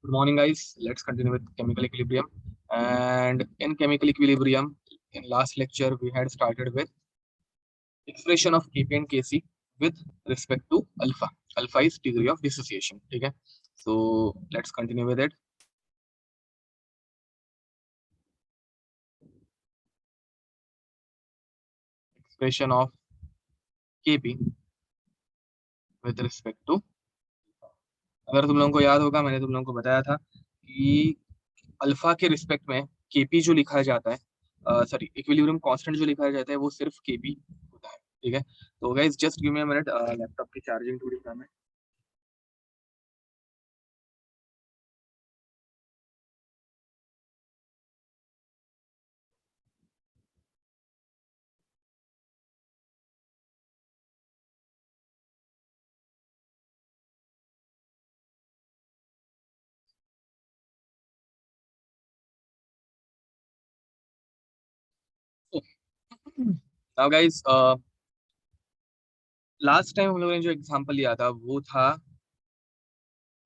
Good morning, guys. Let's continue with chemical equilibrium. And in chemical equilibrium, in last lecture, we had started with expression of Kp and Kc with respect to alpha. Alpha is degree of dissociation. Okay. So let's continue with it. Expression of Kp with respect to, अगर तुम लोगों को याद होगा, मैंने तुम लोगों को बताया था कि अल्फा के रिस्पेक्ट में Kp जो लिखा जाता है, सॉरी इक्विलिब्रियम कांस्टेंट जो लिखा जाता है वो सिर्फ Kp होता है. ठीक है. तो guys just give me a minute, laptop की चार्जिंग थोड़ी कम है. नाउ गाइस, लास्ट टाइम हम लोगों ने जो एग्जांपल लिया था वो था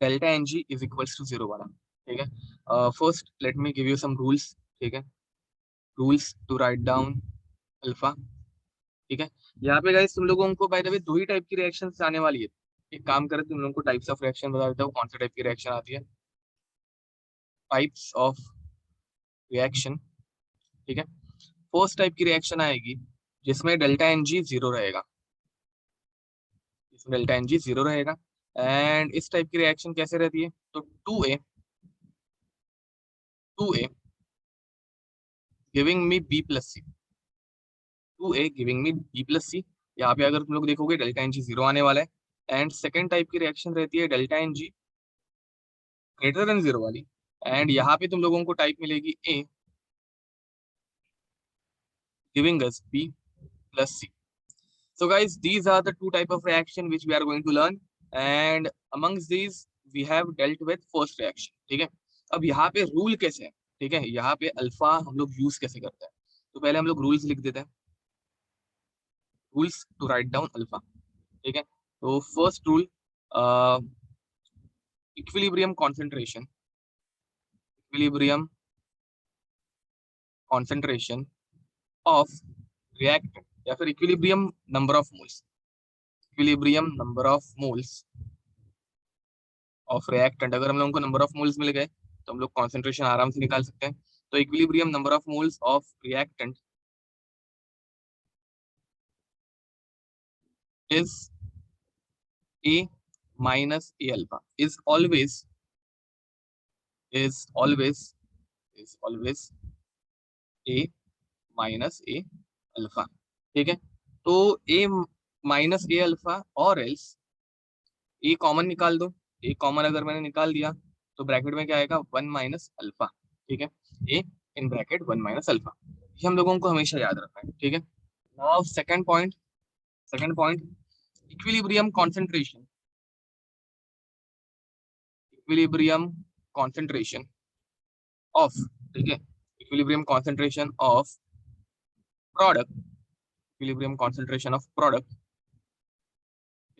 delta N G is equals to 0 वाला. ठीक है. First let me give you some rules. ठीक है. Rules to write down alpha. ठीक है. यहाँ पे गाइस तुम लोगों को बाय द वे दो ही टाइप की रिएक्शंस आने वाली है. एक काम करे, तुम लोगों को टाइप्स ऑफ रिएक्शन बता देता हूँ कौन सा टाइप की रिएक्शन आती है. Types of reaction. ठीक है. फर्स्ट टाइप की रिएक्शन आएगी जिसमें डेल्टा एन जी 0 रहेगा. इसमें डेल्टा एन जी 0 रहेगा. एंड इस टाइप की रिएक्शन कैसे रहती है, तो 2A giving me B plus C. 2A giving me B plus C. यहाँ पे अगर तुम लोग देखोगे डेल्टा एन जी 0 आने वाला है. एंड सेकेंड टाइप की रिएक्शन रहती है delta N g greater than 0 वाली. एंड यहाँ पे तुम लोगों को टाइप मिलेगी A giving us B plus C. So guys, these are the two type of reaction which we are going to learn, and amongst these we have dealt with first reaction. ठीक है. अब यहाँ पे rule कैसे है, ठीक है, यहाँ पे अल्फा हम लोग यूज कैसे करते हैं, तो पहले हम लोग रूल्स लिख देते हैं. Rules to write down alpha. ठीक है. तो first rule, equilibrium concentration. Equilibrium concentration of reactant या फिर equilibrium number of moles. Equilibrium number of moles of reactant. अगर हम लोगों को नंबर ऑफ मोल्स मिल गए तो हम लोग कॉन्सेंट्रेशन आराम से निकाल सकते हैं. तो equilibrium number of moles of reactant is A minus A alpha is always A minus A alpha. ठीक है. तो A minus A alpha और else A कॉमन निकाल दो. A कॉमन अगर मैंने निकाल दिया तो ब्रैकेट में क्या आएगा, 1 माइनस अल्फा. ठीक है. A in bracket 1 minus alpha. ये हम लोगों को हमेशा याद रखना है. ठीक है. Now second point, equilibrium concentration. Equilibrium concentration of, ठीक है, equilibrium concentration of product. Equilibrium concentration of product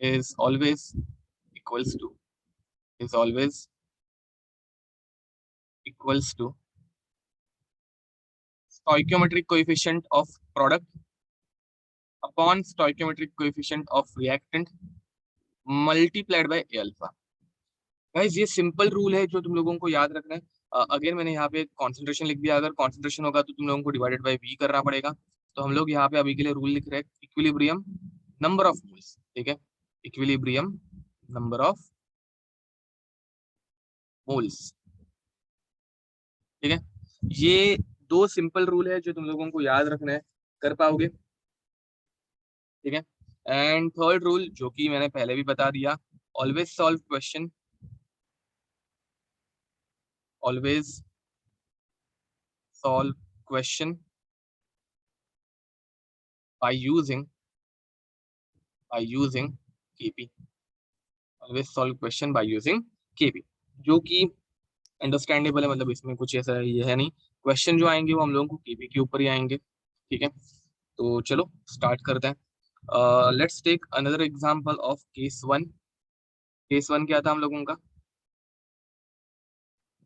is always equals to stoichiometric coefficient of product upon stoichiometric coefficient of reactant multiplied by A alpha. Guys ये simple rule है जो तुम लोगों को याद रखना है. अगेन मैंने यहाँ पे कॉन्सेंट्रेशन लिख दिया. अगर कॉन्सेंट्रेशन होगा तो तुम लोगों को डिवाइडेड बाय V करना पड़ेगा. तो हम लोग यहाँ पे अभी के लिए रूल लिख रहे हैं इक्विलिब्रियम नंबर ऑफ मोल्स. ठीक है. Equilibrium number of moles. ठीक है. ये दो सिंपल रूल है जो तुम लोगों को याद रखना है, कर पाओगे. ठीक है. एंड थर्ड रूल जो कि मैंने पहले भी बता दिया, always solve question, always solve question by using Kp. Always solve question by using Kp, जो कि अंडरस्टैंडेबल है. मतलब इसमें कुछ ऐसा ये है नहीं. क्वेश्चन जो आएंगे वो हम लोगों को Kp के ऊपर ही आएंगे. ठीक है. तो चलो स्टार्ट करते हैं. Let's take another example of case 1. Case 1 क्या था हम लोगों का,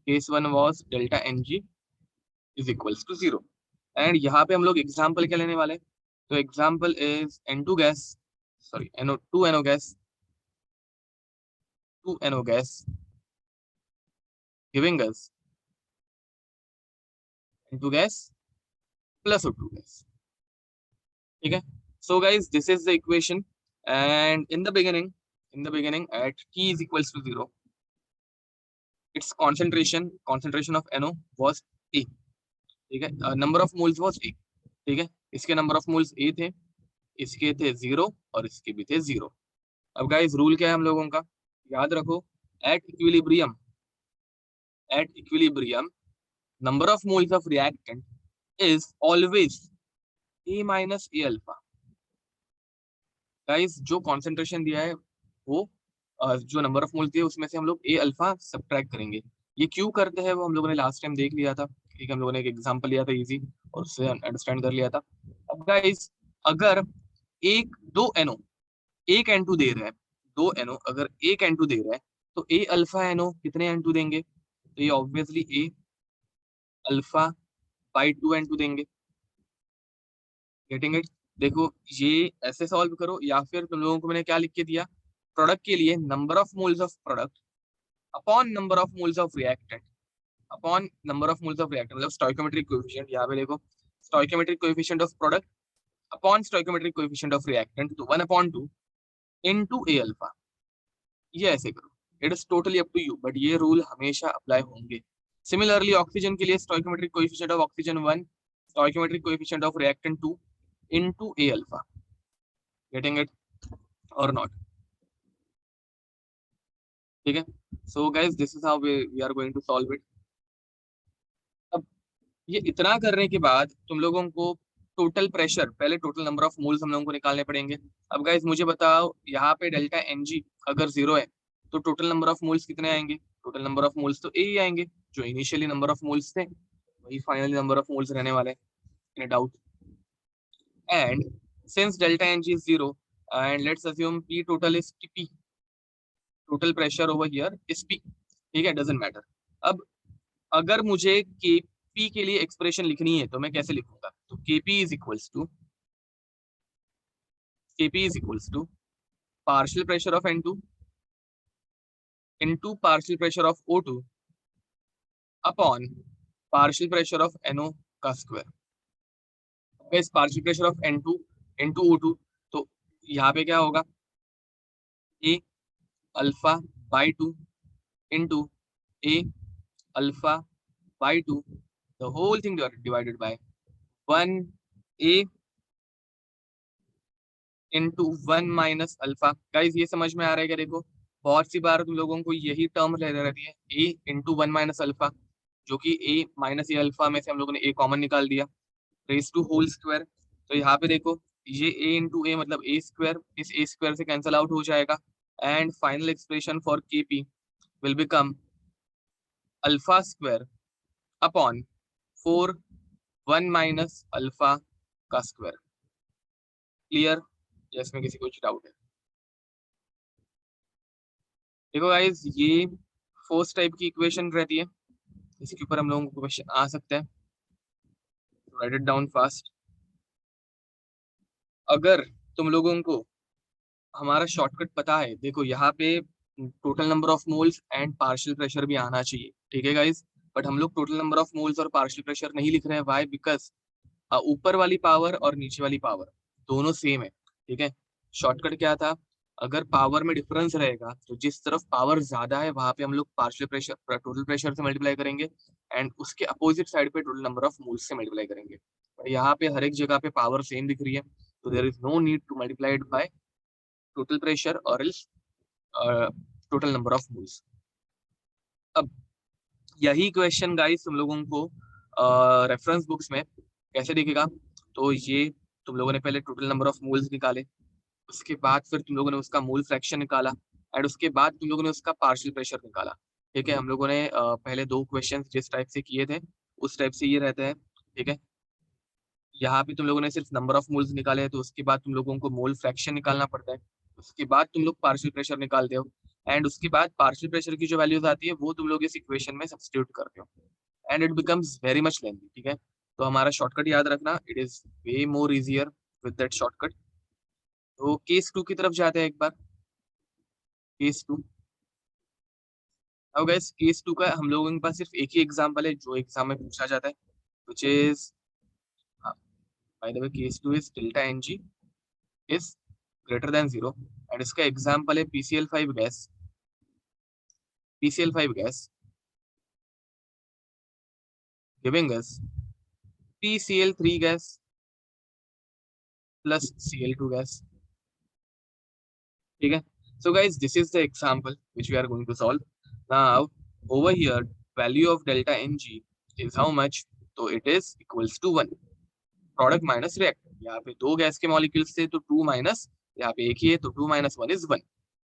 case 1 was delta N G is equals to 0। And यहाँ पे हम लोग एग्जाम्पल क्या लेने वाले, तो example is N2 gas, sorry NO2 NO gas, 2 NO gas giving us N2 gas plus O2 gas. ठीक है. So guys, this is the equation, and in the beginning at t is equals to 0, its concentration of NO was A. ठीक है. Number of moles was A. ठीक है. इसके number of moles A थे, इसके थे 0 और इसके भी थे 0. अब गाइस रूल क्या है हम लोगों का, याद रखो, at equilibrium number of moles of reactant is always A minus A alpha. Guys जो कॉन्सेंट्रेशन दिया है वो जो नंबर ऑफ मोल्स दिए उसमें से हम लोग ए अल्फा सब्ट्रैक्ट करेंगे. ये क्यों करते हैं वो हम लोगों ने लास्ट टाइम देख लिया था. ठीक है, हम लोगों ने एक एग्जांपल लिया था इजी और उससे अंडरस्टैंड कर लिया था. अब गाइस अगर दो एनओ एक एन टू दे रहा है, दो एनओ अगर एक एन टू दे रहा है तो ए अल्फा एनओ कितने एन टू देंगे, तो ये obviously A alpha by 2 N two देंगे. Getting it. देखो ये ऐसे सॉल्व करो या फिर तुम लोगों को मैंने क्या लिख के दिया, प्रोडक्ट के लिए number of moles of product upon number of moles of reactant upon number of moles of reactant, मतलब स्टोइकोमेट्रिक कोएफिशिएंट. यहाँ पे देखो stoichiometric coefficient of product upon stoichiometric coefficient of reactant, तो 1/2 इनटू ए अल्फा. ये ऐसे करो. It is totally up to you, but ये rule हमेशा अप्लाई होंगे. सिमिलरली ऑक्सीजन के लिए stoichiometric coefficient of oxygen 1, stoichiometric coefficient of reactant 2 into A alpha. Getting it or not. ठीक है. So guys this is how we are going to solve it. अब ये इतना करने के बाद तुम लोगों को टोटल प्रेशर, पहले टोटल नंबर ऑफ मोल्स हम लोगों को निकालने पड़ेंगे. अब गाइस मुझे बताओ यहाँ पे डेल्टा एन जी अगर 0 है तो टोटल नंबर ऑफ मोल्स कितने आएंगे, टोटल नंबर ऑफ मोल्स तो ए ही आएंगे. जो इनिशियली नंबर ऑफ मोल्स थे वही फाइनली नंबर ऑफ मोल्स रहने वाले, in doubt. And since delta N G is 0 and let's assume p total is p, total pressure over here is p. ठीक है, doesn't matter. अब अगर मुझे KP के लिए एक्सप्रेशन लिखनी है तो मैं कैसे लिखूंगा, तो KP is equals to partial pressure of N2 into partial pressure of O2 upon partial pressure of NO का स्क्वायर. इस partial pressure of N2 into O2, तो यहाँ पे क्या होगा, A alpha by 2 into A alpha by 2, the whole thing divided by 1a into 1 minus alpha. Guys ये समझ में आ रहा है क्या, देखो बहुत सी बार तुम लोगों को यही टर्म रहती है a into 1 minus अल्फा, जो कि a माइनस ए अल्फा में से हम लोगों ने a कॉमन निकाल दिया, रेज टू होल स्क्वायर. तो यहाँ पे देखो ये a into a मतलब a स्क्वायर, इस a स्क्वायर से कैंसिल आउट हो जाएगा and final expression for kp will become alpha square upon 4 1 minus alpha का स्क्वायर. क्लियर या इसमें किसी को डाउट है? देखो गाइस ये फर्स्ट टाइप की इक्वेशन रहती है, इसके ऊपर हम लोगों को क्वेश्चन आ सकता है. Right it down fast. अगर तुम लोगों को हमारा शॉर्टकट पता है, देखो यहाँ पे total number of moles and partial pressure भी आना चाहिए. ठीक है गाइस, बट हम लोग टोटल नंबर ऑफ मोल्स और पार्शियल प्रेशर नहीं लिख रहे हैं. व्हाई? बिकॉज ऊपर वाली पावर और नीचे वाली पावर दोनों सेम है. ठीक है, शॉर्टकट क्या था, अगर पावर में डिफरेंस रहेगा तो जिस तरफ पावर ज्यादा है वहां पे हम लोग पार्शियल प्रेशर टोटल प्रेशर से मल्टीप्लाई करेंगे एंड उसके अपोजिट साइड पे टोटल नंबर ऑफ मोल्स से मल्टीप्लाई करेंगे. और यहाँ पे हर एक जगह पे पावर सेम दिख रही है, तो there is no need to multiply it by total pressure और else total number of moles. अब यही क्वेश्चन गाइस तुम लोगों को रेफरेंस बुक्स में कैसे दिखेगा, तो ये तुम लोगों ने पहले टोटल नंबर ऑफ मोल्स निकाले, उसके बाद फिर तुम लोगों ने उसका मोल फ्रैक्शन निकाला एंड उसके बाद तुम लोगों ने उसका पार्शियल प्रेशर निकाला. ठीक है, हम लोगों ने पहले दो क्वेश्चन जिस टाइप से किए थे उस टाइप से ये रहते हैं. ठीक है, यहाँ पे तुम लोगों ने सिर्फ नंबर ऑफ मोल्स निकाले हैं, तो उसके बाद तुम लोगों को मोल फ्रैक्शन निकालना पड़ता है, उसके बाद तुम लोग पार्शियल प्रेशर निकालते हो. एंड उसके बाद पार्शियल प्रेशर की जो वैल्यूज आती है वो तुम लोग इस इक्वेशन में सब्स्टिट्यूट करते हो and it becomes very much lengthy, ठीक है। तो हमारा शॉर्टकट याद रखना, it is way more easier with that shortcut. तो केस 2 की तरफ जाते हैं एक बार। केस 2, अब गाइस केस 2 का हम लोगों के पास सिर्फ एक ही एग्जांपल है जो एग्जाम में पूछा जाता है, which is, by the way case 2 is delta n g is greater than 0 and इसका एग्जांपल है PCl5 gas, PCl5 gas giving us PCl3 gas plus Cl2 gas, ठीक है। So guys, this is the example which we are going to solve. Now, over here, value of delta Ng is how much? तो it is equals to 1. Product minus reactant, यहाँ पे दो gas के molecules थे तो 2 minus, यहाँ पे एक ही है तो 2 माइनस 1 इज 1,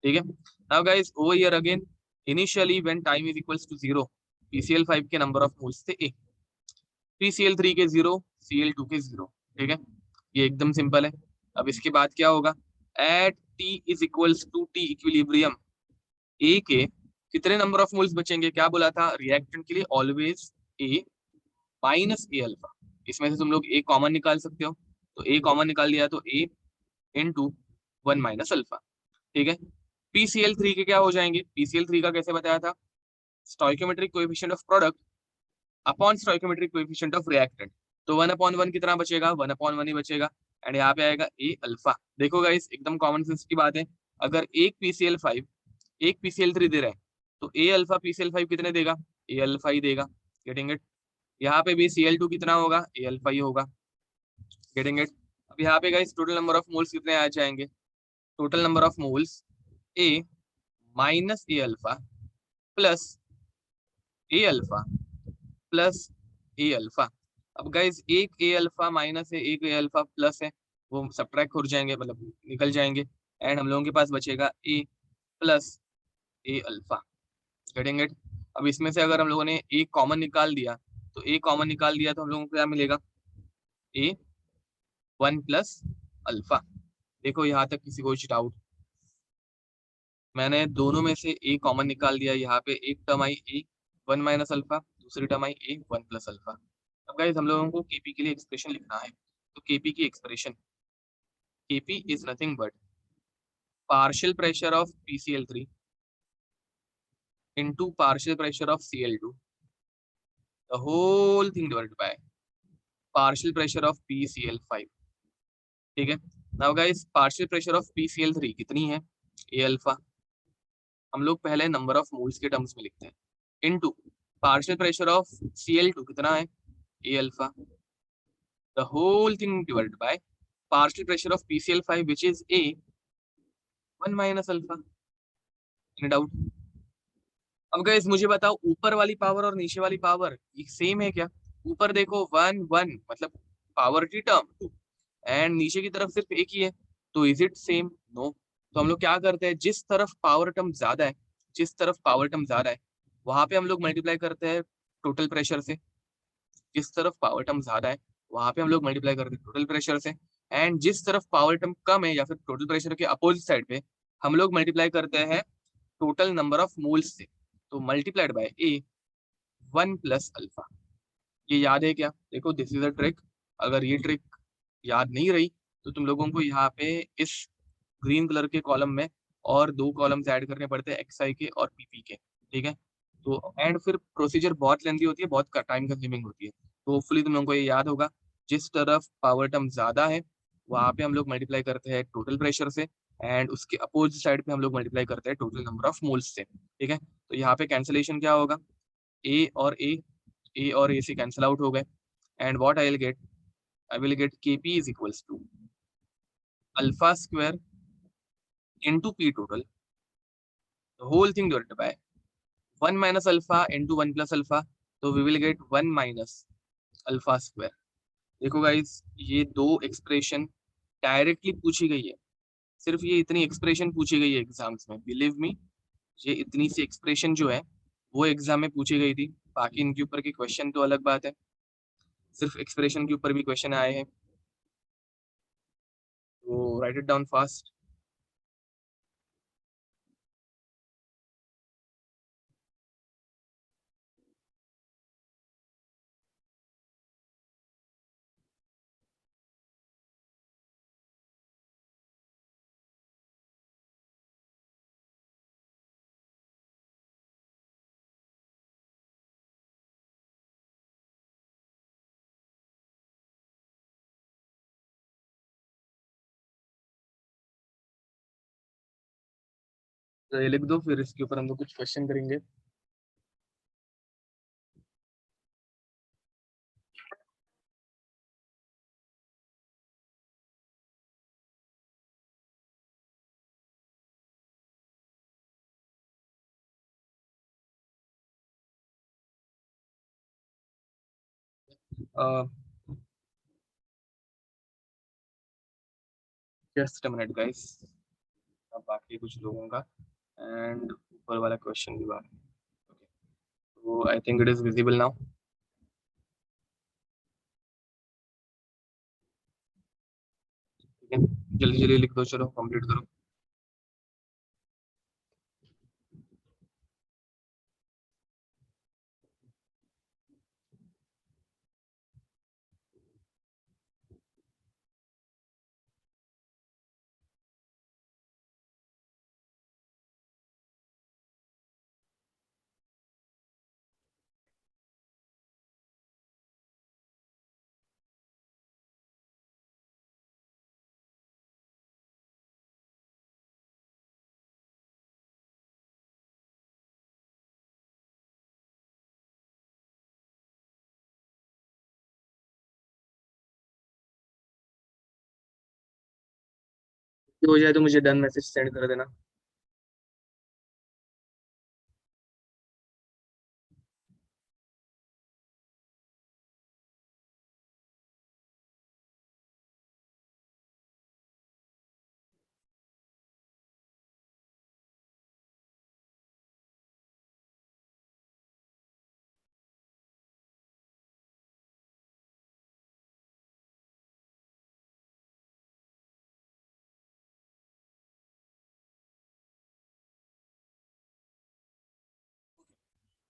ठीक है। Now guys over here again, initially when time is equals to 0, PCl5 के नंबर ऑफ मोल्स थे A, PCl3 के 0, Cl2 के 0, ठीक है। ये एकदम सिंपल है। अब इसके बाद क्या होगा, at T is equals to T equilibrium A के कितने नंबर ऑफ मोल्स बचेंगे, क्या बोला था रिएक्टेंट के लिए, always a minus A alpha. इसमें से तुम लोग ए कॉमन निकाल सकते हो, तो ए कॉमन निकाल लिया तो ए इंटू 1 माइनस अल्फा, ठीक है। PCl3 के क्या हो जाएंगे, PCl3 का कैसे बताया था, stoichiometric coefficient of product upon stoichiometric coefficient of reactant, तो 1/1 कितना बचेगा, 1/1 ही बचेगा एंड यहाँ पे आएगा ए अल्फा। देखो गाइस एकदम कॉमन सेंस की बात है, अगर एक PCl5 एक PCl3 दे रहा है तो ए अल्फा PCl5 कितने देगा, ए अल्फा ही देगा, गेटिंग इट। यहाँ पे भी Cl2 कितना होगा, ए अल्फा ही होगा, गेटिंग इट। अब यहाँ पे guys total number of moles कितने आ जाएंगे, total number of moles A minus A alpha plus A alpha plus A alpha. अब गाइस एक ए अल्फा माइनस है, एक ए अल्फा प्लस है, वो सब्ट्रैक्ट हो जाएंगे, मतलब निकल जाएंगे एंड हम लोगों के पास बचेगा A plus A alpha, getting it. अब इसमें से अगर हम लोगों ने ए कॉमन निकाल दिया तो ए कॉमन निकाल दिया तो हम लोगों को क्या मिलेगा, ए 1 प्लस अल्फा। देखो यहाँ तक किसी को डाउट, मैंने दोनों में से ए कॉमन निकाल दिया, यहाँ पे एक टर्म आई ए 1 माइनस अल्फा, दूसरी टर्म आई ए 1 प्लस अल्फा। अब गाइस हम लोगों को केपी के लिए एक्सप्रेशन लिखना है, तो केपी की expression, KP is nothing but partial pressure of PCl3 into partial pressure of Cl2, the whole thing divided by partial pressure of PCl5, ठीक है। Now guys partial pressure of PCl3 कितनी है, A alpha, हम लोग पहले number of moles के terms में लिखते हैं, into partial pressure of Cl2 कितना है, A alpha, the whole thing divided by partial pressure of PCl5 which is A 1 minus alpha. Any doubt? अब गाइस मुझे बताओ ऊपर वाली पावर और नीचे वाली पावर एक सेम है क्या, ऊपर देखो 1 1 मतलब पावर की टर्म एंड नीचे की तरफ सिर्फ एक ही है, तो इज इट सेम, नो। तो हम लोग क्या करते हैं, जिस तरफ पावर टर्म ज्यादा है, जिस तरफ पावर टर्म ज्यादा है वहां पे हम लोग मल्टीप्लाई करते हैं टोटल प्रेशर से, जिस तरफ पावर टर्म ज्यादा है वहां पे हम लोग मल्टीप्लाई करते हैं टोटल प्रेशर से, एंड जिस तरफ पावर टर्म कम है या फिर टोटल प्रेशर के अपोजिट साइड पे हम लोग मल्टीप्लाई करते हैं टोटल नंबर ऑफ मोल्स से, तो multiplied by A 1 plus alpha. ये याद है क्या, देखो दिस इज अ ट्रिक, अगर ये ट्रिक याद नहीं रही तो तुम लोगों को यहाँ पे इस ग्रीन कलर के कॉलम में और दो कॉलम्स ऐड करने पड़ते हैं XI के और PP के, ठीक है। तो एंड फिर प्रोसीजर बहुत लेंथी होती है, बहुत टाइम कंज्यूमिंग होती है, तो होपफुली तुम लोगों को ये याद होगा, जिस तरफ पावर टर्म ज्यादा है वहां पे हम लोग मल्टीप्लाई करते हैं टोटल प्रेशर से एंड उसके अपोजिट साइड पे हम लोग मल्टीप्लाई करते हैं टोटल नंबर ऑफ मोल्स से, ठीक है। तो यहाँ पे कैंसिलेशन क्या होगा, ए और ए और ए से कैंसिल आउट हो गए and what I will gate, I will get Kp is equals to alpha square into P total, the whole thing divided by 1 minus alpha into 1 plus alpha, so we will get 1 minus alpha square। देखो guys ये दो expression directly पूछी गई है, सिर्फ ये इतनी expression पूछी गई है एग्जाम्स में, बिलीव मी, ये इतनी सी एक्सप्रेशन जो है वो एग्जाम में पूछी गई थी, बाकी इनके ऊपर के क्वेश्चन तो अलग बात है, सिर्फ एक्सप्रेशन के ऊपर भी क्वेश्चन आए हैं, तो राइट इट डाउन फास्ट। तो ये लिख दो, फिर इसके ऊपर हम लोग कुछ क्वेश्चन करेंगे। जस्ट अ मिनट गाइस, अब बाकी कुछ लोगों का एंड ऊपर वाला क्वेश्चन भी बाकी। ओके, तो I think it is visible now. ठीक है, जल्दी जल्दी लिख दो, चलो कंप्लीट करो। हो जाए तो मुझे डन मैसेज सेंड कर देना।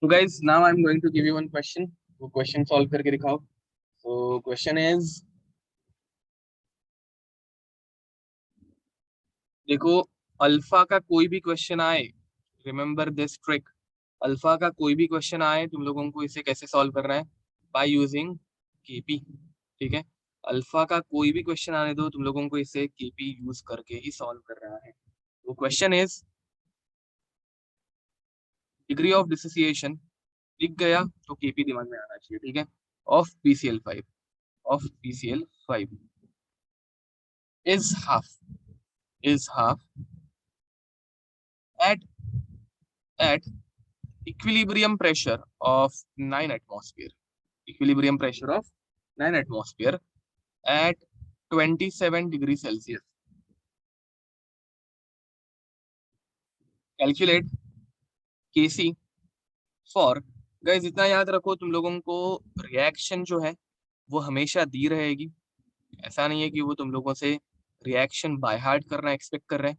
तो guys now I am going to give you one question, वो क्वेश्चन सॉल्व करके दिखाओ। तो क्वेश्चन इज, देखो, अल्फा का कोई भी क्वेश्चन आए, रिमेंबर दिस ट्रिक, अल्फा का कोई भी क्वेश्चन आए तुम लोगों को इसे कैसे सॉल्व करना है, बाय यूजिंग केपी। ठीक है, अल्फा का कोई भी क्वेश्चन आने दो, तुम लोगों को इसे केपी यूज करके ही सॉल्व कर रहा है। वो question is, degree of dissociation दिख गया तो केपी दिमाग में आना चाहिए। ठीक है, of PCL 5, of PCL 5 is half, is half at at equilibrium pressure of 9 atmosphere, equilibrium pressure of 9 atmosphere at 27 degree Celsius. Calculate Kc for, guys इतना याद रखो तुम लोगों को, रिएक्शन जो है वो हमेशा दी रहेगी, ऐसा नहीं है कि वो तुम लोगों से रिएक्शन बाय हार्ट करना एक्सपेक्ट कर रहे हैं।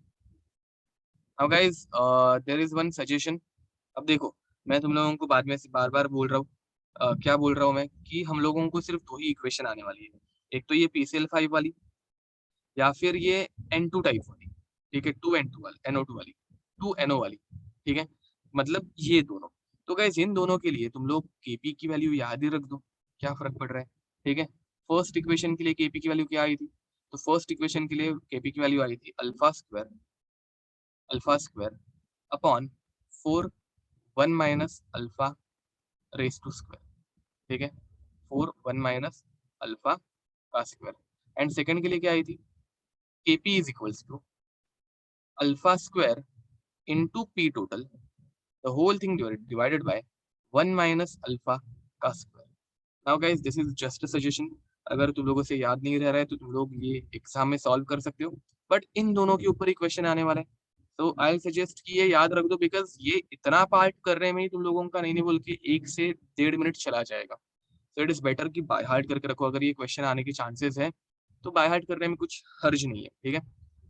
अब guys there is one suggestion. अब देखो, मैं तुम लोगों को बाद में से बार बार बोल रहा हूँ, क्या बोल रहा हूँ मैं, कि हम लोगों को सिर्फ दो ही इक्वेशन आने वाली है, एक तो ये PCl5 वाली, या फिर ये N2 टाइप वाली। ठीक है, 2N2 वाली, NO2 वाली, 2NO वाली। ठीक है, मतलब ये दोनों। तो गाइस इन दोनों के लिए तुम लोग केपी की वैल्यू याद ही रख दो, क्या फर्क पड़ रहा है। ठीक है, फर्स्ट इक्वेशन के लिए केपी की वैल्यू क्या आई थी, तो फर्स्ट इक्वेशन के लिए केपी की वैल्यू आई थी alpha square upon 4 1 minus alpha raise to square. ठीक है, 4 1 माइनस अल्फा का स्क्वायर। एंड सेकंड के लिए क्या आई थी, KP is equals to alpha square into P total, the whole thing divided by 1 minus alpha का square. Now guys this is just a suggestion, अगर तुम लोगों से याद नहीं रह रहा है तो तुम लोग ये एग्जाम में सॉल्व कर सकते हो, बट इन दोनों के ऊपर ही क्वेश्चन आने वाला है। तो आई सजेस्ट कि ये याद रख दो, बिकॉज ये इतना पार्ट करने में ही तुम लोगों का नहीं बोल के 1 से 1.5 मिनट चला जाएगा। तो इट इज बेटर कि बाय हार्ट करके रखो, अगर ये क्वेश्चन आने के चांसेस है तो बाय हार्ट करने में कुछ हर्ज नहीं है। ठीक है,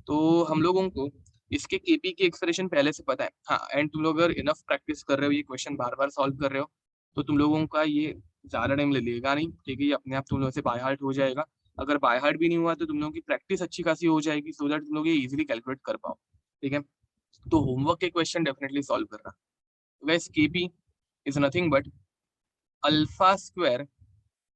तो हम लोगों को इसके केपी की एक्सप्रेशन पहले से पता है। हाँ, एंड तुम लोग अगर इनफ प्रैक्टिस कर रहे हो, ये क्वेश्चन बार बार सॉल्व कर रहे हो, तो तुम लोगों का ये ज्यादा टाइम ले लेगा नहीं। ठीक है, ये अपने आप तुम लोगों से बाय हार्ट हो जाएगा। अगर बाय हार्ट भी नहीं हुआ तो तुम लोगों की प्रैक्टिस अच्छी खासी हो जाएगी, सो दैट तुम लोग ये इजीली कैलकुलेट कर पाओ। ठीक है, तो होमवर्क के क्वेश्चन डेफिनेटली सॉल्व करना। तो guys KP is nothing but alpha square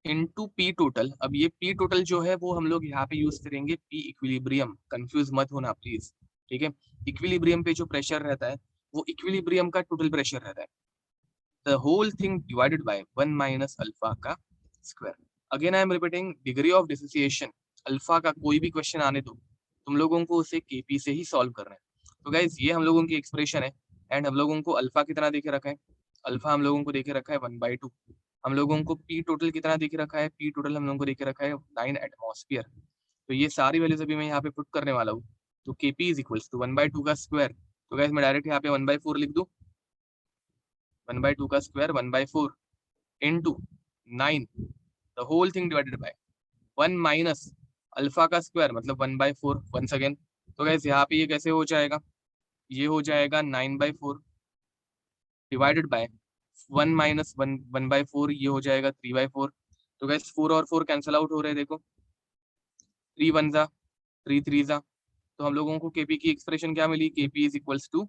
into P total. अब ये पी टोटल जो है वो हम लोग यहाँ पे यूज करेंगे पी इक्विलिब्रियम, कंफ्यूज मत होना प्लीज। ठीक है। इक्विलिब्रियम पे जो प्रेशर रहता है वो इक्विलिब्रियम का टोटल प्रेशर रहता है, the whole thing divided by 1 minus alpha का square. Again I am repeating, degree of dissociation alpha का कोई भी क्वेश्चन आने दो, तुम लोगों को उसे केपी से ही सॉल्व करना है। तो गाइज ये हम लोगों की एक्सप्रेशन है, एंड हम लोगों को अल्फा कितना देके रखा है, अल्फा हम लोगों को देके रखा है 1/2। हम लोगों को पी टोटल कितना देके रखा है, पी टोटल हम लोगों को देके रखा है 9 एटमॉस्फेयर। तो ये सारी वैल्यूज अभी मैं यहाँ पे पुट करने वाला हूँ। तो केपी इज इक्वल्स टू 1/2 का स्क्वायर। तो गाइज मैं डायरेक्ट यहाँ पे 1/4 लिख दूँ, 1/2 का square 1/4 into 9 the whole thing divided by 1 minus alpha का स्क्वायर मतलब 1/4 वंस अगेन। तो गैस यहाँ पे ये कैसे हो जाएगा, ये हो जाएगा 9/4 डिवाइडेड बाय 1 माइनस 1/4, ये हो जाएगा 3/4। तो गैस 4 और 4 कैंसिल आउट हो रहे हैं, देखो 3 1 जा 3 3 जा। तो हम लोगों को केपी की एक्सप्रेशन क्या मिली, केपी इज इक्वल्स टू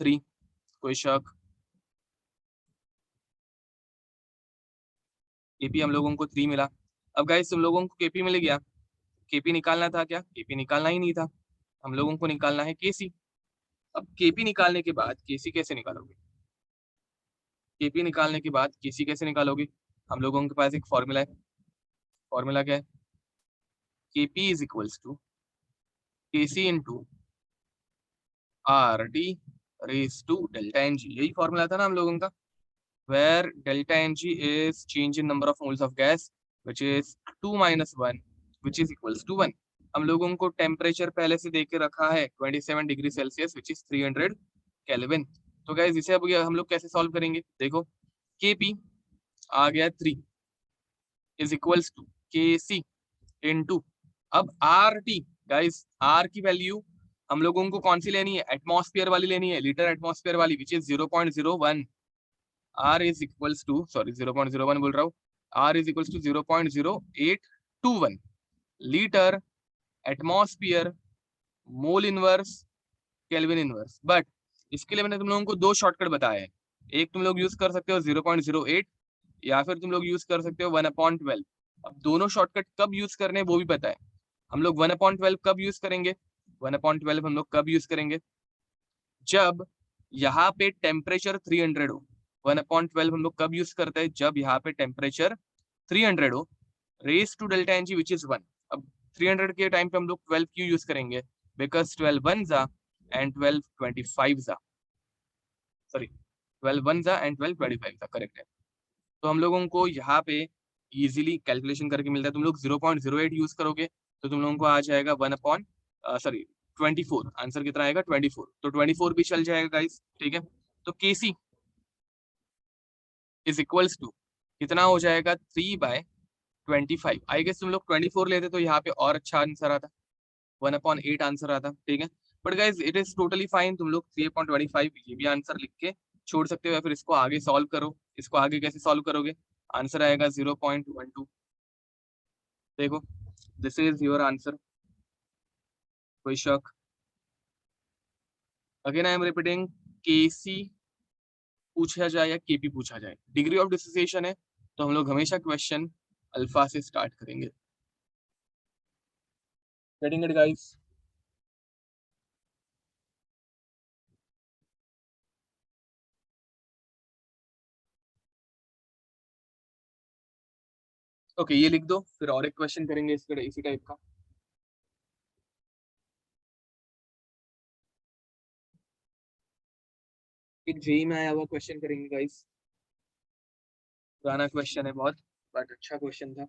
3। कोई शक, केपी हम लोगों को 3 मिला। अब गाइस तुम लोगों को केपी मिल गया, केपी निकालना था क्या, केपी निकालना ही नहीं था, हम लोगों को निकालना है केसी। अब केपी निकालने के बाद केसी कैसे निकालोगे, केपी निकालने के बाद केसी कैसे निकालोगे, हम लोगों के पास एक फॉर्मूला है। फॉर्मूला क्या है, KP is equals to KC into R T raise to delta N g. यही फॉर्मूला था ना हम लोगों का, where delta Ng is change in number of moles of gas which is 2 minus 1 which is equals to 1। हम लोगों को temperature पहले से दे के रखा है 27 degree Celsius which is 300 kelvin. तो गाइस इसे अब हम लोग कैसे सॉल्व करेंगे, देखो Kp आ गया 3 is equals to Kc into, अब RT गाइस R की वैल्यू हम लोगों को कौन सी लेनी है, एटमॉस्फेयर वाली लेनी है, लीटर एटमॉस्फेयर वाली which is 0.01। R is equals to, sorry 0.01 बोल रहा हूँ, R is equals to 0.0821 litre atmosphere mole inverse kelvin inverse. But इसके लिए मैंने तुम लोगों को दो शॉर्टकट बताया है, एक तुम लोग यूज कर सकते हो 0.08 या फिर तुम लोग यूज कर सकते हो 1/12। अब दोनों शॉर्टकट कब यूज करने वो भी पता है। हम लोग 1/12 कब यूज करेंगे, 1/12 हम लोग कब यूज करेंगे, जब यहाँ पे टेम्परेचर 300 हो। 1/12 हम लोग कब यूज करते हैं, जब यहाँ पे टेम्परेचर 300 हो, raise to delta n g which is 1। अब 300 के टाइम पे हम लोग 12 क्यों यूज करेंगे, बिकॉज 12 वन जा एंड 12 25 जा, सॉरी 12 वन जा एंड 12 25 जा, करेक्ट है। तो हम लोगों को यहाँ पे इजीली कैलकुलेशन करके मिलता है। तुम लोग 0.08 यूज करोगे तो तुम लोगों को आ जाएगा 24। आंसर कितना आएगा 24, तो 24 भी चल जाएगा गाइस, ठीक है। तो केसी इज इक्वल्स टू कितना हो जाएगा 3/25। आई गेस तुम लोग 24 लेते तो यहाँ पे और अच्छा आंसर आता, 1/8 आंसर आता, ठीक है। But guys it is totally fine, तुम लोग 3/25 ये भी आंसर लिख के छोड़ सकते हो, या फिर इसको आगे सॉल्व करो। इसको आगे कैसे सॉल्व करोगे, आंसर आएगा 0.12। देखो दिस इज योर आंसर, कोई शक। अगेन आई एम रिपीटिंग, केसी पूछा जाए या केपी पूछा जाए, डिग्री ऑफ डिसोसिएशन है तो हम लोग हमेशा क्वेश्चन अल्फा से स्टार्ट करेंगे। गेटिंग इट गाइस, ओके ये लिख दो, फिर और एक क्वेश्चन करेंगे इसी टाइप का। एक जेई में आया हुआ क्वेश्चन करेंगे गाइस, पुराना क्वेश्चन है बहुत, बट अच्छा क्वेश्चन था,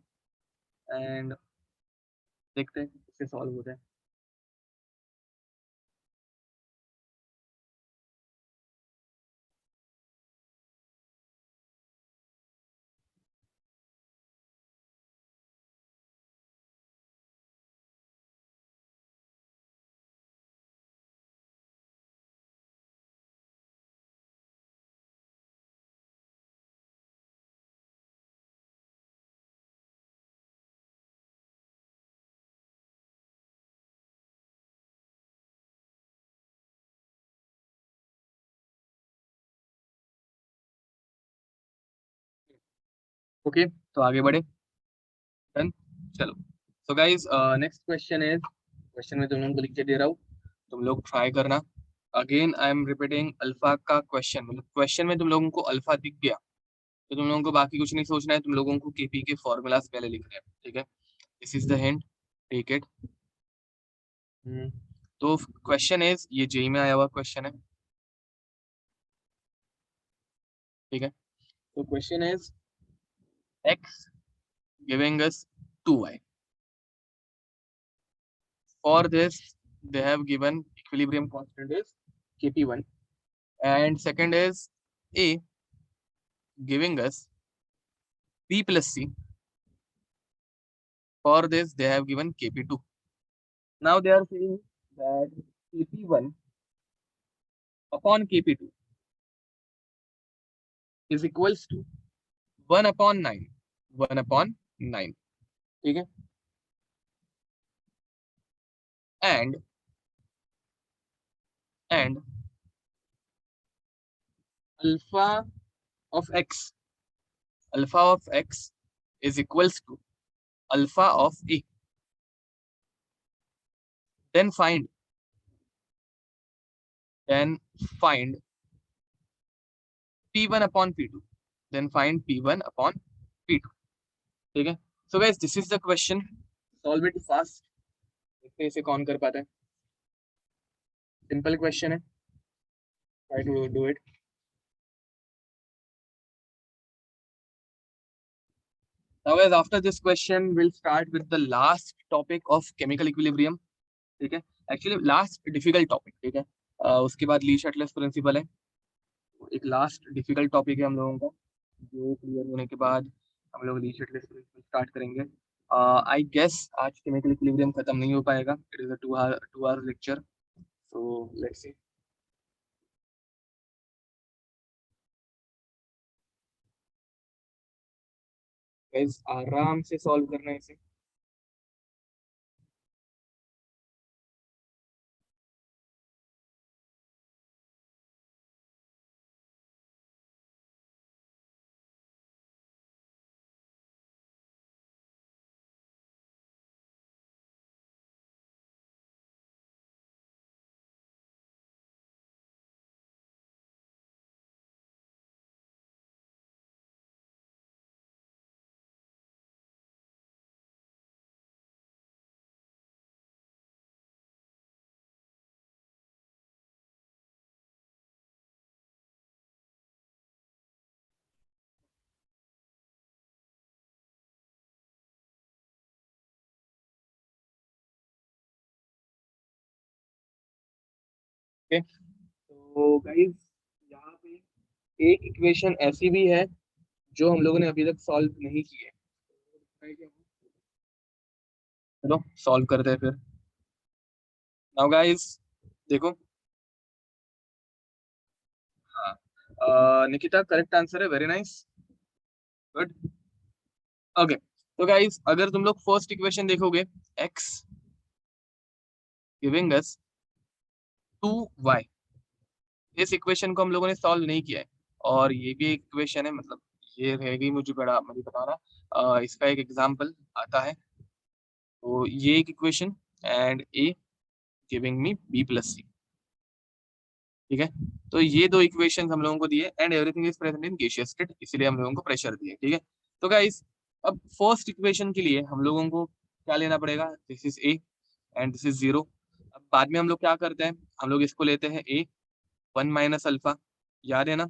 एंड देखते हैं इससे सॉल्व होता है। ओके तो आगे बढ़े, डन, चलो। So guys next question is, question में तुम लोगों को लिख के दे रहा हूँ, तुम लोग ट्राई करना। Again I am repeating, alpha का क्वेश्चन, मतलब क्वेश्चन में तुम लोगों को अल्फा दिख गया तो तुम लोगों को बाकी कुछ नहीं सोचना है, तुम लोगों को केपी के फॉर्मूलाज पहले लिखने हैं, ठीक है। This is the hint, take it. तो क्वेश्चन इज, ये जेई में आया हुआ क्वेश्चन है, ठीक है। तो question is x giving us 2y. For this, they have given equilibrium constant is kp1, and second is a giving us b plus c. For this, they have given kp2. Now they are saying that kp1 upon kp2 is equals to 1 upon 9, 1 upon 9, ठीक है। And alpha of x, alpha of x is equals to alpha of a. Then find p1 upon p2, then find p1 upon p2, ठीक है। So guys, this is the question. Solve it fast. देखते हैं इसे कौन कर पाता है। Simple question है, try to do it. Now guys, after this question we'll start with the last topic of chemical equilibrium, ठीक है। एक्चुअली लास्ट डिफिकल्ट टॉपिक, ठीक है। उसके बाद ली शटलेस प्रिंसिपल है, एक लास्ट डिफिकल्ट टॉपिक है हम लोगों का, जो क्लियर होने के बाद हम लोग ली शटलेस प्रिंसिपल स्टार्ट करेंगे। आई गेस आज केमिकल इक्विलिब्रियम खत्म नहीं हो पाएगा, it is a 2 hour lecture, so let's see. Guys आराम से सॉल्व करना है इसे। ओके, तो गाइस यहाँ पे एक इक्वेशन ऐसी भी है जो हम लोगों ने अभी तक सॉल्व नहीं की है, चलो सॉल्व करते हैं फिर। नाउ गाइस देखो, हाँ, निकिता करेक्ट आंसर है, वेरी नाइस, गुड। ओके, तो गाइस अगर तुम लोग फर्स्ट इक्वेशन देखोगे, x गिविंग अस 2y, इस इक्वेशन को हम लोगों ने सॉल्व नहीं किया है, और ये भी एक इक्वेशन है, मतलब ये रहेगी, मुझे बता रहा, इसका एक एग्जांपल आता है, तो ये एक equation, and a giving me b plus C, ठीक है। तो ये दो इक्वेशंस हम लोगों को दिए, and everything is present in gaseous state, इसलिए हम लोगों को प्रेशर दिए, ठीक है। तो गाइस अब फर्स्ट इक्वेशन के लिए हम लोगों को क्या लेना पड़ेगा, this is a and this is 0। अब बाद में हम लोग क्या करते हैं, हम लोग इसको लेते हैं a 1 माइनस अल्फा, याद है ना,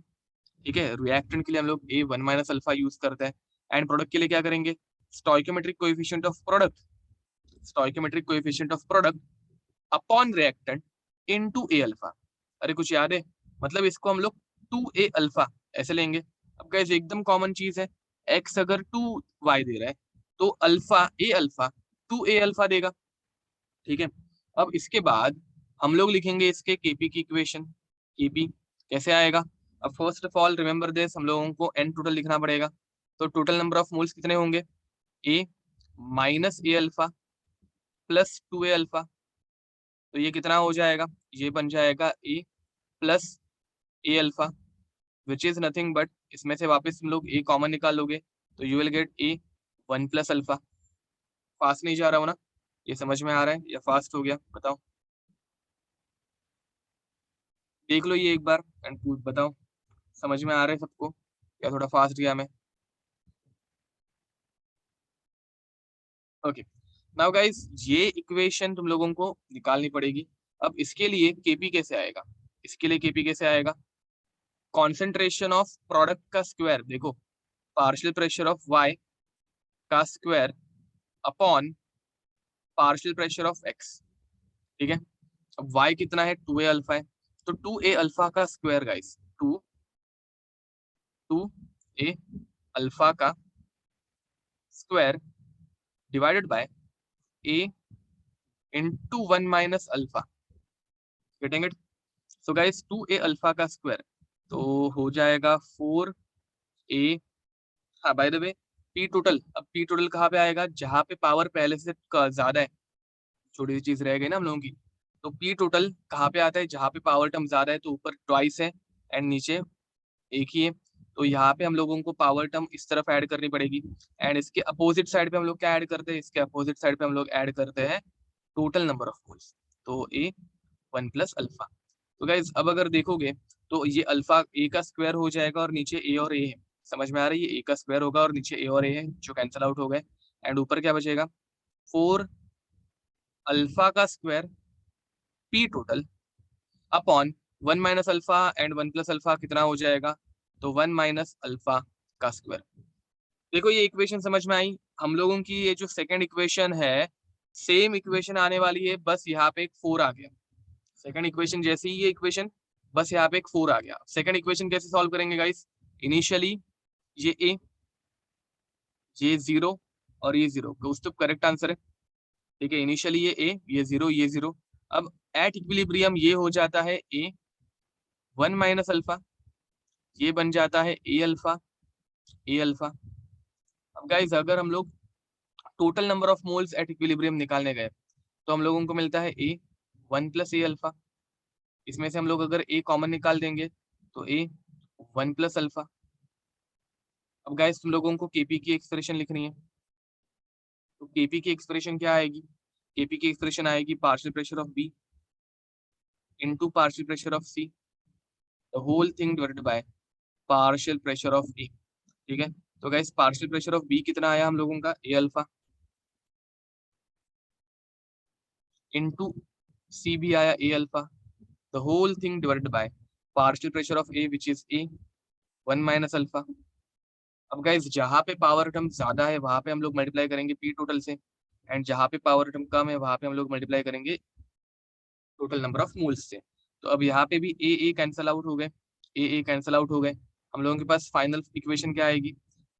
ठीक है। रिएक्टेंट के लिए हम लोग a 1 माइनस अल्फा यूज करते हैं, एंड प्रोडक्ट के लिए क्या करेंगे, stoichiometric coefficient of product, stoichiometric coefficient of product upon reactant into A alpha. अरे कुछ याद है, मतलब इसको हम लोग 2a अल्फा ऐसे लेंगे। अब गाइस एकदम कॉमन चीज है, x अगर 2y दे रहा है तो अल्फा 2a अल्फा देगा, ठीक है। अब इसके बाद हम लोग लिखेंगे इसके केपी की इक्वेशन, केपी कैसे आएगा। अब first of all remember this, हम लोगों को एन टोटल लिखना पड़ेगा, तो टोटल नंबर ऑफ मोल्स कितने होंगे, a minus A alpha plus 2a alpha, तो ये कितना हो जाएगा, ये बन जाएगा a plus A alpha, which is nothing but, इसमें से वापस तुम लोग ए कॉमन निकालोगे तो you will get A 1 plus alpha. Fast नहीं जा रहा हो ना, ये समझ में आ रहा है या फास्ट हो गया बताओ। देख लो ये एक बार एंड बताओ समझ में आ रहा है सबको या थोड़ा फास्ट गया मैं? ओके, नाउ गाइस ये इक्वेशन तुम लोगों को निकालनी पड़ेगी। अब इसके लिए केपी कैसे आएगा? इसके लिए केपी कैसे आएगा? कॉन्सेंट्रेशन ऑफ प्रोडक्ट का स्क्वायर, देखो पार्शियल प्रेशर ऑफ वाई का square upon partial pressure of x. ठीक है, अब वाई कितना है? 2a अल्फा है, तो 2a अल्फा का स्क्वायर गाइस, 2a अल्फा का square divided by a into 1 - alpha. Getting it? So guys 2a alpha का स्क्वायर तो हो जाएगा 4a। हाँ bye the way P total, अब पी टोटल कहाँ पे आएगा? जहाँ पे पावर पहले से ज्यादा है, छोटी सी चीज रह गई ना हम लोगों की। तो पी टोटल कहाँ पे आता है? जहाँ पे पावर टर्म ज्यादा है, तो ऊपर ट्वाइस है एंड नीचे एक ही है। तो यहाँ पे हम लोगों को पावर टर्म इस तरफ ऐड करनी पड़ेगी एंड इसके अपोजिट साइड पे हम लोग क्या ऐड करते हैं? इसके अपोजिट साइड पे हम लोग ऐड करते हैं टोटल नंबर ऑफ मोल्स, तो ए 1 + अल्फा। तो गाइज अब अगर देखोगे तो ये अल्फा ए का स्क्वायर हो जाएगा और नीचे ए और ए है, समझ में आ रही है? ए का स्क्वायर होगा और नीचे ए और ए है जो कैंसिल आउट हो गए एंड ऊपर क्या बचेगा? 4 अल्फा का square P total upon 1 - alpha and 1 + alpha कितना हो जाएगा? तो 1 - अल्फा का स्क्वायर। देखो ये इक्वेशन समझ में आई हम लोगों की? ये जो सेकंड इक्वेशन है सेम इक्वेशन आने वाली है, बस यहाँ पे एक 4 आ गया। सेकंड इक्वेशन जैसी ही ये इक्वेशन, बस यहाँ पे एक 4 आ गया। सेकंड इक्वेशन कैसे सॉल्व करेंगे गाइस? इनिशियली ये ए, ये 0 और ये 0 तो करेक्ट आंसर है। ठीक है, इनिशियली ये ए, ये 0, ये 0। अब एट इक्विलिब्रियम ये हो जाता है ए 1 - अल्फा, ये बन जाता है ए अल्फा, ए अल्फा। अब गाइस अगर हम लोग total number of moles at equilibrium निकालने गए तो हम लोगों को मिलता है ए 1 + ए अल्फा। इसमें से हम लोग अगर ए कॉमन निकाल देंगे तो ए 1 + अल्फा। अब गाइस तुम लोगों को केपी की एक्सप्रेशन लिखनी है, तो केपी की एक्सप्रेशन क्या आएगी? केपी की एक्सप्रेशन आएगी partial pressure of B into partial pressure of C, the whole thing divided by partial pressure of A. ठीक है, तो guys partial pressure of B कितना आया हम लोगों का? ए अल्फा इंटू सी भी आया A alpha, the whole thing divided by partial pressure of A which is A 1 - alpha. अब गाइस जहाँ पे पावर टर्म ज्यादा है वहां पे हम लोग मल्टीप्लाई करेंगे पी टोटल से एंड जहाँ पे पावर टर्म कम है वहां पे हम लोग मल्टीप्लाई करेंगे टोटल नंबर ऑफ मोल्स से। तो अब यहाँ पे भी ए कैंसल आउट हो गए, ए कैंसल आउट हो गए। हम लोगों के पास फाइनल इक्वेशन क्या आएगी?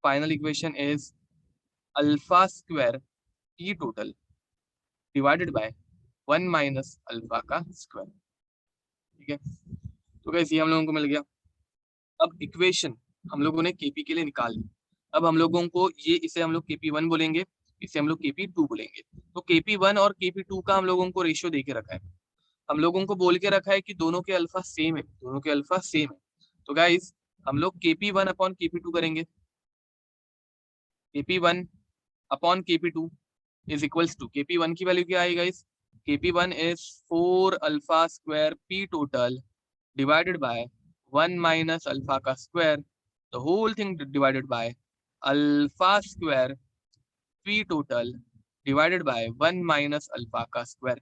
Final equation is alpha square P total divided by 1 - alpha का स्क्वायर। ठीक है, तो गाइस ये हम लोगों को मिल गया। अब इक्वेशन हम लोगों ने केपी के लिए निकाल ली। अब हम लोगों को ये, इसे हम लोग केपी 1 बोलेंगे, इसे हम लोग केपी 2 बोलेंगे। तो केपी 1 और केपी 2 का हम लोगों को रेशियो दे के रखा है, हम लोगों को बोल के रखा है कि दोनों के अल्फा सेम है, दोनों के अल्फा सेम है। तो गाइस हम लोग केपी 1 अपॉन केपी 2 करेंगे। KP 1 upon KP 2 is equals to, KP 1 की वैल्यू क्या आई guys? KP 1 is 4 alpha square P total divided by 1 - alpha का square, the whole thing divided by alpha square P total divided by 1 - alpha का square.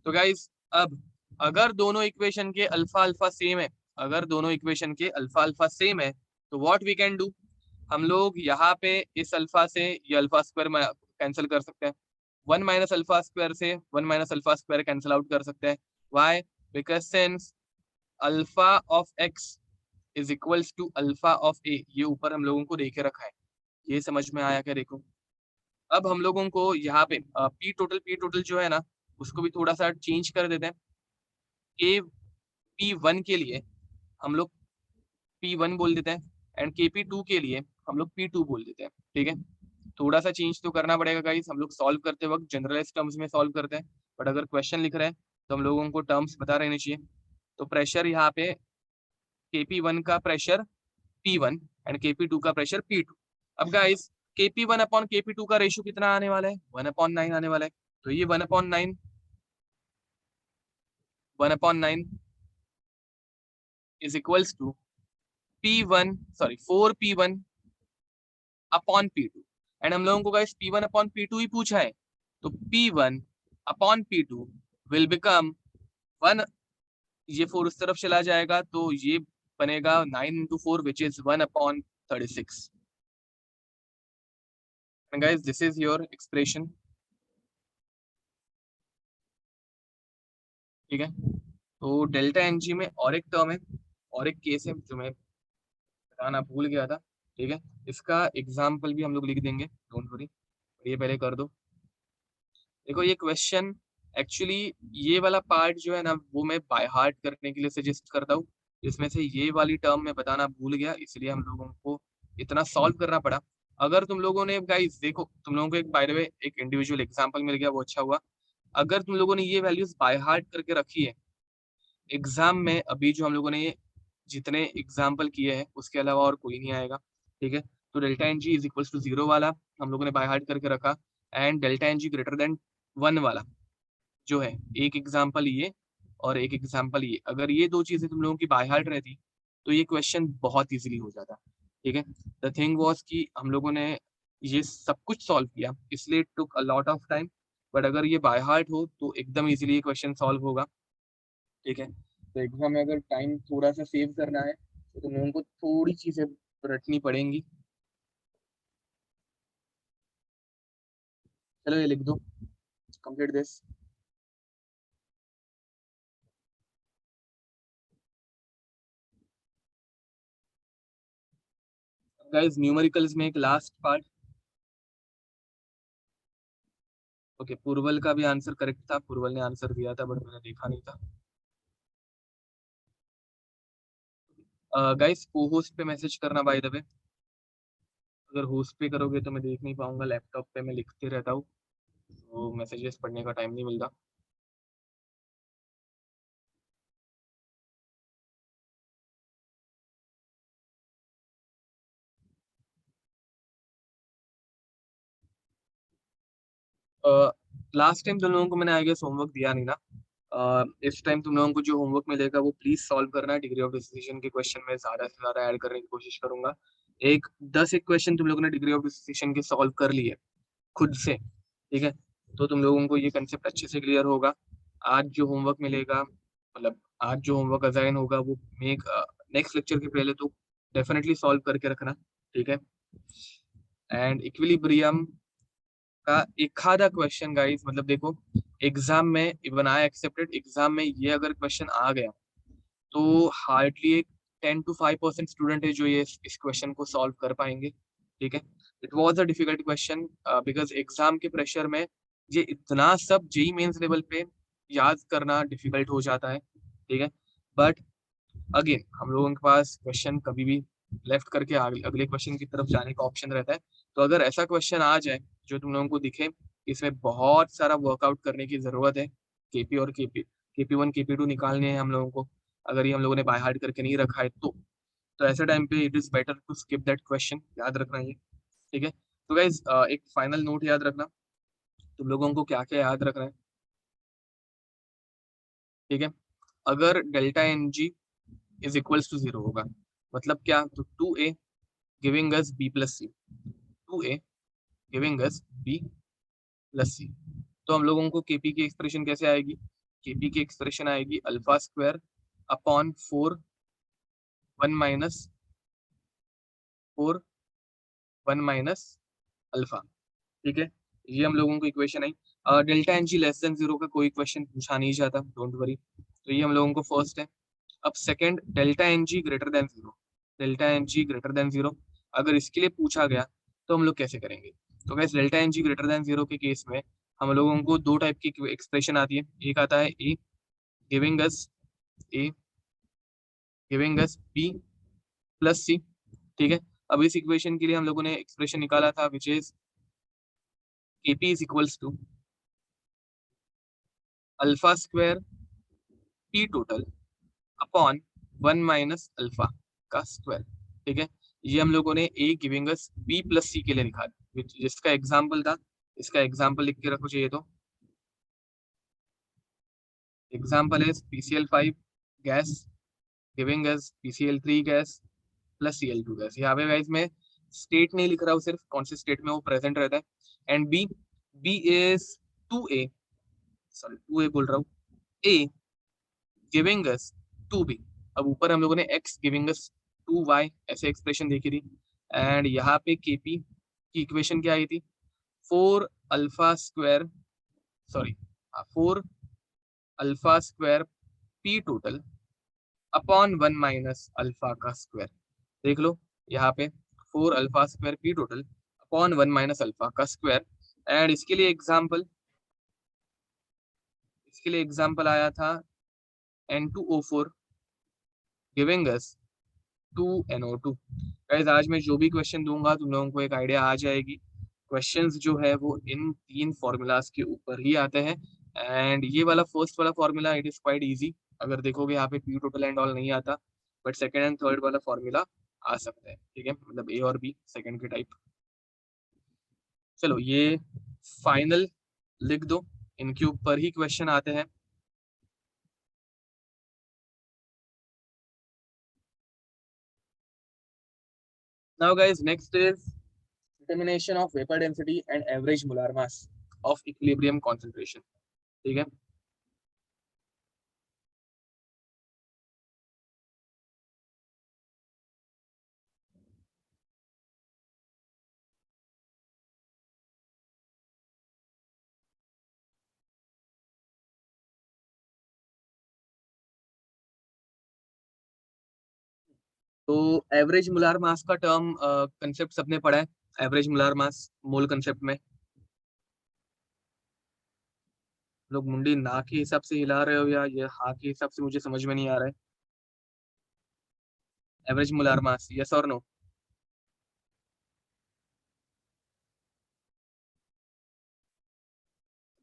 तो guys अब अगर दोनों equation के अल्फा अल्फा सेम है, अगर दोनों इक्वेशन के अल्फा अल्फा सेम है तो व्हाट वी कैन डू, हम लोग यहाँ पे इस अल्फा से ये अल्फा स्क्वायर कैंसिल कर सकते हैं, 1 - अल्फा स्क्वायर से 1 - अल्फा स्क्वायर कैंसिल आउट कर सकते हैं। Why? Because since alpha of X is equals to alpha of A, ये ऊपर हम लोगों को देखे रखा है। ये समझ में आया क्या? देखो अब हम लोगों को यहाँ पे पी टोटल जो है ना उसको भी थोड़ा सा चेंज कर देते हैं। के पी 1 के लिए हम लोग पी 1 बोल देते हैं एंड केपी 2 के लिए हम लोग पी 2 बोल देते हैं। ठीक है, थोड़ा सा चेंज तो करना पड़ेगा गाइस, हम लोग सॉल्व करते वक्त जनरलाइज टर्म्स में सॉल्व करते हैं, बट अगर क्वेश्चन लिख रहे हैं तो हम लोगों को टर्म्स पता रहने चाहिए। तो प्रेशर यहाँ पे केपी 1 का प्रेशर P1 एंड केपी 2 का प्रेशर P2। अब गाइस केपी 1 अपॉन केपी 2 का रेशियो कितना आने वाला है? 1/9 आने वाला है। तो ये 1/9, 1/9 is equals to P1 sorry 4P1 upon P2 and हम लोगों को गाइस P1 अपॉन P2 ही पूछा है, तो P1 upon P2 will become 1, ये 4 उस तरफ चला जाएगा तो ये बनेगा 9 into 4 which is 1 upon 36 and guys this is your expression. ठीक है, तो डेल्टा एन जी में और एक टर्म है और एक केस है जो मैं बताना भूल गया था। ठीक है, इसका एग्जाम्पल भी हम लोग लिख देंगे, डोंट वरी, ये पहले कर दो। देखो ये क्वेश्चन एक्चुअली ये वाला पार्ट जो है ना वो मैं बाय हार्ट करने के लिए सजेस्ट करता हूँ, जिसमें से ये वाली टर्म मैं बताना भूल गया इसलिए हम लोगों को इतना सॉल्व करना पड़ा। अगर तुम लोगों ने गाइस देखो, तुम लोगों को एक बाय द वे एक इंडिविजुअल एग्जांपल मिल गया, वो अच्छा हुआ। अगर तुम लोगों ने ये वैल्यूज बाय हार्ट करके रखी है एग्जाम में, अभी जो हम लोगों ने ये जितने एग्जाम्पल किए हैं उसके अलावा और कोई नहीं आएगा। ठीक है, तो delta N G is equals to 0 वाला हम लोगों ने बाय हार्ट करके रखा, and delta N g greater than 1 वाला जो है, एक एग्जाम्पल ये और एक एग्जाम्पल ये, अगर ये दो चीजें तुम लोगों की बाय हार्ट रहती तो ये क्वेश्चन बहुत इजीली हो जाता। ठीक है, द थिंग वाज कि हम लोगों ने ये सब कुछ सॉल्व किया इसलिए took a lot of time, but अगर ये बाय हार्ट हो तो एकदम इजीली ये क्वेश्चन सॉल्व होगा। ठीक है, तो एग्जाम में अगर टाइम थोड़ा सा सेव करना है तो तुम लोगों को थोड़ी चीजें रटनी पड़ेंगी। चलो ये लिख दो, कंप्लीट दिस। गाइस न्यूमेरिकल्स में एक लास्ट पार्ट, ओके पूर्वल का भी आंसर करेक्ट था, पूर्वल ने आंसर दिया था बट मैंने देखा नहीं था। गाइस को होस्ट पे मैसेज करना बाय द वे, अगर होस्ट पे करोगे तो मैं देख नहीं पाऊंगा, लैपटॉप पे मैं लिखते रहता हूँ तो मैसेजेस पढ़ने का टाइम नहीं मिलता। लास्ट टाइम तुम लोगों को मैंने आई गेस होमवर्क दिया नहीं ना, इस टाइम तुम लोगों को जो होमवर्क मिलेगा वो प्लीज सॉल्व करना है। डिग्री ऑफ डिसिशन के क्वेश्चन में ज्यादा से ज्यादा ऐड करने की कोशिश करूंगा। एक 10 एक क्वेश्चन तुम लोगों ने डिग्री ऑफ डिसिशन के सॉल्व कर लिए खुद से, ठीक है, तो तुम लोगों को ये कंसेप्ट अच्छे से क्लियर होगा। आज जो होमवर्क मिलेगा, मतलब आज जो होमवर्क असाइन होगा वो मेक नेक्स्ट लेक्चर के पहले तो डेफिनेटली सॉल्व करके रखना। ठीक है, एंड इक्विलिब्रियम का एक आधा क्वेश्चन गाइस, मतलब देखो एग्जाम में इवन आई एक्सेप्टेड, एग्जाम में ये अगर क्वेश्चन आ गया तो हार्डली एक 10 to 5% स्टूडेंट है जो ये इस क्वेश्चन को सॉल्व कर पाएंगे। ठीक है, it was a difficult question because exam के प्रेशर में ये इतना सब जेई मेंस लेवल पे याद करना डिफिकल्ट हो जाता है। ठीक है, बट अगेन हम लोगों के पास क्वेश्चन कभी भी लेफ्ट करके अगले क्वेश्चन की तरफ जाने का ऑप्शन रहता है। तो अगर ऐसा क्वेश्चन आ जाए जो तुम लोगों को दिखे इसमें बहुत सारा वर्कआउट करने की जरूरत है, केपी और केपी 1 केपी 2 निकालने हैं हम लोगों को, अगर ये हम लोगों ने बाय हार्ट करके नहीं रखा है तो ऐसे टाइम पे it is better to skip that question, याद रखना ये। ठीक है, तो गाइज एक फाइनल नोट याद रखना, तुम लोगों को क्या क्या याद रखना है। ठीक है, अगर delta N G is equals to 0 होगा मतलब क्या, तो 2a giving us b plus C, 2a giving us b plus C, तो हम लोगों को केपी की एक्सप्रेशन कैसे आएगी, केपी की एक्सप्रेशन आएगी अल्फा स्क्वायर अपॉन 4 1 अल्फा। ठीक है, ये हम लोगों को इक्वेशन आई। Delta N G less than 0 का कोई क्वेश्चन पूछा नहीं जाता, डोंट वरी, तो ये हम लोगों को फर्स्ट है। अब second, delta N g greater than 0, delta N g greater than 0 अगर इसके लिए पूछा गया तो हम लोग कैसे करेंगे। तो gas delta N g greater than 0 के केस में हम लोगों को दो टाइप की एक्सप्रेशन आती है, एक आता है A giving us A giving us B plus C. ठीक है, अब इस इक्वेशन के लिए हम लोगों ने एक्सप्रेशन निकाला था which is KP is equals to alpha square P total upon 1 - alpha का स्क्वायर। ठीक है, ये हम लोगों ने A giving us B plus C के लिए लिखा जिसका एग्जाम्पल था, इसका एग्जाम्पल लिख के रखो चाहिए तो, एग्जाम्पल है PCl5 gas giving us PCl3 gas plus Cl2 gas. यहाँ पे गाइस मैं स्टेट नहीं लिख रहा हूँ, सिर्फ कौन से स्टेट में वो प्रेजेंट रहता है। And B, B is 2A, sorry 2A बोल रहा हूँ, A गिविंग अस 2B। अब ऊपर हम लोगों ने x गिविंग अस 2y ऐसे एक्सप्रेशन देखी थी। एंड यहाँ पे Kp की इक्वेशन क्या आई थी, 4 alpha square, sorry 4 alpha square P total upon 1 minus alpha का स्क्वायर। देख लो यहाँ पे 4 alpha square P total upon 1 minus alpha का स्क्वायर। एंड इसके लिए एग्जाम्पल आया था N2O4 giving us 2NO2। Guys आज मैं जो भी क्वेश्चन दूंगा तुम लोगों को एक आइडिया आ जाएगी। क्वेश्चंस जो है वो इन तीन फॉर्मूलाज के ऊपर ही आते हैं। एंड ये वाला फर्स्ट वाला formula it is quite easy, अगर देखोगे यहाँ पे P टोटल एंड ऑल नहीं आता, बट सेकंड एंड थर्ड वाला फॉर्मूला आ सकता है। ठीक है, मतलब A और B सेकंड के टाइप। चलो ये फाइनल लिख दो, इनके ऊपर ही क्वेश्चन आते हैं। Now guys next is determination of vapour density and average molar mass of equilibrium concentration. ठीक है, तो एवरेज मोलार मास का टर्म कंसेप्ट सबने पढ़ा है। एवरेज मोलार मास मोल कंसेप्ट में लोग मुंडी ना के हिसाब से हिला रहे हो या ये हाँ के हिसाब से, मुझे समझ में नहीं आ रहा है। एवरेज मोलार मास, यस और नो?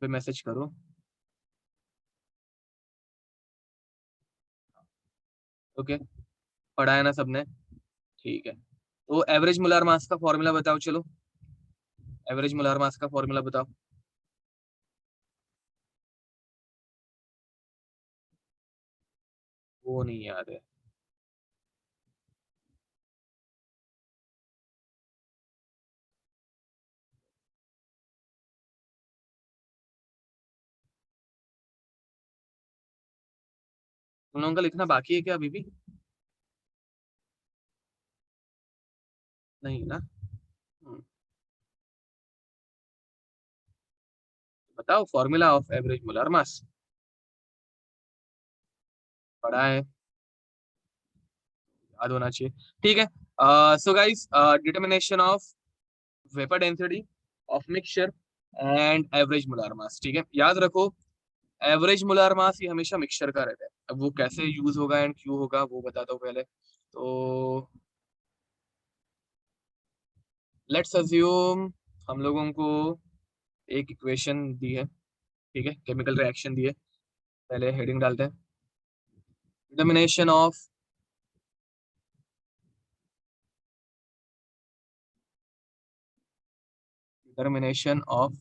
पे मैसेज करो। ओके, पढ़ा है ना सबने? ठीक है, तो एवरेज मोलार मास का फॉर्मूला बताओ। चलो एवरेज मोलार मास का फॉर्मूला बताओ। वो नहीं याद है? तुम लोगों का लिखना बाकी है क्या अभी भी? नहीं ना? हम्म, बताओ फॉर्मूला ऑफ एवरेज मोलार मास। पढ़ा है, याद होना चाहिए। ठीक है, so guys determination of vapour density of mixture and average molar mass. ठीक है, याद रखो एवरेज मोलार मास ये हमेशा मिक्सचर का रहता है। अब वो कैसे यूज होगा एंड क्यों होगा वो बताता हूँ पहले। तो लेट्स अज्यूम हम लोगों को एक इक्वेशन दी है, ठीक है, केमिकल रिएक्शन दी है। पहले हेडिंग डालते हैं, determination of determination of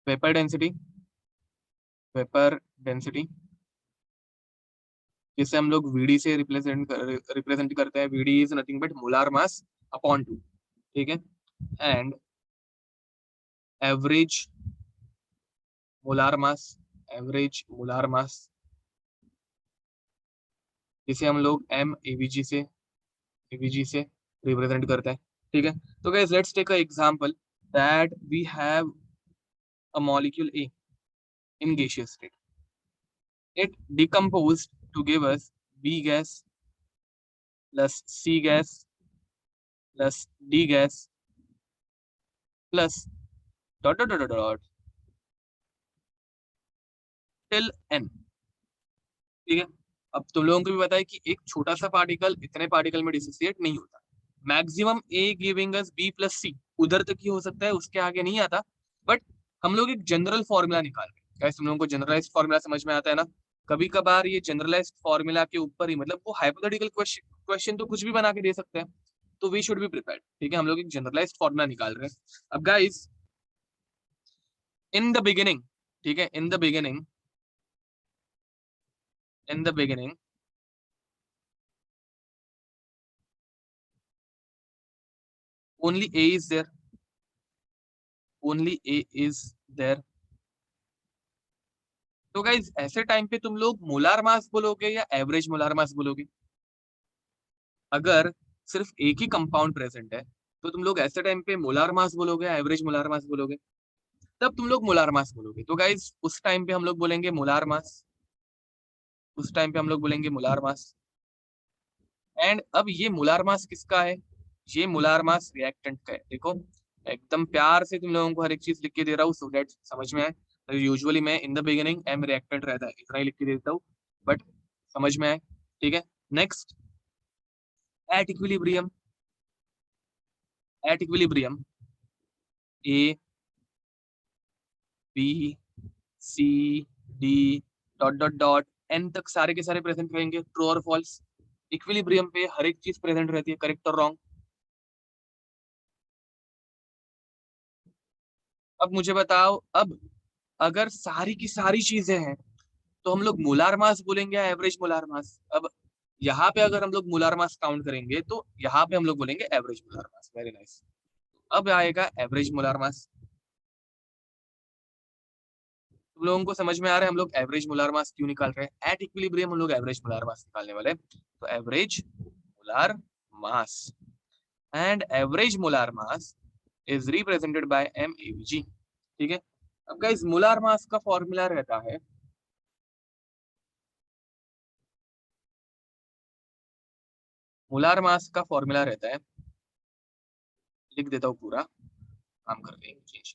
vapour density, vapour density जिसे हम लोग VD से रिप्रेजेंट करते हैं। VD is nothing but molar mass upon 2। ठीक है, and average molar mass, average molar मास जिसे हम लोग एवीजी से रिप्रेजेंट करते हैं। ठीक है, तो guys let's take a example that we have a molecule A in gaseous state. It decomposed to give us B gas plus C gas plus D gas plus dot till N। ठीक है, अब तुम लोगों को भी पता है कि एक छोटा सा पार्टिकल इतने पार्टिकल में डिसोसिएट नहीं होता। Maximum A giving us B plus C उधर तक ही हो सकता है, उसके आगे नहीं आता। बट हम लोग एक जनरल फॉर्मूला निकाल रहे हैं। गाइस तुम लोगों को जनरलाइज्ड फॉर्मूला समझ में आता है ना? कभी कभार ये जनरलाइज्ड फॉर्मूला के ऊपर ही, मतलब वो हाइपोथेटिकल क्वेश्चन तो कुछ भी बना के दे सकते हैं, तो वी शुड बी प्रिपेयर्ड। ठीक है, हम लोग एक जनरलाइज्ड फॉर्मूला निकाल रहे हैं। अब गाइस इन द बिगिनिंग, ठीक है, in the beginning only A is there, only A is there. तो गाइज ऐसे टाइम पे तुम लोग मोलार मास बोलोगे या एवरेज मोलार मास बोलोगे? अगर सिर्फ एक ही कंपाउंड प्रेजेंट है तो तुम लोग ऐसे टाइम पे मोलार मास बोलोगे या एवरेज मोलार मास बोलोगे? तब तुम लोग मोलार मास बोलोगे। तो गाइज उस टाइम पे हम लोग बोलेंगे मोलार मास, उस टाइम पे हम लोग बोलेंगे मोलार मास। एंड अब ये मोलार मास किसका है? ये मोलार मास रिएक्टेंट का है। देखो एकदम प्यार से तुम लोगों को हर एक चीज लिख के दे रहा हूँ सो दैट समझ में आए। यूजुअली मैं in the beginning M reactant रहता है इतना ही लिख के देता हूँ, बट समझ में आए। ठीक है, next, at equilibrium, at equilibrium A B C D dot dot dot N तक सारे के सारे प्रेजेंट रहेंगे, ट्रू और फॉल्स। इक्विलिब्रियम पे हर एक चीज प्रेजेंट रहती है, करेक्ट और रॉन्ग। अब मुझे बताओ, अब अगर सारी की सारी चीजें हैं तो हम लोग मोलार मास बोलेंगे या एवरेज मोलार मास? अब यहाँ पे अगर हम लोग मोलार मास काउंट करेंगे तो यहाँ पे हम लोग बोलेंगे एवरेज मोलार मास। Very nice. अब आएगा एवरेज मोलार मास। तुम लोगों को समझ में आ रहा है हम लोग एवरेज मोलार मास क्यों निकाल रहे हैं? एट इक्विलिब्रियम हम लोग एवरेज मोलार मास निकालने वाले हैं। तो average molar mass, and average molar mass is represented by MeVg। ठीक है, अब गाइस मोलार मास का फॉर्मूला रहता है, मोलार मास का फॉर्मूला रहता है, लिख देता हूँ पूरा, काम कर देंगे चेंज।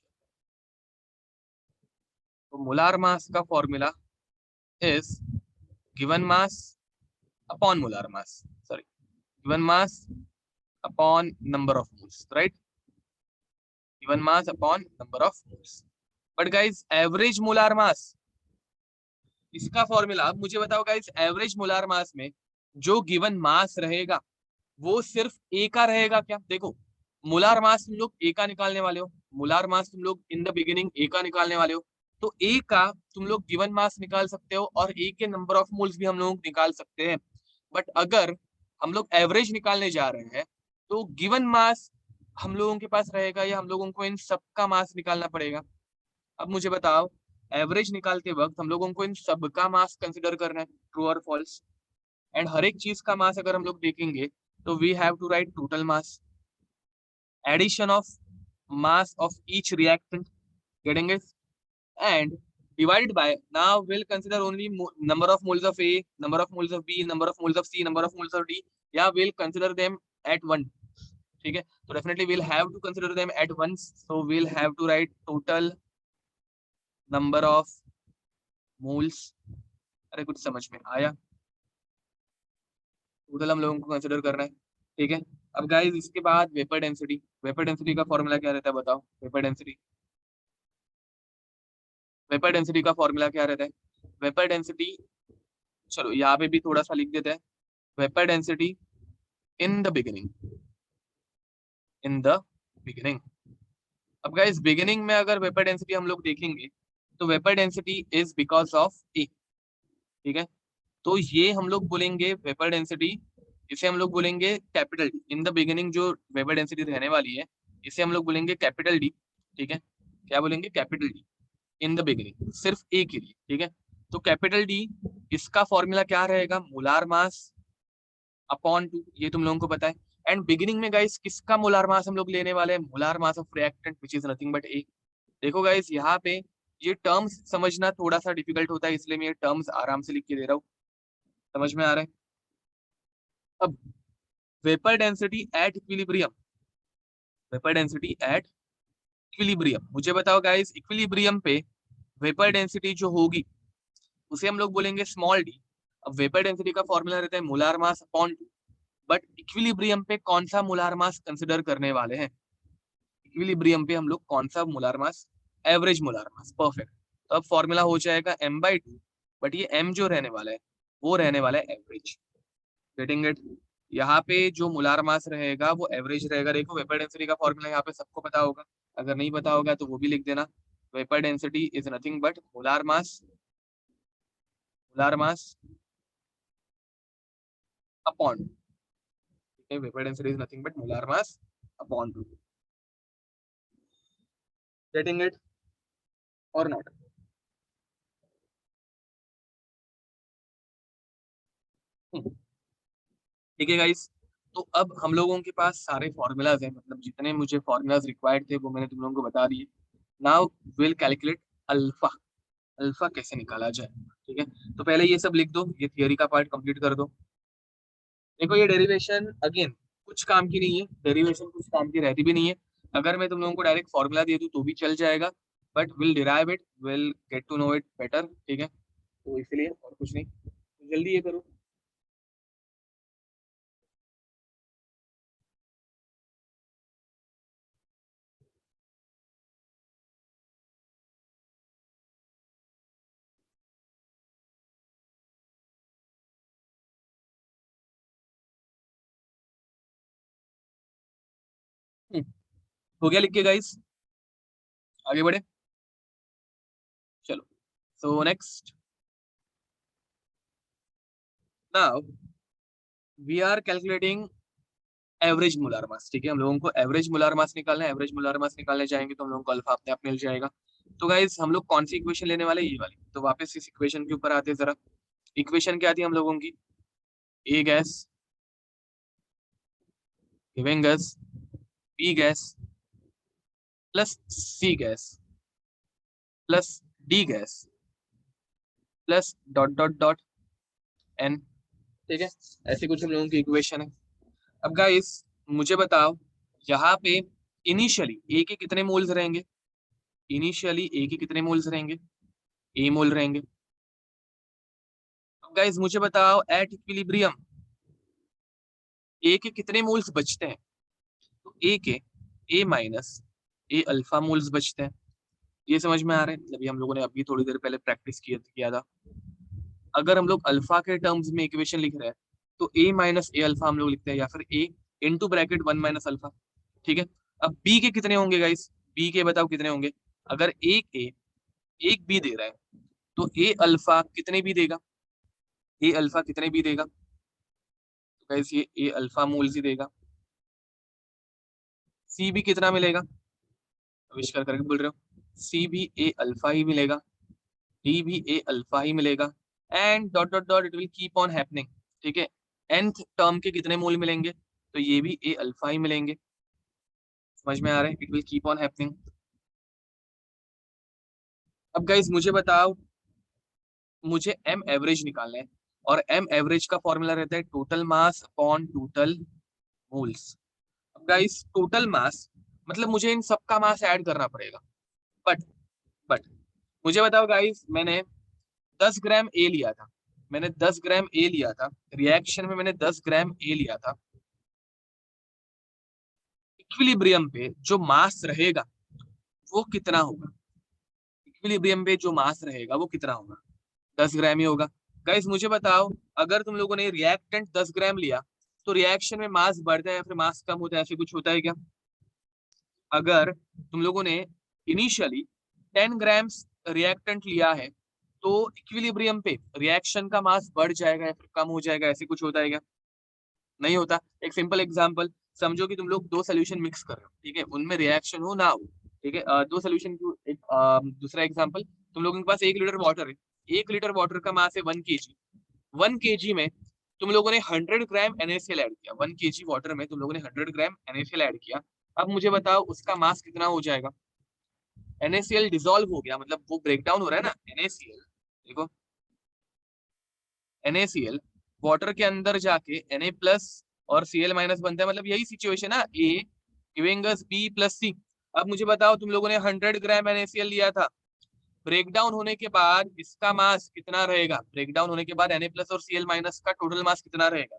तो मोलार मास का formula is given mass upon molar mass, sorry, given mass upon number of moles, right? Given mass upon number of moles. But guys average molar मास, इसका फॉर्मूला, अब मुझे बताओ गाइस एवरेज मोलार मास में जो given mass रहेगा वो सिर्फ ए का रहेगा क्या? देखो मोलार मास तुम लोग ए का निकालने वाले हो, मोलार मास तुम लोग इन द बिगिनिंग ए का निकालने वाले हो, तो ए का तुम लोग गिवन मास निकाल सकते हो और ए के नंबर ऑफ मोल्स भी हम लोग निकाल सकते हैं। बट अगर हम लोग एवरेज निकालने जा रहे हैं तो गिवन मास हम लोगों के पास रहेगा या हम लोगों को इन सबका मास निकालना पड़ेगा? अब मुझे बताओ, एवरेज निकालते वक्त हम लोगों को इन सबका मास कंसिडर करना है, ट्रू और फॉल्स। एंड हर एक चीज का मास अगर हम लोग देखेंगे तो we have to write total mass, addition of mass of each reactant, getting it, and divided by, now we'll consider only number of moles of A, number of moles of B, number of moles of C, number of moles of D, yeah we'll consider them at one। ठीक है, तो definitely we'll have to consider them at once, so we'll have to write total number of moles। अरे कुछ समझ में आया? Total हम लोगों को कंसिडर करना है। ठीक है, अब गाइस इसके बाद वेपर डेंसिटी, वेपर डेंसिटी का फॉर्मूला क्या रहता है बताओ? वेपर डेंसिटी, वेपर डेंसिटी का फॉर्मूला क्या रहता है? वेपर डेंसिटी, चलो यहाँ पे भी थोड़ा सा लिख देते हैं, vapour density in the beginning, in the beginning. अब गाइस बिगिनिंग में अगर वेपर डेंसिटी हम लोग देखेंगे तो vapour density is because of A. ठीक है, तो ये हम लोग बोलेंगे वेपर डेंसिटी, इसे हम लोग बोलेंगे capital D. In the beginning जो वेपर डेंसिटी रहने वाली है इसे हम लोग बोलेंगे कैपिटल डी। ठीक है, क्या बोलेंगे? Capital D in the beginning, सिर्फ ए के लिए। ठीक है, तो कैपिटल डी, इसका फॉर्मूला क्या रहेगा? मोलार मास अपॉन टू, ये तुम लोगों को पता है। एंड बिगिनिंग में गाइस किसका मोलार मास हम लोग लेने वाले हैं? Molar mass of reactant which is nothing but A. देखो गाइस यहाँ पे ये टर्म्स समझना थोड़ा सा डिफिकल्ट होता है, इसलिए मैं ये टर्म्स आराम से लिख के दे रहा हूँ। समझ में आ रहा है? अब vapour density at equilibrium, vapour density at equilibrium, मुझे बताओ गाइस इक्विलिब्रियम पे वेपर डेंसिटी जो होगी उसे हम लोग बोलेंगे स्मॉल डी। अब वेपर डेंसिटी का फॉर्मूला रहता है molar mass upon two, but equilibrium पे कौन सा मोलार मास कंसिडर करने वाले हैं? इक्विलिब्रियम पे हम लोग कौन सा मोलार मास? एवरेज मोलार मास। परफेक्ट, तो अब फॉर्मूला हो जाएगा m/2, बट ये m जो रहने वाला है वो रहने वाला है एवरेज। Getting it? यहाँ पे जो मोलार मास रहेगा वो एवरेज रहेगा। देखो वेपर डेंसिटी का फॉर्मूला यहाँ पे सबको पता होगा, अगर नहीं पता होगा तो वो भी लिख देना। Vapour density is nothing but molar mass, molar mass upon, vapor density is nothing but molar mass upon 2. Getting it or not? ठीक है गाइस, तो अब हम लोगों के पास सारे फॉर्मूलाज हैं, मतलब जितने मुझे फॉर्मूलाज रिक्वायर्ड थे वो मैंने तुम लोगों को बता दिए. Now will calculate alpha. Alpha कैसे निकाला जाए, ठीक है. तो पहले ये सब लिख दो, ये थियोरी का पार्ट कंप्लीट कर दो. देखो ये डेरिवेशन अगेन कुछ काम की नहीं है, डेरिवेशन कुछ काम की रहती भी नहीं है. अगर मैं तुम लोगों को डायरेक्ट फॉर्मूला दे दूं तो भी चल जाएगा, but will derive it, will get to know it better, ठीक है. तो इसलिए और कुछ नहीं, तो जल्दी ये करो. हो गया लिख के गाइस, आगे बढ़े. चलो, so next, now we are calculating average molar mass, ठीक है. हम लोगों को एवरेज मोलार मास निकालना है. एवरेज मोलार मास निकालने जाएंगे तो हम लोगों को अल्फा अपने आप मिल जाएगा. तो गाइस हम लोग कौन सी इक्वेशन लेने वाले, ये वाली. तो वापस इस इक्वेशन के ऊपर आते हैं जरा. इक्वेशन क्या थी हम लोगों की, A gas giving us B gas plus C gas plus D gas plus dot dot dot N, ठीक है. ऐसी कुछ हम लोगों की इक्वेशन है. अब गाइस मुझे बताओ, यहाँ पे इनिशियली ए के कितने मोल्स रहेंगे. इनिशियली ए के कितने मोल्स रहेंगे, ए मोल रहेंगे. अब गाइस मुझे बताओ एट इक्विलिब्रियम ए के कितने मोल्स बचते हैं. तो ए के ए माइनस ए अल्फा मोल्स बचते हैं. ये समझ में आ रहा है, मतलब ये हम लोगों ने अभी थोड़ी देर पहले प्रैक्टिस किया था. अगर हम लोग अल्फा के टर्म्स में इक्वेशन लिख रहे हैं तो ए माइनस ए अल्फा हम लोग लिखते हैं, या फिर ए इनटू ब्रैकेट 1 माइनस अल्फा, ठीक है. अब बी के कितने होंगे गाइस, बी के बताओ कितने होंगे. अगर एक ए एक बी दे रहा है तो ए अल्फा कितने बी देगा, ए अल्फा कितने बी देगा. तो गाइस ये ए अल्फा मोल्स ही देगा. सी भी कितना मिलेगा, आविष्कार करके बोल रहे हो, सी भी ए अल्फा ही मिलेगा, डी भी ए अल्फा ही मिलेगा, and dot dot dot it will keep on happening, ठीक है. nth टर्म के कितने मोल मिलेंगे, तो ये भी ए अल्फा ही मिलेंगे. समझ में आ रहा है, it will keep on happening. अब गाइस मुझे बताओ, मुझे एम एवरेज निकालना है, और एम एवरेज का फॉर्मूला रहता है total mass upon total moles. अब गाइस टोटल मास मतलब मुझे इन सबका मास ऐड करना पड़ेगा. बट बट मुझे बताओ गाइस, मैंने 10 ग्राम ए लिया था, मैंने 10 ग्राम ए लिया था, रिएक्शन में मैंने 10 ग्राम ए लिया था. इक्विलिब्रियम पे जो मास रहेगा वो कितना होगा, इक्विलिब्रियम पे जो मास रहेगा वो कितना होगा, 10 ग्राम ही होगा. गाइस मुझे बताओ, अगर तुम लोगों ने रिएक्टेंट 10 ग्राम लिया तो रिएक्शन में मास बढ़ता है या फिर मास कम होता है, ऐसे कुछ होता है क्या. अगर तुम लोगों ने इनिशियली 10 ग्राम्स रिएक्टेंट लिया है तो इक्विलिब्रियम पे रिएक्शन का मास बढ़ जाएगा या फिर कम हो जाएगा, ऐसे कुछ होता है क्या. नहीं होता. एक सिंपल एग्जांपल समझो कि तुम लोग दो सोल्यूशन मिक्स कर रहे हो, ठीक है, उनमें रिएक्शन हो ना हो, ठीक है. दो सोल्यूशन की एक दूसरा एग्जांपल, तुम लोगों के पास 1 लीटर वाटर है, 1 लीटर वाटर का मास है 1 kg. 1 kg में तुम लोगों ने 100 ग्राम NaCl ऐड किया, 1 kg वाटर में तुम लोगों ने 100 ग्राम NaCl ऐड किया. अब मुझे बताओ उसका मास कितना हो जाएगा. NaCl डिसॉल्व हो गया, मतलब वो ब्रेक डाउन हो रहा है ना NaCl. देखो NaCl वाटर के अंदर जाके Na प्लस और Cl माइनस बनता है, मतलब यही सिचुएशन है, A giving us B plus C. अब मुझे बताओ तुम लोगों ने 100 ग्राम NaCl लिया था, ब्रेक डाउन होने के बाद इसका मास कितना रहेगा, ब्रेक डाउन होने के बाद Na प्लस और Cl माइनस का टोटल मास कितना रहेगा,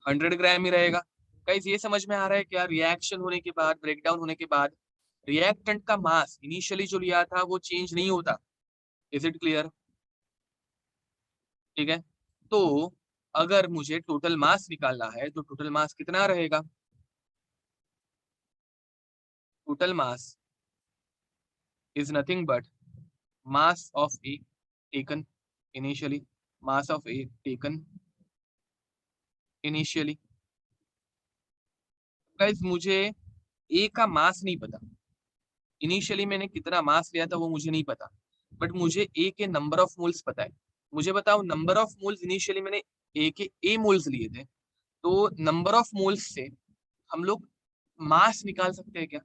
100 ग्राम ही रहेगा. गाइस ये समझ में आ रहा है क्या, रिएक्शन होने के बाद, ब्रेक डाउन होने के बाद रिएक्टेंट का मास इनिशियली जो लिया था वो चेंज नहीं होता. इज इट क्लियर, ठीक है. तो अगर मुझे टोटल मास निकालना है तो टोटल मास कितना रहेगा, total mass is nothing but mass of a taken initially, mass of a taken initially. Guys मुझे ए का मास नहीं पता, इनिशियली मैंने कितना मास लिया था वो मुझे नहीं पता, बट मुझे ए के नंबर ऑफ मोल्स पता है। मुझे बताओ नंबर ऑफ मोल्स, इनिशियली मैंने ए के ए मोल्स लिए थे, तो नंबर ऑफ मोल्स से हम लोग मास निकाल सकते हैं क्या?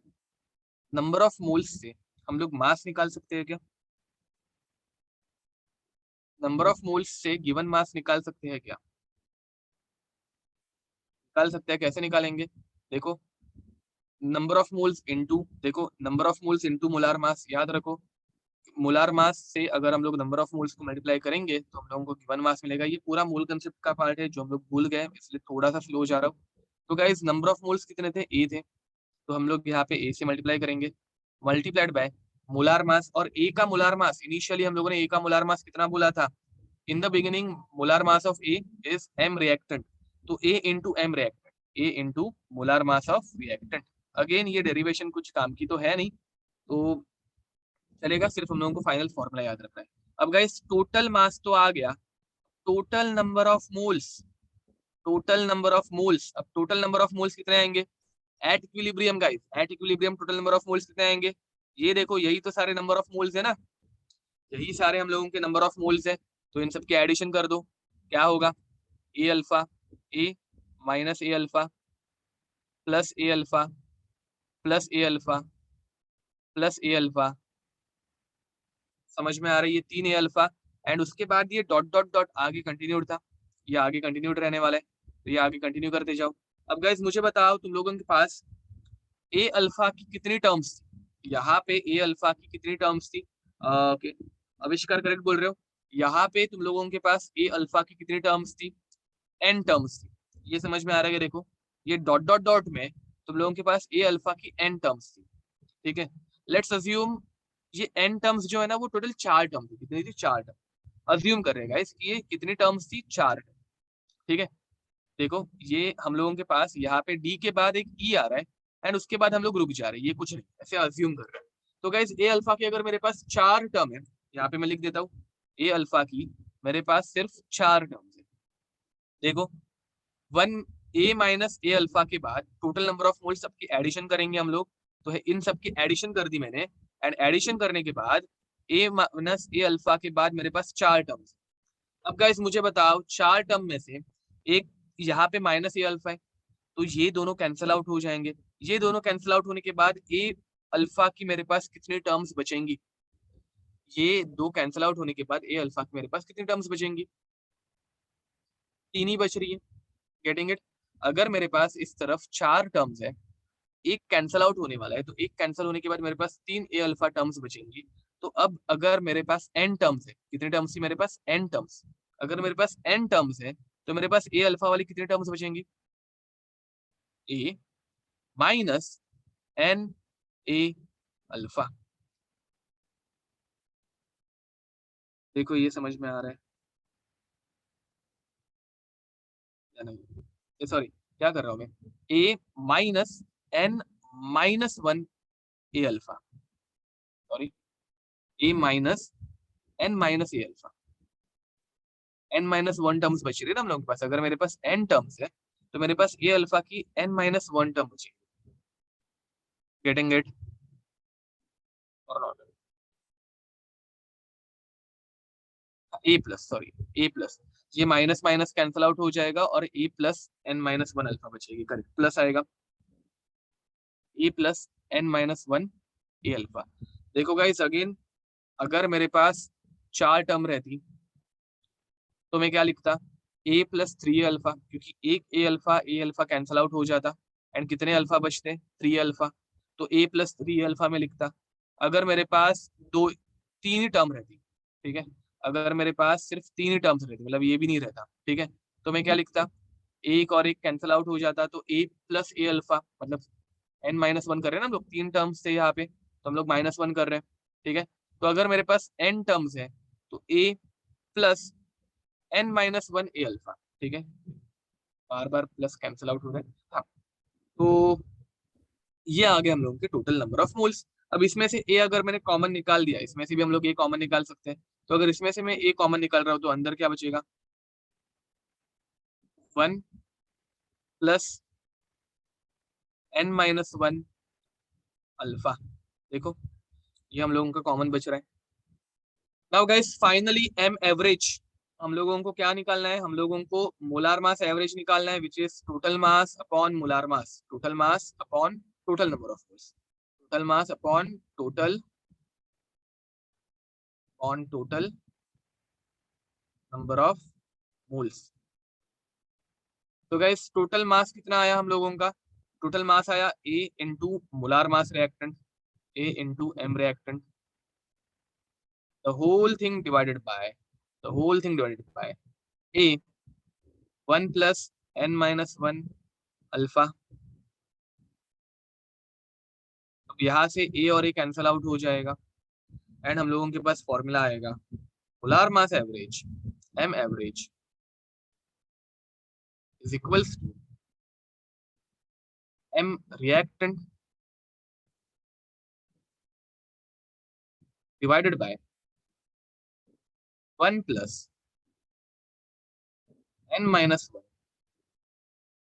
नंबर ऑफ मोल्स से हम लोग मास निकाल सकते हैं क्या? नंबर ऑफ मोल्स से गिवन मास निकाल सकते हैं क्या? निकाल सकते हैं, कैसे निकालेंगे? देखो नंबर ऑफ मोल्स इनटू, देखो number of moles into molar mass, याद रखो मोलार मास से अगर हम लोग नंबर ऑफ मोल्स को मल्टीप्लाई करेंगे तो हम लोगों को गिवन मास मिलेगा। ये पूरा मोल कंसेप्ट का पार्ट है जो हम लोग भूल गए, इसलिए थोड़ा सा स्लो जा रहा हूँ। तो गाइस नंबर ऑफ मोल्स कितने थे? ए थे, तो हम लोग यहाँ पे ए से मल्टीप्लाई करेंगे, मल्टीप्लाइड बाय मोलार मास। और ए का मोलार मास, इनिशियली हम लोगों ने ए का मोलार मास कितना बोला था? In the beginning molar mass of A is M reactant, तो A into M reactant, A into molar mass of reactant. Again ये डेरिवेशन कुछ काम की तो है नहीं, तो चलेगा, सिर्फ हम लोगों को फाइनल फॉर्मूला याद रखना है। अब गाइस टोटल मास तो आ गया, total number of moles, total number of moles, अब टोटल नंबर ऑफ मोल्स कितने आएंगे at equilibrium? Guys at equilibrium total number of moles कितने आएंगे? ये देखो यही तो सारे नंबर ऑफ मोल्स है ना, यही सारे हम लोगों के नंबर ऑफ मोल्स है, तो इन सब के एडिशन कर दो, क्या होगा? A alpha, A minus A alpha plus A alpha plus A alpha plus A alpha, समझ में आ रही है? 3 ए अल्फा, एंड उसके बाद ये डॉट डॉट डॉट आगे कंटिन्यूड था, ये आगे कंटिन्यूड रहने वाला है, तो ये आगे कंटिन्यू करते जाओ। अब गाइस मुझे बताओ तुम लोगों के पास ए अल्फा की कितनी टर्म्स थी? यहाँ पे ए अल्फा की कितनी टर्म्स थी? ओके, आविष्कार करेक्ट बोल रहे हो। यहाँ पे तुम लोगों के पास ए अल्फा की कितनी टर्म्स थी? एन टर्म्स थी। ये समझ में आ रहा है? देखो ये डॉट डॉट डॉट में तुम लोगों के पास ए अल्फा की एन टर्म्स थी, ठीक है। लेट्स अज्यूम ये एन टर्म्स जो है ना वो टोटल 4 टर्म थी, कितनी थी? 4 टर्म। अज्यूम कर रहे हैं गाइस कि ये कितनी टर्म्स थी? 4 टर्म, ठीक है। देखो ये हम लोगों के पास यहाँ पे डी के बाद एक ई आ रहा है, एंड उसके बाद हम लोग रुक जा रहे हैं, ये कुछ नहीं, ऐसे अज्यूम कर रहे हैं। तो गाइस ए अल्फा की अगर मेरे पास 4 टर्म है, यहाँ पे मैं लिख देता हूँ ए अल्फा की मेरे पास सिर्फ 4 टर्म्स है। देखो 1 ए माइनस ए अल्फा के बाद टोटल नंबर ऑफ मोल्स सबकी एडिशन करेंगे हम लोग, तो है इन सबकी एडिशन कर दी मैंने, एंड एडिशन करने के बाद ए माइनस ए अल्फा के बाद मेरे पास 4 टर्म्स। अब गाइस मुझे बताओ 4 टर्म में से एक यहाँ पे माइनस ए अल्फा है, तो ये दोनों कैंसिल आउट हो जाएंगे। ये दोनों कैंसिल आउट होने के बाद ए अल्फा की मेरे पास कितनी टर्म्स बचेंगी? ये दो कैंसिल आउट होने के बाद ए अल्फा की मेरे पास कितनी टर्म्स बचेंगी? 3 ही बच रही है। Getting it? अगर मेरे पास इस तरफ 4 टर्म्स है, एक कैंसिल आउट होने वाला है, तो एक कैंसिल होने के बाद मेरे पास 3 ए अल्फा टर्म्स बचेंगी। तो अब अगर मेरे पास एन टर्म्स है, कितने टर्म्स थी मेरे पास? N terms. अगर मेरे पास एन टर्म्स है तो मेरे पास ए अल्फा वाली कितनी टर्म्स बचेंगी? A minus N A alpha. देखो ये समझ में आ रहा है या नहीं? सॉरी, क्या कर रहा हूँ मैं? ए माइनस एन माइनस 1 ए अल्फा, सॉरी, ए माइनस एन माइनस ए अल्फा, एन माइनस 1 टर्म्स बची रही ना हम लोगों के पास। अगर मेरे पास एन टर्म्स है तो मेरे पास ए अल्फा की एन माइनस 1 टर्म बची। Getting it or not? A plus, sorry, A plus, ये माइनस माइनस कैंसिल आउट हो जाएगा और ए प्लस एन माइनस 1 अल्फा बचेगी, करेक्ट, प्लस आएगा ए प्लस एन माइनस 1 ए अल्फा। देखो गाइस अगेन, अगर मेरे पास 4 टर्म रहती तो मैं क्या लिखता? ए प्लस 3 अल्फा, क्योंकि एक ए अल्फा कैंसिल आउट हो जाता, एंड कितने अल्फा बचते? 3 अल्फा, तो ए प्लस 3 अल्फा में लिखता। अगर मेरे पास 3 ही टर्म रहती, ठीक है, अगर मेरे पास सिर्फ 3 ही टर्म्स रहती, मतलब ये भी नहीं रहता, ठीक है, तो मैं क्या लिखता? एक और एक कैंसिल आउट हो जाता, तो ए प्लस ए अल्फा, मतलब एन माइनस 1 कर रहे हैं ना हम लोग, 3 टर्म्स थे यहाँ पे तो हम लोग -1 कर रहे हैं, ठीक है। तो अगर मेरे पास एन टर्म्स है तो ए प्लस एन माइनस 1 ए अल्फा, ठीक है, बार बार प्लस कैंसिल आउट हो रहा है, हाँ। तो ये आ गए हम लोगों के टोटल नंबर ऑफ मोल्स। अब इसमें से ए अगर मैंने कॉमन निकाल दिया, इसमें से भी हम लोग ए कॉमन निकाल सकते हैं, तो अगर इसमें से मैं ए कॉमन निकाल रहा हूँ तो अंदर क्या बचेगा? 1 प्लस n-1 अल्फा। देखो ये हम लोगों का कॉमन बच रहा है। Now guys finally m average हम लोगों को क्या निकालना है, हम लोगों को मोलार मास एवरेज निकालना है, which is total mass upon molar mass, total mass upon total number of moles, total mass upon total on total number of moles. तो गाइस टोटल मास कितना आया हम लोगों का, टोटल मास आया A into molar mass reactant, A into M reactant, the whole thing divided by the whole thing divided by A 1 plus n-1 alpha. अब यहाँ से A और A कैंसल आउट हो जाएगा एंड हम लोगों के पास फॉर्मूला आएगा molar mass average M average is equals to M reactant divided by 1 plus n-1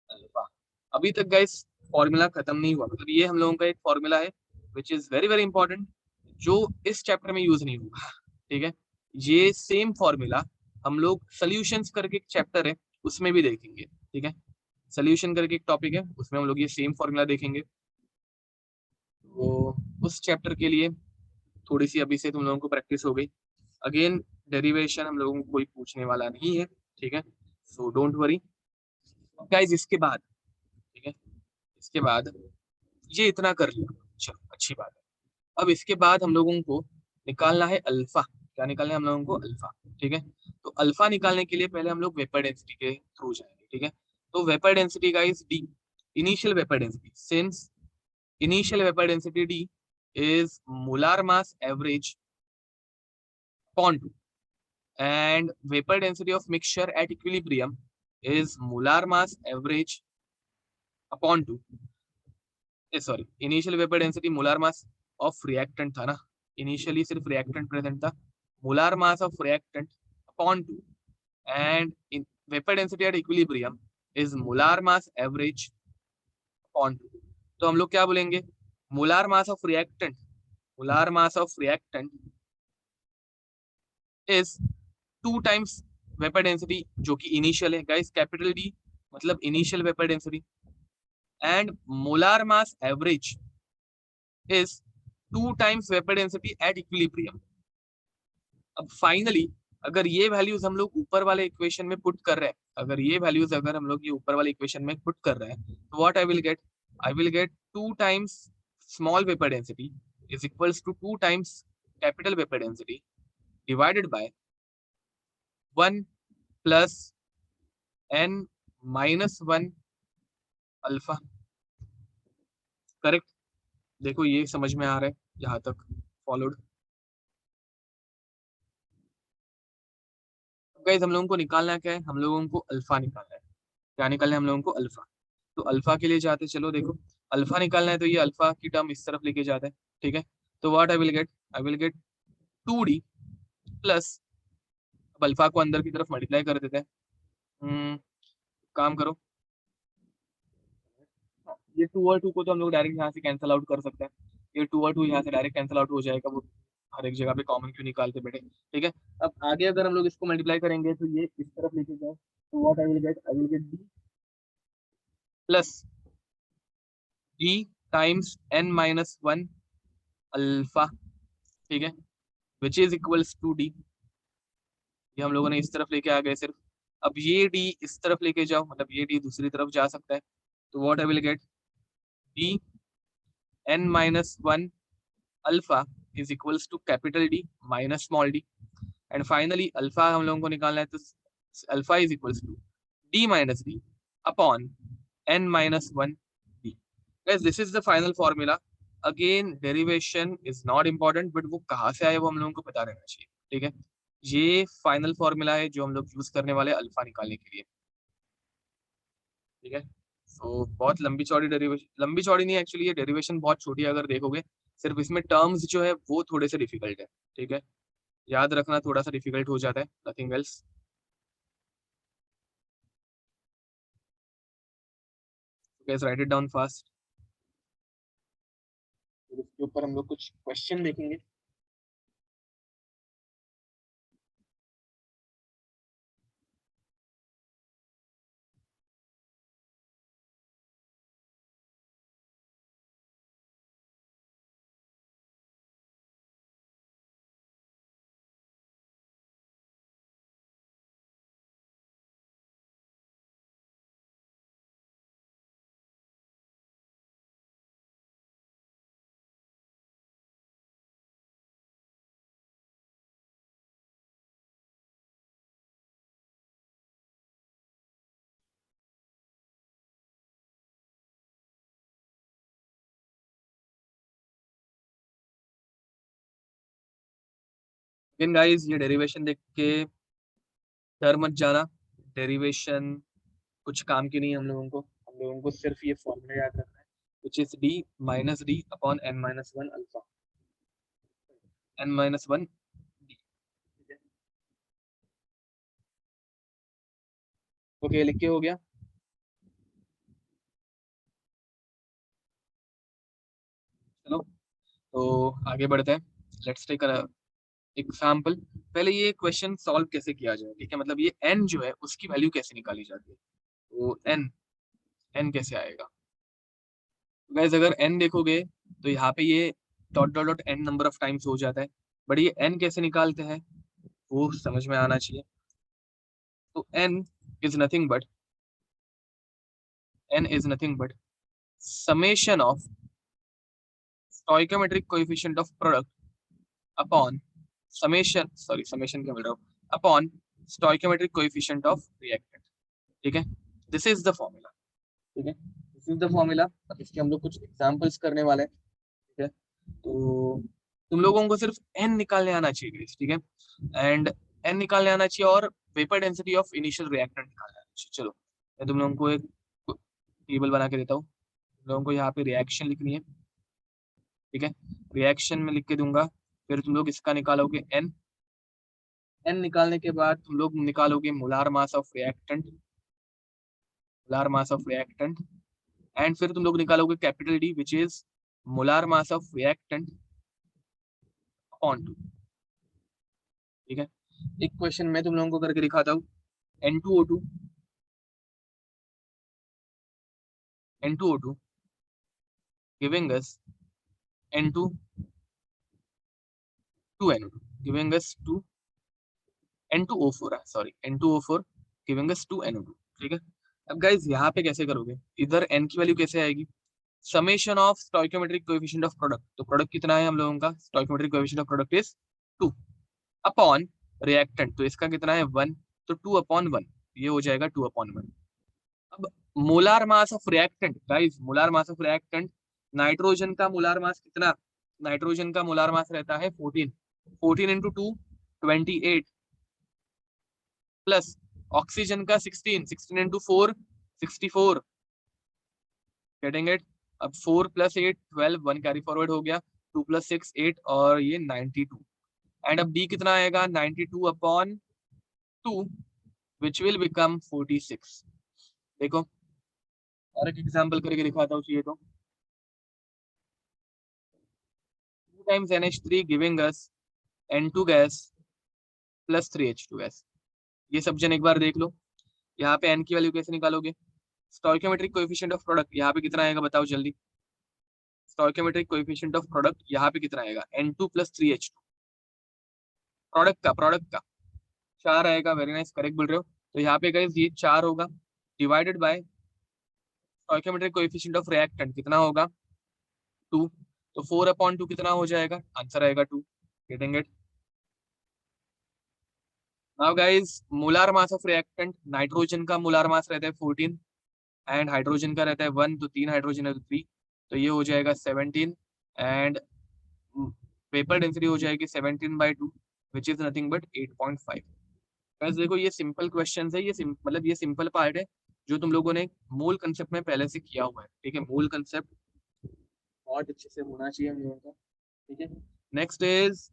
alpha. अभी तक गाइस फॉर्मूला खत्म नहीं हुआ, मतलब ये हम लोगों का एक फॉर्मूला है which is very very important, जो इस चैप्टर में यूज नहीं हुआ। ठीक है, ये सेम फॉर्मूला हम लोग सॉल्यूशंस करके एक चैप्टर है उसमें भी देखेंगे। ठीक है, सॉल्यूशन करके एक टॉपिक है उसमें हम लोग ये सेम फॉर्मूला देखेंगे। तो उस चैप्टर के लिए थोड़ी सी अभी से तुम लोगों को प्रैक्टिस हो गई। अगेन डेरिवेशन हम लोगों को कोई पूछने वाला नहीं है, ठीक है, सो डोंट वरी गाइस। इसके बाद ठीक है, इसके बाद ये इतना कर लिया, चलो अच्छी बात है। अब इसके बाद हम लोगों को निकालना है अल्फा। क्या निकालना है हम लोगों को, अल्फा। ठीक है, तो अल्फा निकालने के लिए पहले हम लोग वेपर डेंसिटी के थ्रू जाएंगे। ठीक है, तो vapour density guys D, initial vapour density, since initial vapour density D is molar mass average upon 2 and vapor density of mixture at equilibrium is molar mass average upon 2, sorry initial vapour density molar mass of reactant था ना, initially सिर्फ reactant present था, molar mass of reactant upon 2 and in vapour density at equilibrium is molar mass average upon 2। तो हम लोग क्या बोलेंगे, molar mass of reactant, molar mass of reactant is 2 times vapour density जो कि initial है guys, capital D मतलब initial vapour density, and molar mass average is 2 times vapor density at equilibrium। अब फाइनली अगर ये वैल्यूज हम लोग ऊपर वाले इक्वेशन में पुट कर रहे हैं, अगर ये वैल्यूज अगर हम लोग ये ऊपर वाले इक्वेशन में पुट कर रहे हैं, तो what I will get 2 times small vapour density is equals to 2 times capital vapour density divided by 1 plus n-1 alpha. Correct, देखो ये समझ में आ रहा है यहाँ तक, फॉलोड। गाइस हम लोगों को निकालना क्या है, हम लोगों को अल्फा निकालना है। क्या निकालना है हम लोगों को, अल्फा। तो अल्फा के लिए जाते, चलो देखो अल्फा निकालना है तो ये अल्फा की टर्म इस तरफ लेके जाता है। ठीक है, तो what I will gate 2d plus, अब अल्फा को अंदर की तरफ मल्टीप्लाई कर देते हैं। काम करो, ये 2 और 2 को तो हम लोग डायरेक्ट यहाँ से कैंसिल आउट कर सकते हैं, ये 2 और 2 यहाँ से डायरेक्ट कैंसिल आउट हो जाएगा, वो हर एक जगह पे कॉमन क्यों निकालते बेटे। ठीक है, अब आगे अगर हम लोग इसको मल्टीप्लाई करेंगे तो ये इस तरफ लेके जाए, तो what I will get D plus D times n-1 alpha. ठीक है, which is equals to D, ये हम लोगों ने इस तरफ लेके आ गए सिर्फ। अब ये डी इस तरफ लेके जाओ, मतलब ये डी दूसरी तरफ जा सकता है, तो what I will get D n-1 alpha is equals to capital D minus small D, and finally alpha हम लोगों को निकालना है, तो alpha is equals to D minus D upon n-1 D. guys this is the final formula। again derivation is not important, but वो कहाँ से आए वो हम लोगों को पता रहना चाहिए। ठीक है, ये फाइनल फॉर्मूला है जो हम लोग यूज करने वाले अल्फा निकालने के लिए। ठीक है, तो बहुत लंबी चौड़ी डेरिवेशन, लंबी चौड़ी नहीं एक्चुअली, ये डेरिवेशन बहुत छोटी है अगर देखोगे, सिर्फ इसमें टर्म्स जो है वो थोड़े से डिफिकल्ट है। ठीक है, याद रखना थोड़ा सा डिफिकल्ट हो जाता है, nothing else. Guys right it down fast. इसके ऊपर हम लोग कुछ क्वेश्चन देखेंगे। लेकिन गाइस ये डेरिवेशन देख के डर मत जाना। डेरिवेशन कुछ काम की नहीं है हम लोगों को सिर्फ ये फॉर्मूला याद रखना है, which is D minus D upon N minus one alpha, N minus one D. Okay, लिख के हो गया। चलो तो आगे बढ़ते हैं। Let's take example. पहले ये क्वेश्चन सॉल्व कैसे किया जाए, ठीक है, मतलब ये n जो है उसकी वैल्यू कैसे निकाली जाती है। तो n कैसे आएगा। गाइस अगर n देखोगे तो यहाँ पे ये dot dot dot n number of times हो जाता है, बट ये n कैसे निकालते हैं वो समझ में आना चाहिए। तो is nothing but n is nothing but summation of stoichiometric coefficient of product upon summation क्या बोल रहा हूँ, upon stoichiometric coefficient of reactant। ठीक है, दिस इज द फॉर्मूला। ठीक है, दिस इज द फॉर्मूला। अब इसके हम लोग कुछ एग्जांपल्स करने वाले हैं। ठीक है, तो तुम लोगों को सिर्फ n निकालने आना चाहिए guys, ठीक है, एंड n निकालने आना चाहिए और vapour density of initial reactant निकालना आना चाहिए। चलो मैं तुम लोगों को एक टेबल बना के देता हूँ। तुम लोगों को यहाँ पे रिएक्शन लिखनी है। ठीक है, रिएक्शन में लिख के दूंगा, फिर तुम लोग इसका निकालोगे n। n निकालने के बाद तुम लोग निकालोगे molar mass of reactant, molar mass of reactant, and फिर तुम लोग निकालोगे capital D which is molar mass of reactant upon two. ठीक है, एक क्वेश्चन मैं तुम लोगों को करके दिखाता हूँ। N2O2 N2O2 giving us N2 2NO2 giving us 2 N2O4 sorry N2O4 giving us 2NO2। ठीक है, अब गाइज यहाँ पे कैसे करोगे, इधर n की वैल्यू कैसे आएगी, summation of stoichiometric coefficient of product. तो प्रोडक्ट कितना है हम लोगों का, stoichiometric coefficient of product is 2 upon reactant, तो इसका कितना है 1, तो 2 अपॉन 1, ये हो जाएगा 2 अपॉन 1। अब molar mass of reactant guys, molar mass of reactant, nitrogen का मोलार मास कितना, नाइट्रोजन का मोलार मास रहता है 14, 14 इंटू 2 28 प्लस ऑक्सीजन का 16, 16 इंटू 4 64, गेटिंग इट। अब 4 प्लस 8 12, 1 कैरी फॉरवर्ड हो गया, 2 प्लस 6 8 और ये 92। एंड अब डी कितना आएगा 92 अपॉन 2 विच विल बिकम 46। देखो और एक एग्जांपल करके दिखाता हूँ चाहिए तो। 2 times NH3 giving us N2 gas plus 3H2 gas। ये सब जन एक बार देख लो। यहाँ पे n की वैल्यू कैसे निकालोगे, स्टोइकोमेट्रिक कोएफिशिएंट ऑफ प्रोडक्ट यहाँ पे कितना आएगा बताओ जल्दी। स्टोइकोमेट्रिक कोएफिशिएंट ऑफ प्रोडक्ट यहाँ पे कितना आएगा N2 प्लस 3H2, प्रोडक्ट का 4 आएगा। वेरी नाइस, करेक्ट बोल रहे हो। तो यहाँ पे गाइस ये 4 होगा divided by stoichiometric coefficient of reactant कितना होगा 2, तो 4 अपॉन 2 कितना हो जाएगा, आंसर आएगा 2। Getting it. Now guys molar mass of reactant, nitrogen का मोलार मास रहता है 14 एंड हाइड्रोजन का रहता है 1, तो 3 हाइड्रोजन है तो 3, तो ये हो जाएगा 17 एंड वेपर डेंसिटी हो जाएगी 17/2 विच इज नथिंग बट 8.5। गाइस देखो ये सिंपल क्वेश्चंस है, ये मतलब ये सिंपल पार्ट है जो तुम लोगों ने मोल कंसेप्ट में पहले से किया हुआ है। ठीक है, मोल कंसेप्ट बहुत अच्छे से होना चाहिए हम लोगों का। ठीक है, नेक्स्ट इज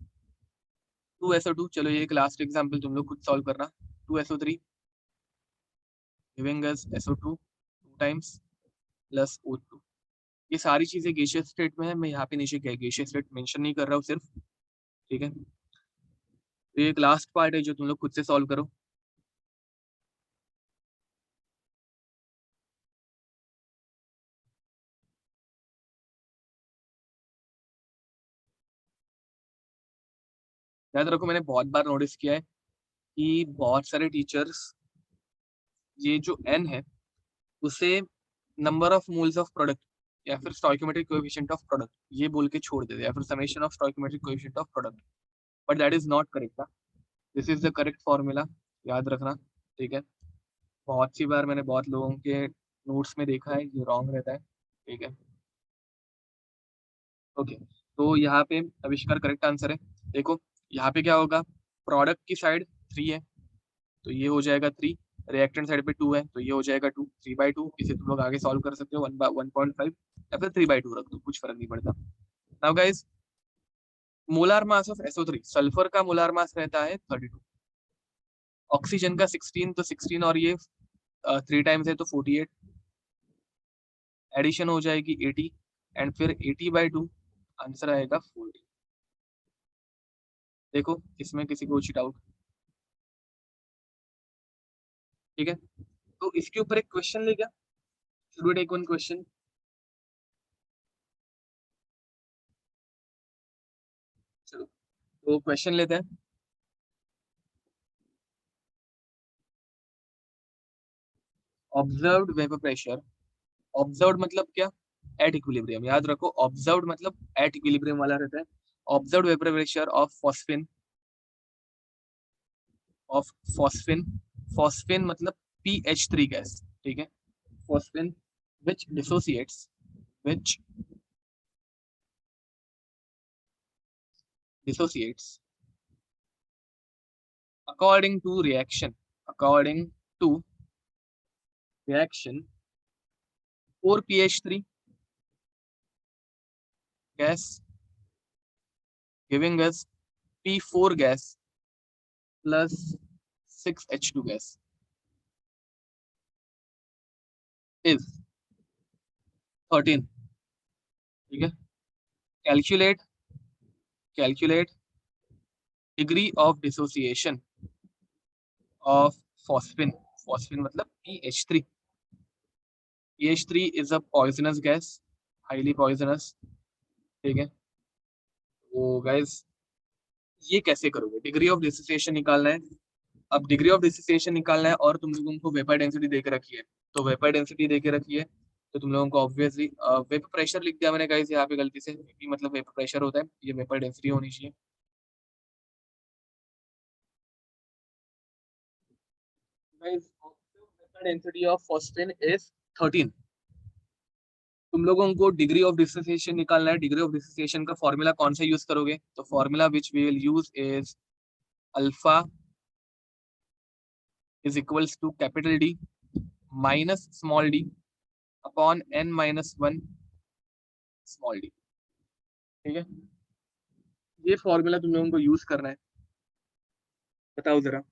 2SO2। चलो ये एक लास्ट एग्जांपल तुम लोग खुद सॉल्व करना। 2SO3 giving us SO2 2 times plus O2। ये सारी चीजें गैसियस स्टेट में है, मैं यहाँ पे नीचे गैसियस स्टेट मेंशन नहीं कर रहा हूँ सिर्फ। ठीक है, तो ये एक लास्ट पार्ट है जो तुम लोग खुद से सॉल्व करो। याद रखो, मैंने बहुत बार नोटिस किया है कि बहुत सारे टीचर्स ये जो n है उसे number of moles of product या फिर स्टोइकोमेट्रिक कोएफिशिएंट ऑफ प्रोडक्ट ये बोल के छोड़ देते हैं, या फिर summation of stoichiometric coefficient of product, but that is not correct. This is the correct formula, याद रखना। ठीक है, बहुत सी बार मैंने बहुत लोगों के नोट्स में देखा है ये रॉन्ग रहता है। ठीक है, ओके, तो यहाँ पे आविष्कार करेक्ट आंसर है। देखो यहाँ पे क्या होगा, प्रोडक्ट की साइड 3 है तो ये हो जाएगा 3, रिएक्टेंट साइड पे 2 है तो ये हो जाएगा 2, 3/2। इसे तुम लोग आगे सॉल्व कर सकते हो 1/1.5 या फिर 3/2 रख दो, कुछ फर्क नहीं पड़ता। Now guys, molar mass of SO3, sulphur का मोलार मास रहता है 32, ऑक्सीजन का 16, तो 16 और ये 3 टाइम्स है तो 48, एडिशन हो जाएगी 80, एंड फिर 80/2, आंसर आएगा 40। देखो इसमें किसी को कुछ डाउट? ठीक है, तो इसके ऊपर एक क्वेश्चन ले क्या, should we take one question? चलो तो क्वेश्चन लेते हैं। ऑब्जर्व्ड वेपर प्रेशर, ऑब्जर्व्ड मतलब क्या, एट इक्विलिब्रियम, याद रखो ऑब्जर्व्ड मतलब एट इक्विलिब्रियम वाला रहता है। Observed vapour pressure of phosphine, of phosphine, phosphine मतलब PH3 गैस। ठीक है, phosphine which dissociates, which dissociates according to reaction, according to reaction 4 PH3 gas giving us P4 gas plus 6H2 gas is 13। ठीक है, calculate, calculate degree of dissociation of phosphine, phosphine मतलब PH3। PH3 is a poisonous gas, highly poisonous. ठीक है, तो guys ये कैसे करोगे, degree of dissociation निकालना है। अब डिग्री ऑफ डिसोसिएशन निकालना है और तुम लोगों को वेपर डेंसिटी दे के रखी है, तो वेपर डेंसिटी दे के रखी है तो तुम लोगों को ऑब्वियसली वेपर प्रेशर लिख दिया मैंने गाइस यहाँ पे गलती से, VP मतलब वेपर प्रेशर होता है, ये वेपर डेंसिटी होनी चाहिए। Guys vapour density of phosphine is 13। तुम लोगों को डिग्री ऑफ डिसोसिएशन निकालना है, डिग्री ऑफ डिसोसिएशन का फॉर्मूला कौन सा यूज करोगे, तो formula which we will use is alpha is equals to capital D minus small d upon n-1 small d। ठीक है, ये फॉर्मूला तुम लोगों को यूज करना है, बताओ जरा।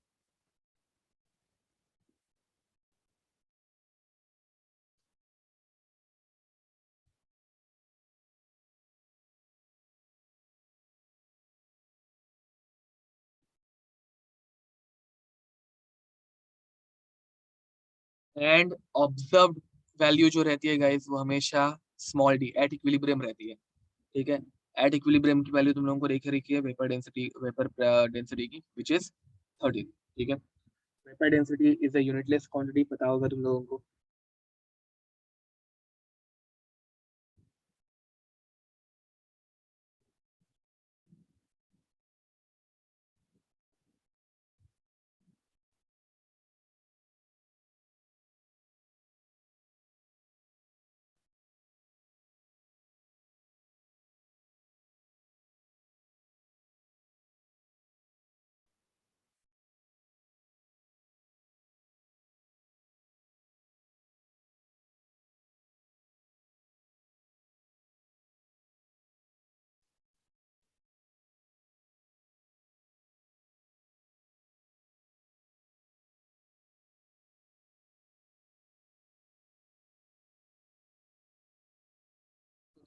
एंड ऑब्जर्व्ड वैल्यू जो रहती है गाइस वो हमेशा स्मॉल d एट इक्विलिब्रियम रहती है। ठीक है, एट इक्विलिब्रियम की वैल्यू तुम लोगों को देखे रखी है वेपर डेंसिटी, वेपर डेंसिटी की विच इज 13। ठीक है, vapour density is a unitless quantity, पता होगा तुम लोगों को।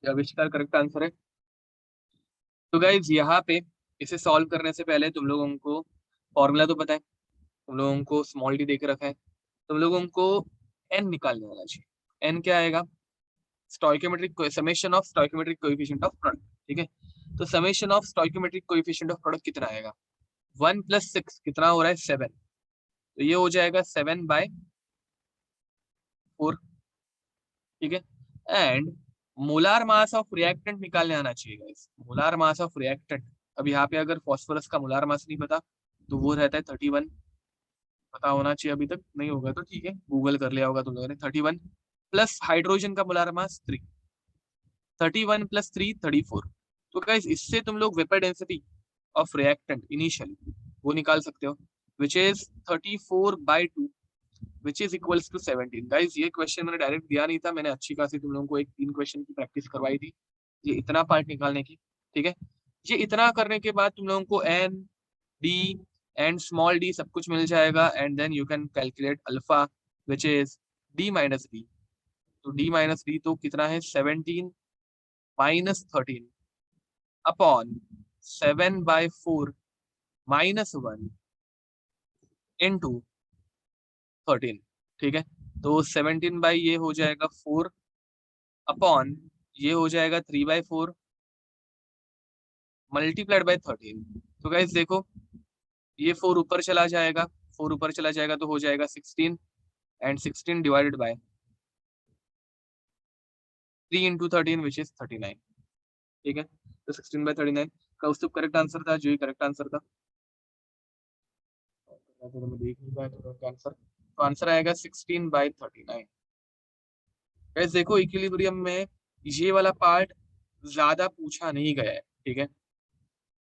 आविष्कार करेक्ट आंसर है। तो गाइज यहाँ पे इसे सॉल्व करने से पहले तुम लोगों को फॉर्मूला तो पता है, तुम लोगों को स्मॉल डी देख रखा है, तुम लोगों को एन निकालने वाला चाहिए। एन क्या आएगा? Stoichiometric summation of stoichiometric coefficient of product. ठीक है, तो summation of stoichiometric coefficient of product कितना आएगा? 1 + 6 कितना हो रहा है? 7। तो ये हो जाएगा 7/4। ठीक है, and molar mass of reactant निकालने आना चाहिए guys. Molar mass of reactant, अब यहाँ पे अगर फॉस्फोरस का मोलार मास नहीं पता तो वो रहता है 31। पता होना चाहिए, अभी तक नहीं होगा तो ठीक है, गूगल कर लिया होगा तुम लोगों ने। 31 प्लस हाइड्रोजन का मोलार मास 3, 31 + 3 34। तो गाइस इससे तुम लोग vapour density of reactant initially वो निकाल सकते हो, which is 34/2 which is equals to 17। Guys ये क्वेश्चन मैंने डायरेक्ट दिया नहीं था, मैंने अच्छी खासी तुम लोगों को एक 3 क्वेश्चन की प्रैक्टिस करवाई थी ये इतना पार्ट निकालने की। ठीक है, ये इतना करने के बाद तुम लोगों को N D and small D सब कुछ मिल जाएगा, and then you can calculate alpha which is D - D। तो D - D तो कितना है? 17 - 13 अपॉन 7/4 -1 इंटू 13। ठीक है, तो 17 बाई ये हो जाएगा 4 अपॉन ये हो जाएगा 3/4 मल्टीप्लाइड बाई 13। तो गाइस देखो ये 4 ऊपर चला जाएगा, 4 ऊपर चला जाएगा तो हो जाएगा 16, and 16 divided by 3 into 13 which is 39। ठीक है, तो 16/39 कौस्तुभ करेक्ट आंसर था, जो ही करेक्ट आंसर था। तो मैं देख नहीं पाया तो आंसर, तो आंसर आएगा 16/39। गाइस देखो इक्विलिब्रियम में ये वाला पार्ट ज्यादा पूछा नहीं गया है। ठीक है,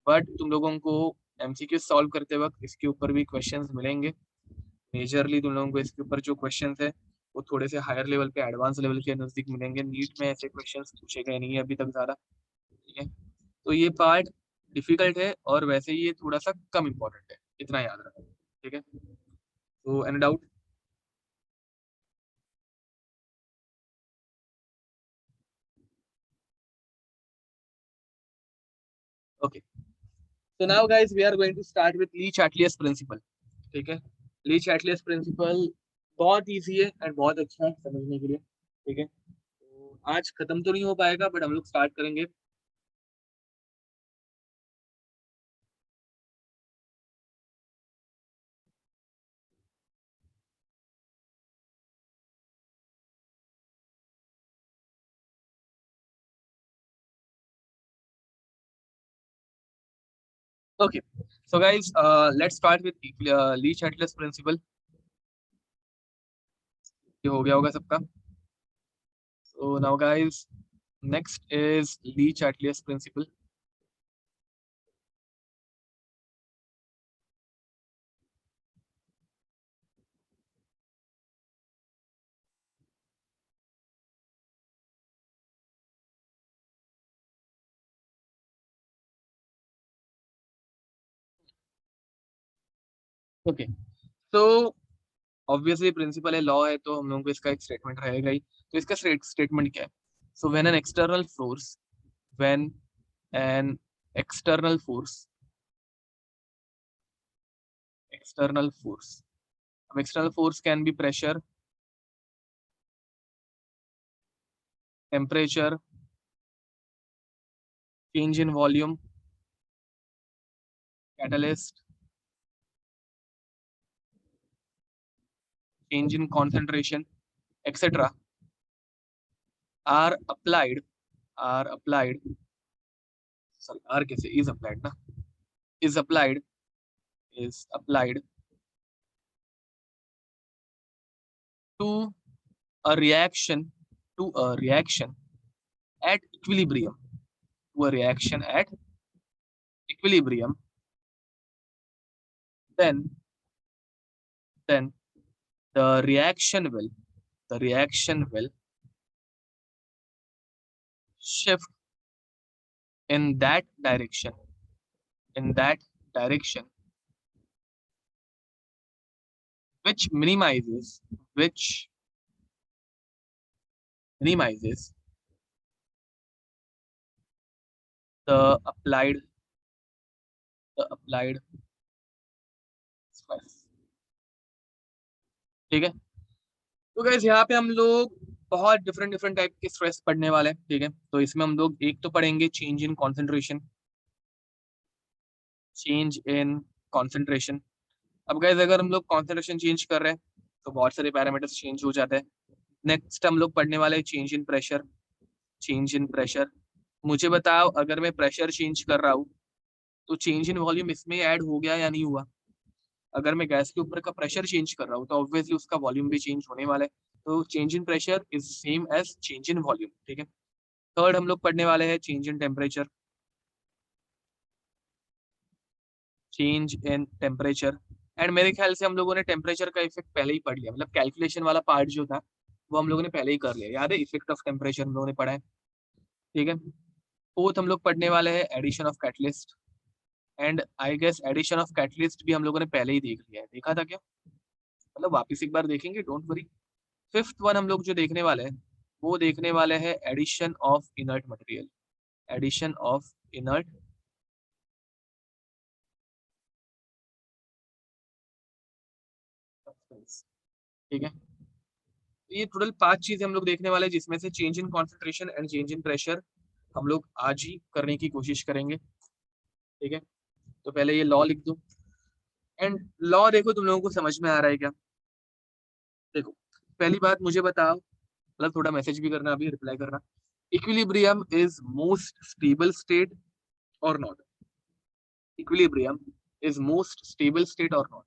बट तुम लोगों को एमसीक्यू सॉल्व करते वक्त इसके ऊपर भी क्वेश्चंस मिलेंगे। मेजरली तुम लोगों को इसके ऊपर जो क्वेश्चंस है वो थोड़े से हायर लेवल पे, एडवांस लेवल के नजदीक मिलेंगे। नीट में ऐसे क्वेश्चंस पूछे गए नहीं है अभी तक ज्यादा। ठीक है, तो ये पार्ट डिफिकल्ट है और वैसे ही ये थोड़ा सा कम इम्पोर्टेंट है, इतना याद रखो। ठीक है, तो any doubt? Okay, so now guys we are going to start with le Chatelier's principle. ठीक है, ली चार्टलियस प्रिंसिपल बहुत इजी है एंड बहुत अच्छा है समझने के लिए। ठीक है, तो आज खत्म तो नहीं हो पाएगा बट हम लोग स्टार्ट करेंगे। Okay, so guys let's start with le Chatelier's principle. ये हो गया होगा सबका। So now guys next is le Chatelier's principle. Okay, तो ऑब्वियसली प्रिंसिपल है, लॉ है, तो हम लोगों को इसका एक स्टेटमेंट रहेगा ही। तो इसका स्टेटमेंट क्या है? So when an external force, when an external force, external force, अब external force can be pressure, temperature, change in volume, catalyst, change in concentration, etc. are applied, are applied, sorry, are कैसे, is applied ना, is applied, is applied to a reaction, to a reaction at equilibrium, to a reaction at equilibrium, then then the reaction will, the reaction will shift in that direction, in that direction which minimizes, which minimizes applied stress, ठीक है। तो guys यहाँ पे हम लोग बहुत different different type के stress पढ़ने वाले हैं, ठीक है। तो इसमें हम लोग एक तो पढ़ेंगे change in concentration, change in concentration. अब गाइस अगर हम लोग कॉन्सेंट्रेशन चेंज कर रहे हैं तो बहुत सारे पैरामीटर्स चेंज हो जाते हैं। नेक्स्ट हम लोग पढ़ने वाले हैं change in pressure, change in pressure. मुझे बताओ अगर मैं प्रेशर चेंज कर रहा हूँ तो चेंज इन वॉल्यूम इसमें ऐड हो गया या नहीं हुआ। अगर मैं गैस के ऊपर का प्रेशर चेंज कर रहा हूँ तो ऑब्वियसली उसका वॉल्यूम भी चेंज होने वाला है। तो change in pressure is same as change in volume, ठीक है। थर्ड हम लोग पढ़ने वाले हैं change in temperature, change in temperature. And मेरे ख्याल से हम लोगों ने टेम्परेचर का इफेक्ट पहले ही पढ़ लिया, मतलब कैलकुलेशन वाला पार्ट जो था वो हम लोगों ने पहले ही कर लिया, याद है, इफेक्ट ऑफ टेम्परेचर हम लोगों ने पढ़ा है, ठीक है। फोर्थ हम लोग पढ़ने वाले हैं addition of catalyst, and I guess addition of catalyst भी हम लोगों ने पहले ही देख लिया है, देखा था क्या, मतलब वापस एक बार देखेंगे, डोंट वरी। फिफ्थ वन हम लोग जो देखने वाले हैं वो देखने वाले हैं addition of inert material, addition of inert, ठीक है। तो ये टोटल 5 चीजें हम लोग देखने वाले हैं जिसमें से change in concentration and change in pressure हम लोग आज ही करने की कोशिश करेंगे, ठीक है। तो पहले ये लॉ लिख दो, एंड लॉ देखो तुम लोगों को समझ में आ रहा है क्या। देखो पहली बात मुझे बताओ, मतलब थोड़ा मैसेज भी करना, अभी रिप्लाई करना, equilibrium is most stable state और not, equilibrium is most stable state और not.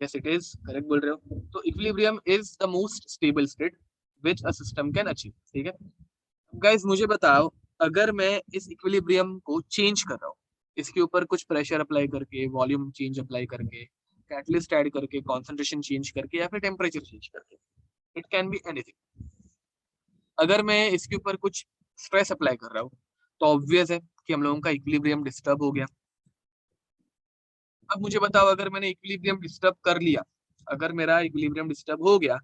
Yes it is correct बोल रहे हो। तो equilibrium is the most stable state which a system can achieve, ठीक है। गाइस मुझे बताओ अगर मैं इस इक्विलिब्रियम को चेंज कर रहा हूँ, इसके ऊपर कुछ प्रेशर अप्लाई करके, वॉल्यूम चेंज अप्लाई करके, कैटलिस्ट ऐड करके, कॉन्सेंट्रेशन चेंज करके, या फिर टेम्परेचर चेंज करके, इट कैन बी एनीथिंग। अगर मैं इसके ऊपर कुछ स्ट्रेस अप्लाई कर रहा हूँ तो ऑब्वियस है कि हम लोगों का इक्विलिब्रियम डिस्टर्ब हो गया। अब मुझे बताओ अगर मैंने इक्विलिब्रियम डिस्टर्ब कर लिया, अगर मेरा इक्विलिब्रियम डिस्टर्ब हो गया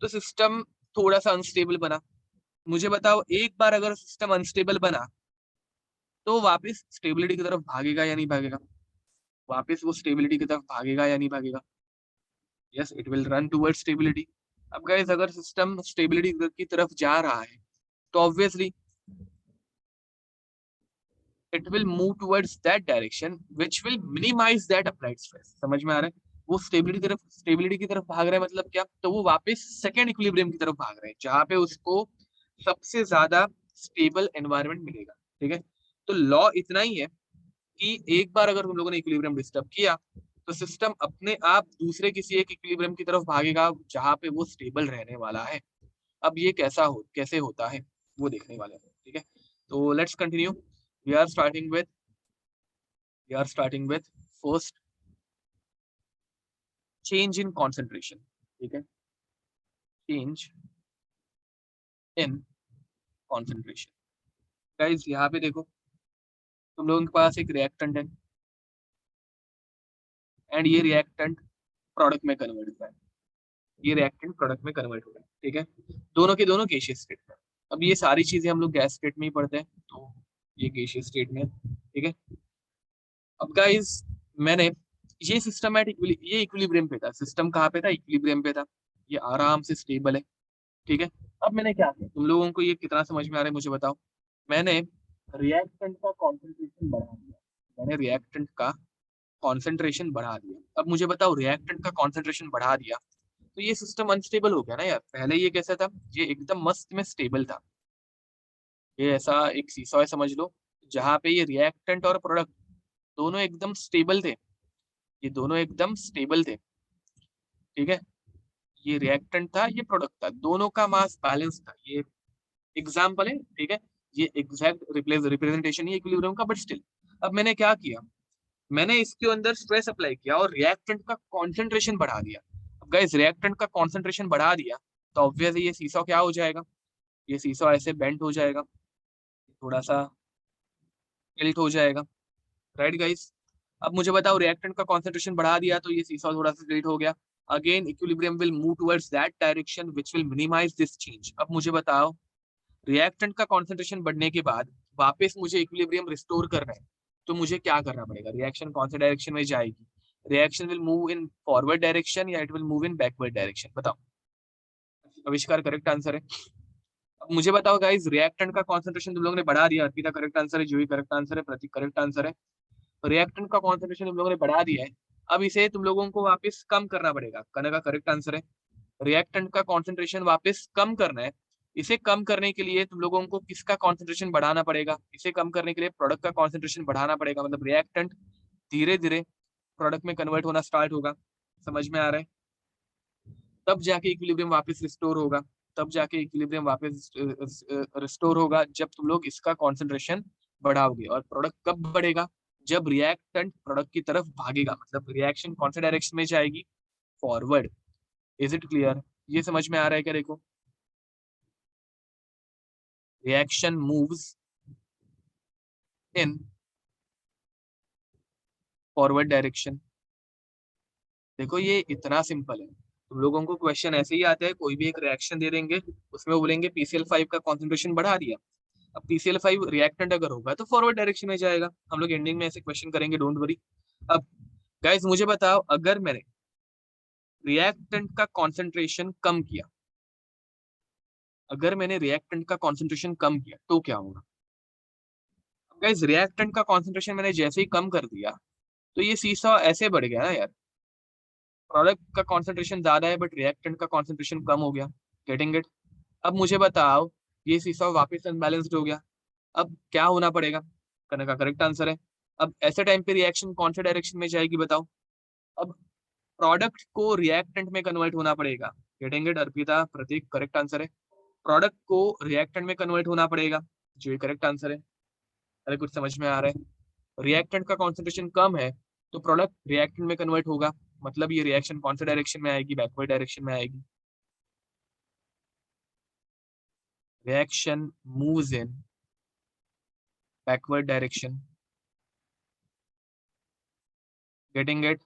तो सिस्टम थोड़ा सा अनस्टेबल बना। मुझे बताओ एक बार अगर सिस्टम अनस्टेबल बना तो वापस स्टेबिलिटी की तरफ भागेगा या नहीं भागेगा, वापस वो स्टेबिलिटी की तरफ भागेगा या नहीं भागेगा। Yes it will run towards stability. अब गाइस अगर सिस्टम स्टेबिलिटी की तरफ जा रहा है तो obviously it will move towards that direction which will minimise that applied stress. समझ में आ रहा है, वो स्टेबिलिटी की तरफ भाग रहा है, मतलब क्या, तो वो वापस सेकेंड इक्विलिब्रियम की तरफ भाग रहे हैं जहां पे उसको सबसे ज्यादा स्टेबल एनवायरनमेंट मिलेगा, ठीक है। तो लॉ इतना ही है कि एक बार अगर तुम लोगों ने इक्विलिब्रियम डिस्टर्ब किया तो सिस्टम अपने आप दूसरे किसी एक इक्विलिब्रियम की तरफ भागेगा जहां पे वो स्टेबल रहने वाला है। अब ये कैसे होता है वो देखने वाले हैं, ठीक है। तो let's continue. We are starting with we are starting with first change in concentration, ठीक है, चेंज इन कॉन्सेंट्रेशन। गाइस यहाँ पे देखो तुम लोगों के पास एक रिएक्टेंट है एंड ये रिएक्टेंट प्रोडक्ट में कन्वर्ट होता है, ये रिएक्टेंट प्रोडक्ट में कन्वर्ट हो रहा है, ठीक है। दोनों के दोनों गैसियस स्टेट में। अब ये सारी चीजें हम लोग गैस स्टेट में ही पढ़ते हैं, तो ये गैसियस स्टेट में है, ठीक है। अब गाइस मैंने ये सिस्टमैटिक ये इक्विलिब्रियम पे था, सिस्टम कहाँ पे था, इक्विलिब्रियम पे था, ये आराम से स्टेबल है, ठीक है। अब मैंने क्या किया, तुम लोगों को ये कितना समझ में आ रहा है मुझे बताओ। मैंने रिएक्टेंट का कॉन्सेंट्रेशन बढ़ा दिया, मैंने रिएक्टेंट का कॉन्सेंट्रेशन बढ़ा दिया। अब मुझे बताओ रिएक्टेंट का कॉन्सेंट्रेशन बढ़ा दिया तो ये सिस्टम अनस्टेबल हो गया ना यार। पहले ये कैसा था, ये एकदम मस्त में स्टेबल था, ये ऐसा एक सीसॉ है समझ लो, जहाँ पे ये रिएक्टेंट और प्रोडक्ट दोनों एकदम स्टेबल थे, ये दोनों एकदम स्टेबल थे, ठीक है। ये रिएक्टेंट था, ये प्रोडक्ट था, दोनों का मास बैलेंस था, ये एग्जाम्पल है, ठीक है। ये एग्जैक्ट रिप्रेजेंटेशन ही इक्विलिब्रियम का, बट स्टिल अब मैंने क्या किया, मैंने इसके अंदर स्ट्रेस अप्लाई किया और रिएक्टेंट का कॉन्सेंट्रेशन बढ़ा दिया। अब गाइस रिएक्टेंट का कॉन्सेंट्रेशन बढ़ा दिया तो ऑब्वियसली ये सीसॉ क्या हो जाएगा, ये सीसॉ ऐसे बेंड हो जाएगा, थोड़ा सा टिल्ट हो जाएगा, राइट गाइस। अब मुझे बताओ रिएक्टेंट का कॉन्सेंट्रेशन बढ़ा दिया तो ये सीसॉ थोड़ा सा टिल्ट हो गया, again equilibrium will move towards that direction which will minimise this change. अब मुझे बताओ रिएक्टेंट का कॉन्सेंट्रेशन बढ़ने के बाद वापस मुझे इक्विलिब्रियम रिस्टोर करना है, तो मुझे क्या करना पड़ेगा? रिएक्शन कौन से डायरेक्शन में जाएगी? Reaction will move in forward direction या it will move in backward direction? बताओ। आविष्कार करेक्ट आंसर है। अब मुझे बताओ गाइस, रिएक्टेंट का कॉन्सेंट्रेशन तुम लोगों ने बढ़ा दिया। अर्पिता करेक्ट आंसर है, जूही करेक्ट आंसर है, प्रतीक करेक्ट आंसर है। रिएक्टेंट का कॉन्सेंट्रेशन तुम लोगों ने बढ़ा दिया है, अब इसे तुम लोगों को वापस कम करना पड़ेगा। कनक का करेक्ट आंसर है। रिएक्टेंट का कॉन्सेंट्रेशन वापस कम करना है। इसे कम करने के लिए तुम लोगों को किसका कॉन्सेंट्रेशन बढ़ाना पड़ेगा? इसे कम करने के लिए प्रोडक्ट का कॉन्सेंट्रेशन बढ़ाना पड़ेगा, मतलब रिएक्टेंट धीरे धीरे प्रोडक्ट में कन्वर्ट होना स्टार्ट होगा। समझ में आ रहा है? तब जाके इक्विलिब्रियम वापस रिस्टोर होगा। तब जाके इक्विलिब्रियम वापस रिस्टोर होगा जब तुम लोग इसका कॉन्सेंट्रेशन बढ़ाओगे। और प्रोडक्ट कब बढ़ेगा? जब रिएक्टेंट प्रोडक्ट की तरफ भागेगा, मतलब रिएक्शन कौन से डायरेक्शन में जाएगी? फॉरवर्ड। Is it clear? ये समझ में आ रहा है क्या? देखो, reaction moves in forward direction. देखो ये इतना सिंपल है। तुम लोगों को क्वेश्चन ऐसे ही आते हैं, कोई भी एक रिएक्शन दे देंगे, उसमें वो बोलेंगे PCl5 का कॉन्सेंट्रेशन बढ़ा दिया। अब PCl5 रिएक्टेंट अगर होगा तो फॉरवर्ड डायरेक्शन में जाएगा। हम लोग एंडिंग में ऐसे क्वेश्चन करेंगे, डोंट वरी। अब गाइस मुझे बताओ, अगर मैंने रिएक्टेंट का कॉन्सेंट्रेशन कम किया, अगर मैंने रिएक्टेंट का कॉन्सेंट्रेशन कम किया तो क्या होगा? गाइस रिएक्टेंट का कॉन्सेंट्रेशन मैंने जैसे ही कम कर दिया, तो ये सीसा ऐसे बढ़ गया ना यार। प्रोडक्ट का कॉन्सेंट्रेशन ज्यादा है बट रिएक्टेंट का कॉन्सेंट्रेशन कम हो गया। Getting it? अब मुझे बताओ, ये सीसा वापस अनबैलेंस्ड हो गया। अब क्या होना पड़ेगा? करने का करेक्ट आंसर है। अब ऐसे टाइम पे रिएक्शन कौन से डायरेक्शन में जाएगी बताओ? अब प्रोडक्ट को रिएक्टेंट में कन्वर्ट होना पड़ेगा। Getting it? Arpita, Prateek correct answer है। प्रोडक्ट को रिएक्टेंट में कन्वर्ट होना पड़ेगा, जो करेक्ट आंसर है। अरे कुछ समझ में आ रहा है? रिएक्टेंट का कॉन्सेंट्रेशन कम है तो प्रोडक्ट रिएक्टेंट में कन्वर्ट होगा, मतलब ये रिएक्शन कौन से डायरेक्शन में आएगी? बैकवर्ड डायरेक्शन में आएगी। Reaction moves in backward direction. Getting it?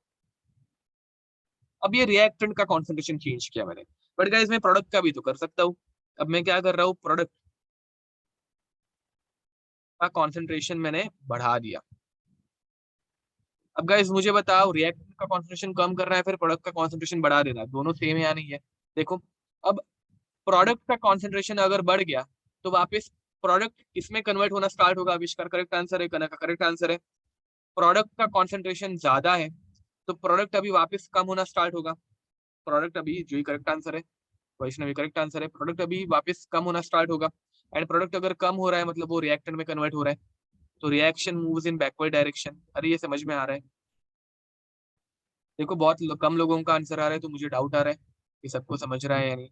अब ये रिएक्टेंट का कॉन्सेंट्रेशन चेंज किया मैंने, बट गाइस मैं प्रोडक्ट का भी तो कर सकता हूँ। अब मैं क्या कर रहा हूँ? प्रोडक्ट का कॉन्सेंट्रेशन मैंने बढ़ा दिया। अब गाइस मुझे बताओ, रिएक्टेंट का कॉन्सेंट्रेशन कम करना है फिर प्रोडक्ट का कॉन्सेंट्रेशन बढ़ा देना है, दोनों सेम है या नहीं है? देखो, अब प्रोडक्ट का कॉन्सेंट्रेशन अगर बढ़ गया तो वापस प्रोडक्ट इसमें कन्वर्ट होना स्टार्ट होगा। आविष्कार करेक्ट आंसर है, कनक का करेक्ट आंसर है। प्रोडक्ट का कॉन्सेंट्रेशन ज्यादा है तो प्रोडक्ट अभी वापस कम होना स्टार्ट होगा। प्रोडक्ट अभी, जो ही करेक्ट आंसर है, वैष्णवी करेक्ट आंसर है, प्रोडक्ट अभी वापस कम होना स्टार्ट होगा। एंड प्रोडक्ट अगर कम हो रहा है मतलब वो रिएक्टेंट में कन्वर्ट हो रहा है, तो reaction moves in backward direction. अरे ये समझ में आ रहा है? देखो बहुत कम लोगों का आंसर आ रहा है, तो मुझे डाउट आ रहा है कि सबको समझ रहा है या नहीं।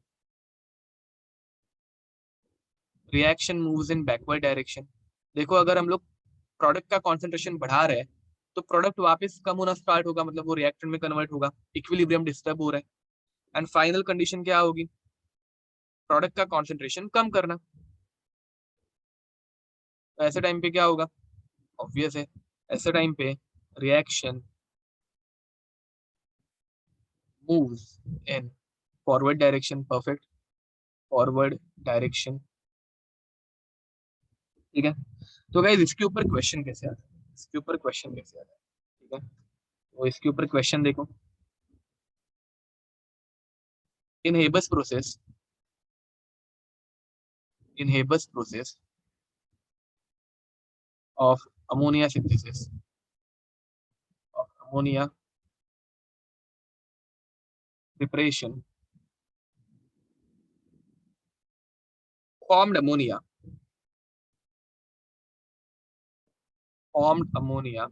Reaction moves in backward direction. देखो अगर हम लोग प्रोडक्ट का कॉन्सेंट्रेशन बढ़ा रहे हैं तो प्रोडक्ट वापस कम होना स्टार्ट होगा, मतलब वो रिएक्टेंट में कन्वर्ट होगा। इक्विलिब्रियम डिस्टर्ब हो रहा है। एंड फाइनल कंडीशन क्या होगी? प्रोडक्ट का कॉन्सेंट्रेशन कम करना। तो ऐसे टाइम पे क्या होगा? ऑब्वियस है, ऐसे टाइम पे reaction moves in forward direction. Perfect, forward direction. ठीक है। तो गाइस इसके ऊपर क्वेश्चन कैसे आता है? इसके ऊपर क्वेश्चन कैसे आता है? ठीक है, तो इसके ऊपर क्वेश्चन देखो। In Haber's process, in Haber's process of ammonia synthesis, of ammonia preparation, formed ammonia, formed ammonia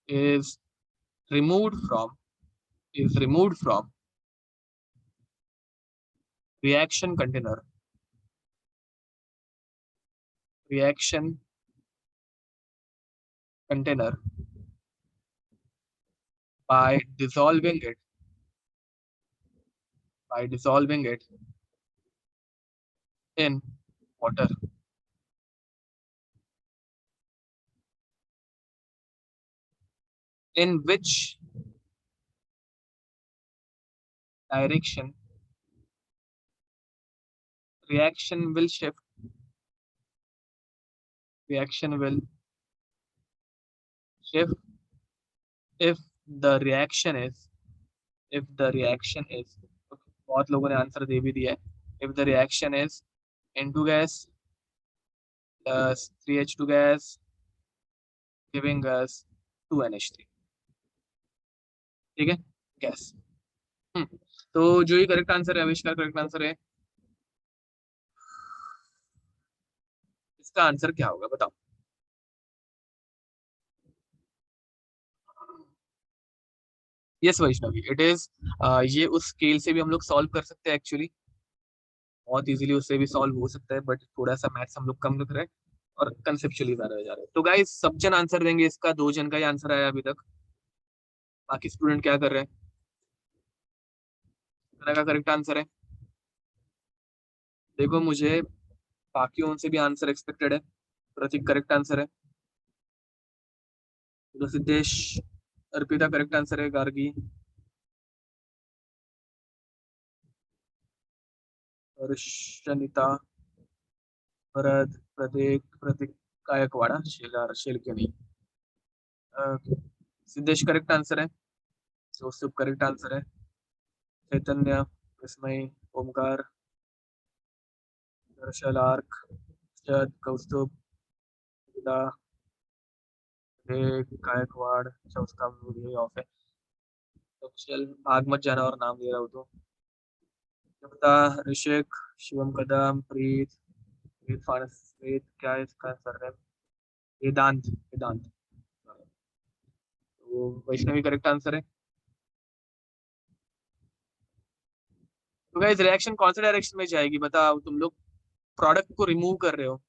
is removed from, is removed from reaction container, reaction container by dissolving it, by dissolving it in water. In which direction reaction will shift, reaction will shift if the reaction is, if the reaction is, बहुत लोगों ने answer दे भी दिया है, if the reaction is N2 gas plus 3H2 gas giving us 2NH3, ठीक है, gas. तो जो ये करेक्ट आंसर है, आविष्कार करेक्ट आंसर है, इसका आंसर क्या होगा बताओ। यस वैष्णवी, इट इज, ये उस स्केल से भी हम लोग सॉल्व कर सकते हैं एक्चुअली, बहुत इजीली उससे भी सॉल्व हो सकता है, बट थोड़ा सा मैथ्स हम लोग कम लिख रहे हैं और कंसेप्चुअली ज्यादा हो जा रहे हैं। तो गाइस सब जन आंसर देंगे इसका, 2 जन का ही आंसर आया अभी तक, बाकी स्टूडेंट क्या कर रहे हैं, मेरा का करेक्ट आंसर है। देखो मुझे बाकियों से भी आंसर एक्सपेक्टेड है, प्रतीक करेक्ट आंसर है, तो सिद्धेश, अर्पिता करेक्ट आंसर है, गार्गी, अर्शनिता, भरत, प्रतीक, प्रतीक गायकवाड़ा, शेलार शेल के नहीं, सिद्धेश करेक्ट आंसर है, जोसेफ करेक्ट आंसर है, चैतन्य, विस्मय, ओमकार, दर्शल, आर्क, जद, कौस्तुभ, विदा, गायकवाड़, अच्छा उसका वीडियो ऑफ है, तो चल भाग मत जाना और नाम ले रहा हूँ तो, युक्ता, ऋषिक, शिवम कदम, प्रीत, प्रीत फारस, प्रीत क्या है इसका आंसर है, वेदांत, वेदांत, तो वैष्णवी करेक्ट आंसर है। तो गाइस रिएक्शन कौन से डायरेक्शन में जाएगी बताओ, तुम लोग प्रोडक्ट को रिमूव कर रहे हो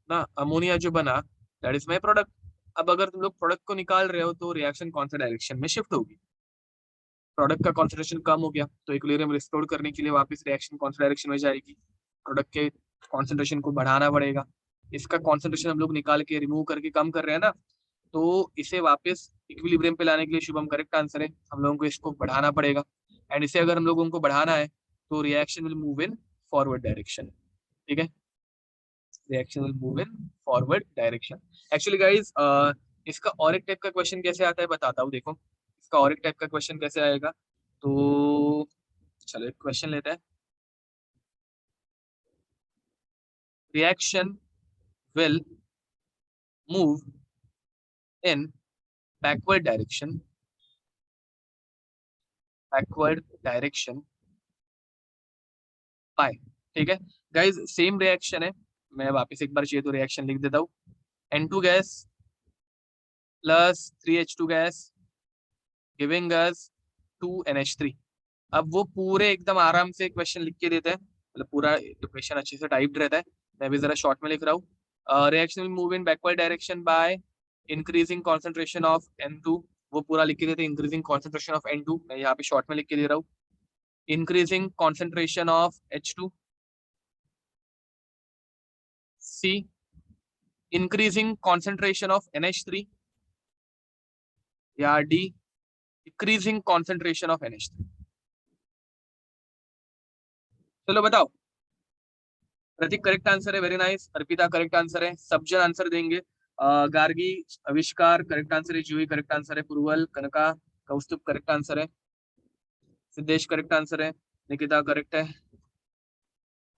ना, अमोनिया जो बना दैट इज माई प्रोडक्ट, अब अगर तुम लोग प्रोडक्ट को निकाल रहे हो तो रिएक्शन कौन सा डायरेक्शन में शिफ्ट होगी, प्रोडक्ट का कॉन्सेंट्रेशन कम हो गया तो इक्विलिब्रियम रिस्टोर करने के लिए वापस रिएक्शन कौन सा डायरेक्शन में जाएगी, प्रोडक्ट के कॉन्सेंट्रेशन को बढ़ाना पड़ेगा, इसका कॉन्सेंट्रेशन हम लोग निकाल के रिमूव करके कम कर रहे हैं ना, तो इसे वापस इक्विलिब्रियम पे लाने के लिए शुभम करेक्ट आंसर है, हम लोगों को इसको बढ़ाना पड़ेगा, एंड इसे अगर हम लोगों को बढ़ाना है तो reaction will move in forward direction, ठीक है, reaction will move in forward direction. Actually guys इसका और एक टाइप का क्वेश्चन कैसे आता है बताता हूँ, देखो इसका और एक टाइप का क्वेश्चन कैसे आएगा, तो चलो एक क्वेश्चन लेते हैं, reaction will move in backward direction, backward direction by, ठीक है गाइस सेम रिएक्शन है, मैं वापस एक बार चाहिए तो रिएक्शन लिख देता हूँ, N2 gas plus 3H2 gas giving अस 2NH3। अब वो पूरे एकदम आराम से क्वेश्चन लिख के देते हैं, मतलब पूरा क्वेश्चन अच्छे से टाइप्ड रहता है, मैं भी जरा शॉर्ट में लिख रहा हूँ, reaction will move in backward direction by increasing concentration of N2, वो पूरा लिख के देते हैं, इंक्रीजिंग कॉन्सेंट्रेशन ऑफ N2, मैं यहाँ पे शॉर्ट में लिख के दे रहा हूँ, increasing concentration of H2, C increasing concentration of NH3, या D decreasing concentration of NH3। चलो बताओ, प्रतीक करेक्ट आंसर है, very nice, Arpita correct answer है, सब जन आंसर देंगे, गार्गी, आविष्कार करेक्ट आंसर है, जूही करेक्ट आंसर है, पुरवल, कनका, कौस्तुभ करेक्ट आंसर है, सिद्धेश करेक्ट आंसर है, निकिता करेक्ट है।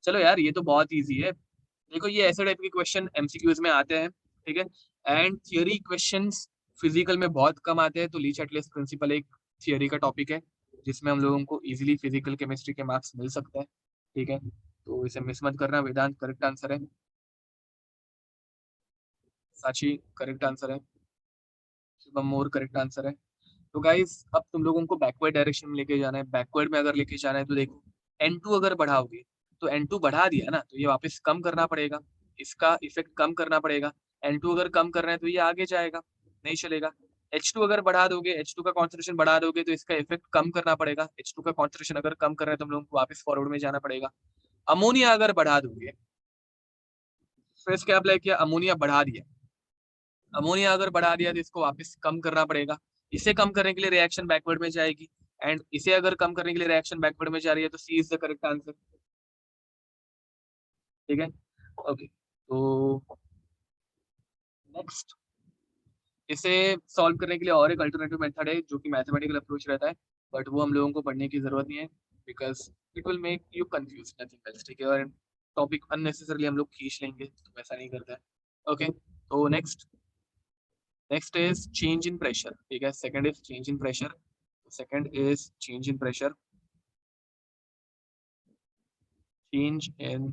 चलो यार ये तो बहुत इजी है, देखो ये ऐसे टाइप के क्वेश्चन एमसीक्यूज में आते हैं, ठीक है, एंड थियोरी क्वेश्चंस फिजिकल में बहुत कम आते हैं, तो लीच एटलेस प्रिंसिपल एक थियोरी का टॉपिक है जिसमें हम लोगों को इजीली फिजिकल केमिस्ट्री के मार्क्स मिल सकते हैं, ठीक है, तो इसे मिस मत करना। वेदांत करेक्ट आंसर है, साची करेक्ट आंसर है, शुभम मोर करेक्ट आंसर है। तो गाइस अब तुम लोगों को बैकवर्ड डायरेक्शन में लेके जाना है, बैकवर्ड में अगर लेके जाना है तो देखो N2 अगर बढ़ाओगे तो N2 बढ़ा दिया ना तो ये वापस कम करना पड़ेगा, इसका इफेक्ट कम करना पड़ेगा, N2 अगर कम कर रहे हैं तो ये आगे जाएगा, नहीं चलेगा। H2 अगर बढ़ा दोगे, H2 का कॉन्सेंट्रेशन बढ़ा दोगे तो इसका इफेक्ट कम करना पड़ेगा, H2 का कॉन्सेंट्रेशन अगर कम कर रहे हैं तो हम लोगों को वापस फॉरवर्ड में जाना पड़ेगा। अमोनिया अगर बढ़ा दोगे, फिर क्या अप्लाई किया, अमोनिया बढ़ा दिया, अमोनिया अगर बढ़ा दिया तो इसको वापस कम करना पड़ेगा, इसे कम करने के लिए रिएक्शन बैकवर्ड में जाएगी, एंड इसे अगर कम करने के लिए रिएक्शन बैकवर्ड में जा रही है तो सी इज द करेक्ट आंसर। ठीक है। ओके, तो नेक्स्ट, इसे सॉल्व करने के लिए और एक अल्टरनेटिव मेथड है जो कि मैथमेटिकल अप्रोच रहता है, बट वो हम लोगों को पढ़ने की जरूरत नहीं है, because it will make you confuse, nothing else. ठीक है, और टॉपिक अननेसेसरली हम लोग खींच लेंगे, तो वैसा नहीं करता है। ओके, तो next, next is change in pressure. ठीक है, second is change in pressure, second is change in pressure, change in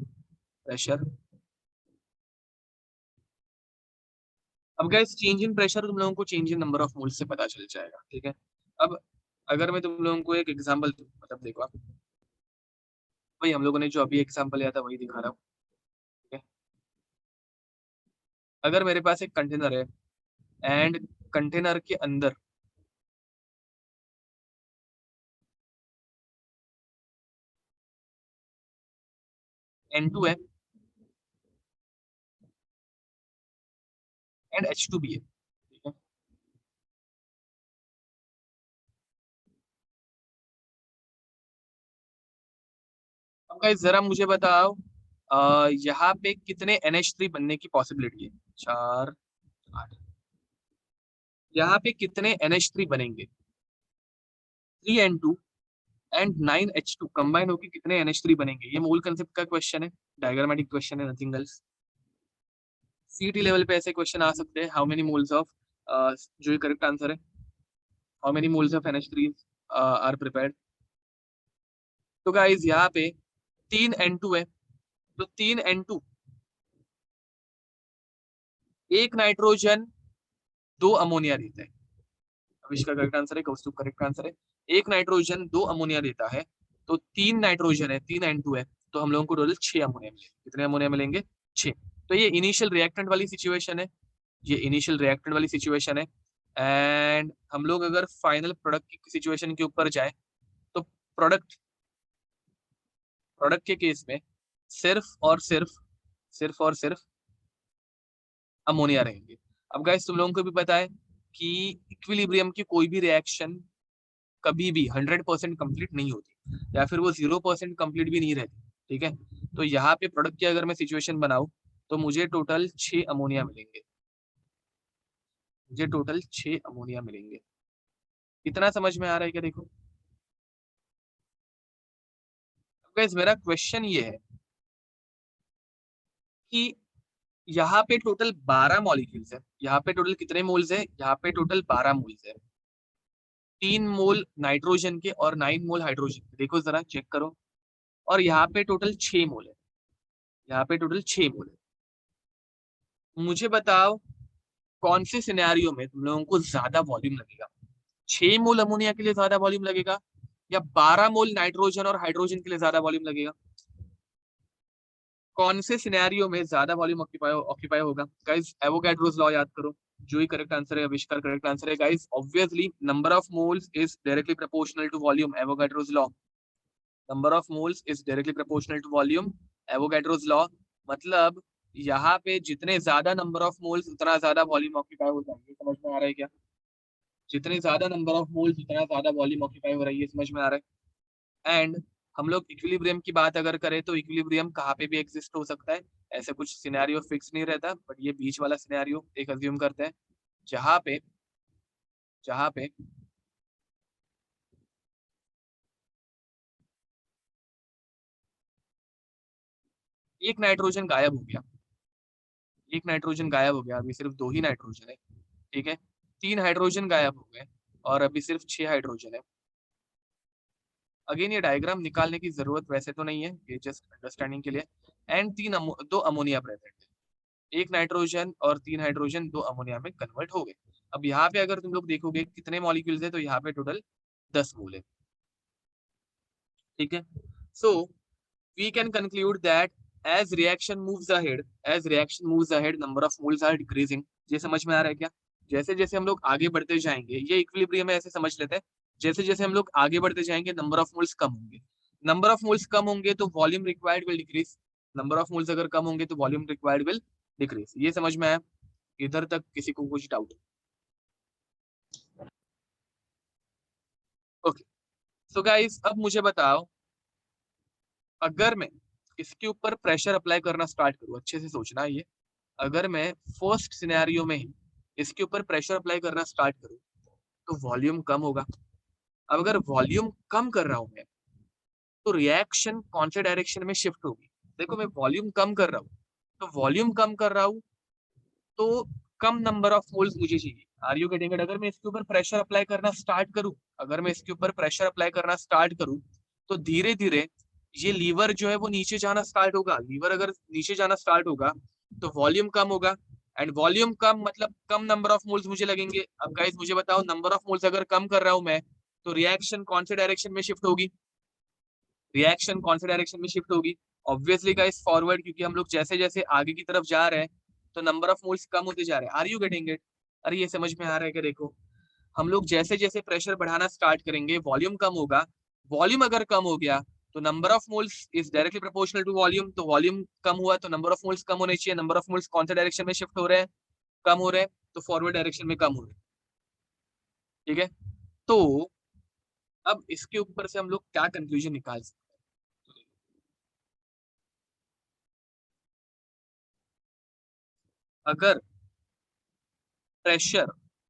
pressure. अब गाइस चेंज इन प्रेशर तुम लोगों को change in number of moles से पता चल जाएगा। ठीक है, अब अगर मैं तुम लोगों को एक एग्जांपल दूं, मतलब देखो आप, भाई हम लोगों ने जो अभी एग्जांपल लिया था वही दिखा रहा हूँ। ठीक है, अगर मेरे पास एक कंटेनर है एंड कंटेनर के अंदर N2 है एंड H2 भी है। ठीक है, अब गाइस जरा मुझे बताओ, यहाँ पे कितने NH3 बनने की पॉसिबिलिटी है? 4, 8, यहाँ पे कितने NH3 बनेंगे? 3N2 एंड 9H2 कंबाइन होकर कितने NH3 बनेंगे? ये मूल कंसेप्ट का क्वेश्चन है, डायग्रामेटिक क्वेश्चन है, नथिंग एल्स। सीटी लेवल पे ऐसे क्वेश्चन आ सकते हैं, हाउ मेनी मोल्स ऑफ, जो ये करेक्ट आंसर है, how many moles of NH3 are prepared. तो गाइस यहाँ पे 3N2 है, तो 3N2, एक नाइट्रोजन, दो अमोनिया देता है। अब इसका करेक्ट आंसर है, कौस्तुभ करेक्ट आंसर है। एक नाइट्रोजन दो अमोनिया देता है, तो 3 नाइट्रोजन है, 3N2 है, तो हम लोगों को टोटल 6 अमोनिया मिलेंगे। कितने अमोनिया मिलेंगे? 6। तो ये इनिशियल रिएक्टेंट वाली सिचुएशन है, ये इनिशियल रिएक्टेंट वाली सिचुएशन है। एंड हम लोग अगर फाइनल प्रोडक्ट की सिचुएशन के ऊपर जाए, तो प्रोडक्ट प्रोडक्ट के केस में सिर्फ और सिर्फ अमोनिया रहेंगे। अब गाइस तुम लोगों को भी पता है कि इक्विलिब्रियम की कोई भी रिएक्शन कभी भी 100% कंप्लीट नहीं होती, या फिर वो 0% कंप्लीट भी नहीं रहती। ठीक है, तो यहाँ पे प्रोडक्ट की अगर मैं सिचुएशन बनाऊं, तो मुझे टोटल 6 अमोनिया मिलेंगे, मुझे टोटल 6 अमोनिया मिलेंगे। इतना समझ में आ रहा है क्या? देखो गाइस, मेरा क्वेश्चन ये है कि यहाँ पे टोटल 12 मॉलिक्यूल्स है, यहाँ पे टोटल कितने मोल्स है? यहाँ पे टोटल 12 मोल्स है, 3 मोल नाइट्रोजन के और 9 मोल हाइड्रोजन के। देखो जरा चेक करो, और यहाँ पे टोटल 6 मोल है, यहाँ पे टोटल 6 मोल है। मुझे बताओ कौन से सिनेरियो में तुम लोगों को ज्यादा वॉल्यूम लगेगा? 6 मोल अमोनिया के लिए ज्यादा वॉल्यूम लगेगा, या 12 मोल नाइट्रोजन और हाइड्रोजन के लिए ज्यादा वॉल्यूम लगेगा? कौन से सिनेरियो में ज्यादा वॉल्यूम ऑक्यूपाई ऑक्यूपाई होगा? गाइस एवोगैड्रोस लॉ याद करो, जो ही करेक्ट आंसर है, आविष्कार करेक्ट आंसर है। Guys obviously number of moles is directly proportional to volume, Avogadro's law. Number of moles is directly proportional to volume, Avogadro's law. मतलब यहाँ पे जितने ज्यादा नंबर ऑफ मोल्स उतना ज्यादा वॉल्यूम ऑक्यूपाई होता है। ये समझ में आ रहा है क्या? जितने ज्यादा नंबर ऑफ मोल्स उतना ज्यादा वॉल्यूम ऑक्यूपाई हो रही है, समझ में आ रहा है? एंड हम लोग इक्विलिब्रियम की बात अगर करें, तो इक्विलिब्रियम कहाँ पे भी एग्जिस्ट हो सकता है, ऐसे कुछ सिनेरियो फिक्स नहीं रहता, बट ये बीच वाला सिनेरियो एक अज्यूम करते हैं, जहाँ पे जहाँ पे एक नाइट्रोजन गायब हो गया, एक नाइट्रोजन गायब हो गया, अभी सिर्फ दो ही नाइट्रोजन है। ठीक है, 3 हाइड्रोजन गायब हो गए और अभी सिर्फ 6 हाइड्रोजन है। अगेन ये डायग्राम निकालने की जरूरत वैसे तो नहीं है, ये जस्ट अंडरस्टैंडिंग के लिए। एंड दो अमोनिया प्रेजेंट है, एक नाइट्रोजन और 3 हाइड्रोजन दो अमोनिया में कन्वर्ट हो गए। अब यहाँ पे अगर तुम लोग देखोगे कितने मॉलिक्यूल्स है, तो यहाँ पे टोटल 10 मोल है। ठीक है, so we can conclude that as reaction moves ahead, as reaction moves ahead number of moles are decreasing. ये समझ में आ रहा है क्या? जैसे जैसे हम लोग आगे बढ़ते जाएंगे, ये इक्विलिब्रियम में ऐसे समझ लेते हैं, जैसे जैसे हम लोग आगे बढ़ते जाएंगे नंबर ऑफ मोल्स कम होंगे, नंबर ऑफ मोल्स कम होंगे तो volume required will decrease, number of moles अगर कम होंगे तो वॉल्यूम रिक्वायर्ड विल डिक्रीज। ये समझ में आया? इधर तक किसी को कुछ डाउट? ओके, सो गाइस अब मुझे बताओ, अगर मैं इसके ऊपर प्रेशर अप्लाई करना स्टार्ट करूँ, अच्छे से सोचना ये, अगर मैं फर्स्ट सिनेरियो में ही इसके ऊपर प्रेशर अप्लाई करना स्टार्ट करूँ तो वॉल्यूम कम होगा। अब अगर वॉल्यूम कम कर रहा हूँ मैं तो रिएक्शन कौन से डायरेक्शन में शिफ्ट होगी? देखो मैं वॉल्यूम कम कर रहा हूँ, तो वॉल्यूम कम कर रहा हूँ तो कम नंबर ऑफ मोल्स मुझे चाहिए। Are you getting it? अगर मैं इसके ऊपर प्रेशर अप्लाई करना स्टार्ट करूँ, अगर मैं इसके ऊपर प्रेशर अप्लाई करना स्टार्ट करूँ तो धीरे धीरे ये लीवर जो है वो नीचे जाना स्टार्ट होगा। लीवर अगर नीचे जाना स्टार्ट होगा तो वॉल्यूम कम होगा, एंड वॉल्यूम कम मतलब कम नंबर ऑफ मोल्स मुझे लगेंगे। अब गाइस मुझे बताओ, नंबर ऑफ मोल्स अगर कम कर रहा हूं मैं तो रिएक्शन कौन से डायरेक्शन में शिफ्ट होगी? रिएक्शन कौन से डायरेक्शन में शिफ्ट होगी? ऑब्वियसली गाइस फॉरवर्ड, क्योंकि हम लोग जैसे जैसे आगे की तरफ जा रहे हैं तो नंबर ऑफ मोल्स कम होते जा रहे हैं। Are you getting it? अरे ये समझ में आ रहा है कि देखो, हम लोग जैसे जैसे प्रेशर बढ़ाना स्टार्ट करेंगे वॉल्यूम कम होगा। वॉल्यूम अगर कम हो गया तो number of moles is directly proportional to volume, तो वॉल्यूम कम हुआ तो नंबर ऑफ मोल्स कम होने चाहिए। नंबर ऑफ मोल्स कौन से डायरेक्शन में शिफ्ट हो रहे हैं? कम हो रहे हैं, तो फॉरवर्ड डायरेक्शन में कम हो रहे हैं। ठीक है, तो अब इसके ऊपर से हम लोग क्या कंक्लूजन निकाल सकते हैं? अगर प्रेशर